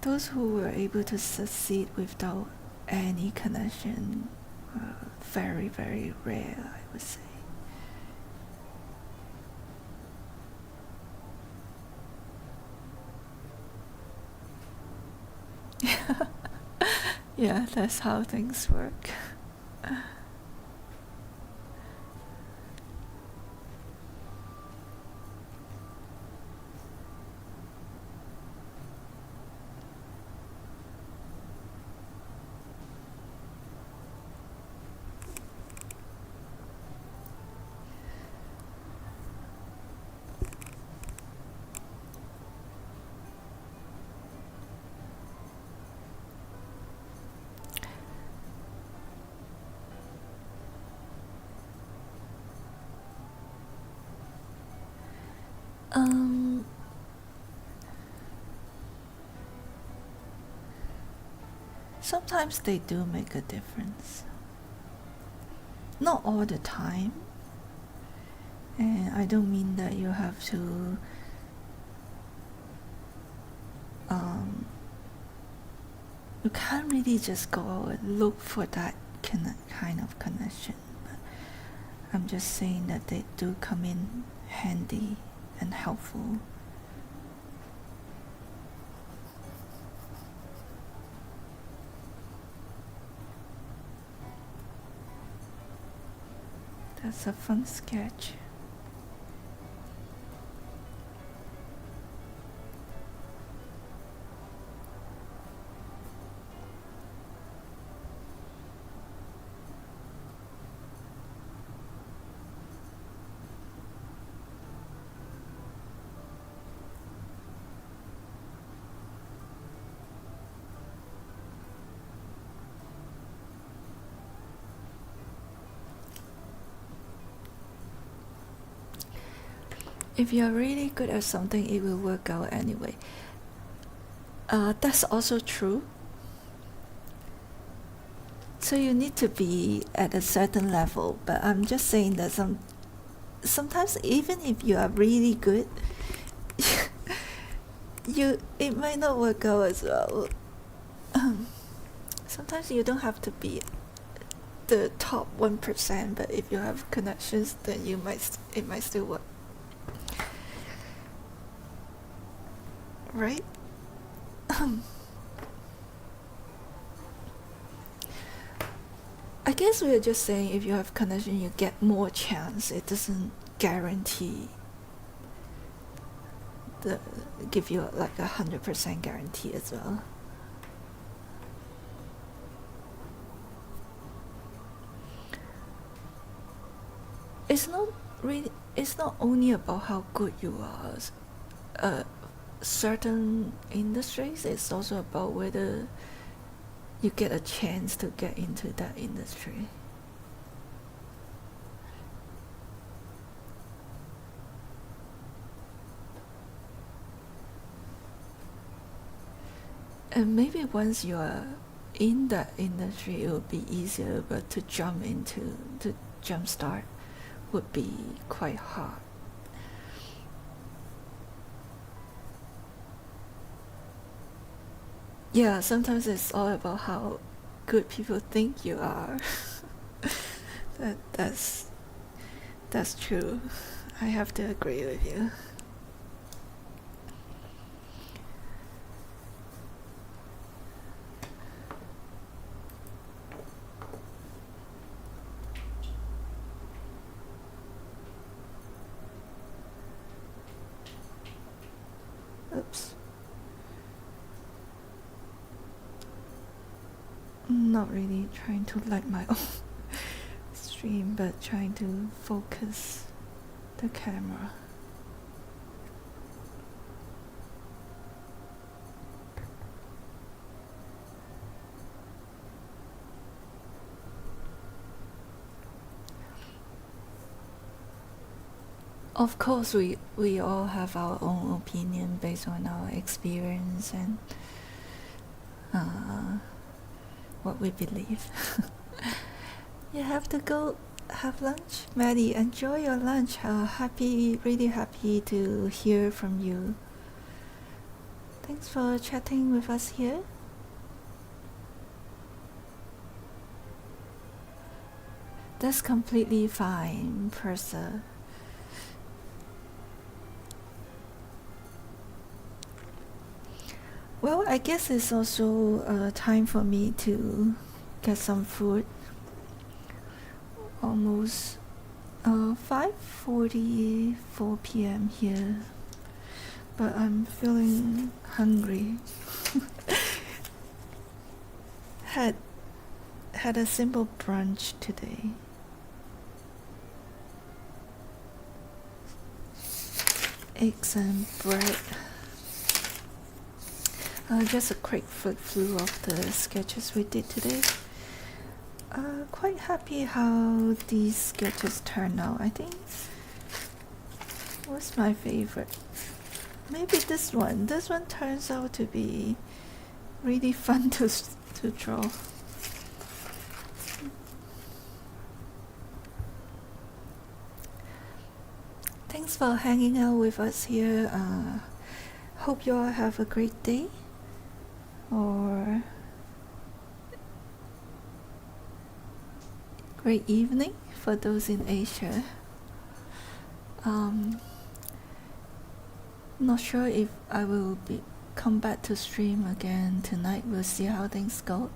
Speaker 1: Those who were able to succeed without any connection were very, very rare, I would say. Yeah, that's how things work. Sometimes they do make a difference. Not all the time. And I don't mean that you have to you can't really just go out and look for that kind of connection. But I'm just saying that they do come in handy and helpful. That's a fun sketch. If you're really good at something, it will work out anyway. That's also true. So you need to be at a certain level, but I'm just saying that sometimes even if you are really good, it might not work out as well. Sometimes you don't have to be the top 1%, but if you have connections, then it might still work. Right? I guess we're just saying if you have connection, you get more chance. It doesn't guarantee give you like 100% guarantee as well. It's not only about how good you are. Certain industries, it's also about whether you get a chance to get into that industry. And maybe once you are in that industry, it will be easier, but to jump start would be quite hard. Yeah, sometimes it's all about how good people think you are. That's true. I have to agree with you. Oops. not really trying to like my own stream, but trying to focus the camera. Of course, we all have our own opinion based on our experience and what we believe. You have to go have lunch. Maddie, enjoy your lunch. Really happy to hear from you. Thanks for chatting with us here. That's completely fine, Persa. Well, I guess it's also time for me to get some food. Almost 5:44 p.m. here, but I'm feeling hungry. had a simple brunch today. Eggs and bread. Just a quick flip through of the sketches we did today. Quite happy how these sketches turned out. I think what's my favorite? Maybe this one. This one turns out to be really fun to draw. Thanks for hanging out with us here. Hope you all have a great day or great evening for those in Asia. Not sure if I will come back to stream again tonight. We'll see how things go.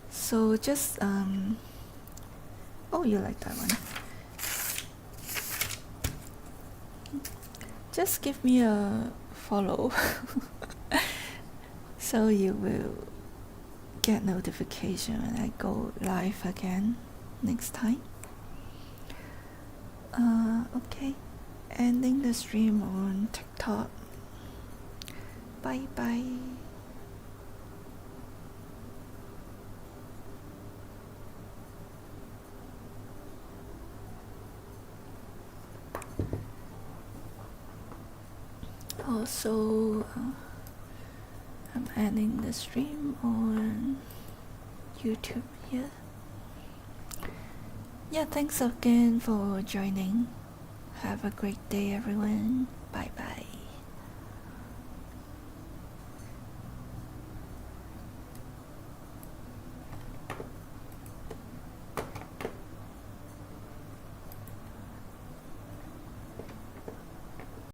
Speaker 1: So just oh, you like that one. Just give me a follow so you will get notification when I go live again next time. Okay, ending the stream on TikTok. Bye bye. Also, I'm ending the stream on YouTube here. Yeah, thanks again for joining. Have a great day, everyone. Bye bye.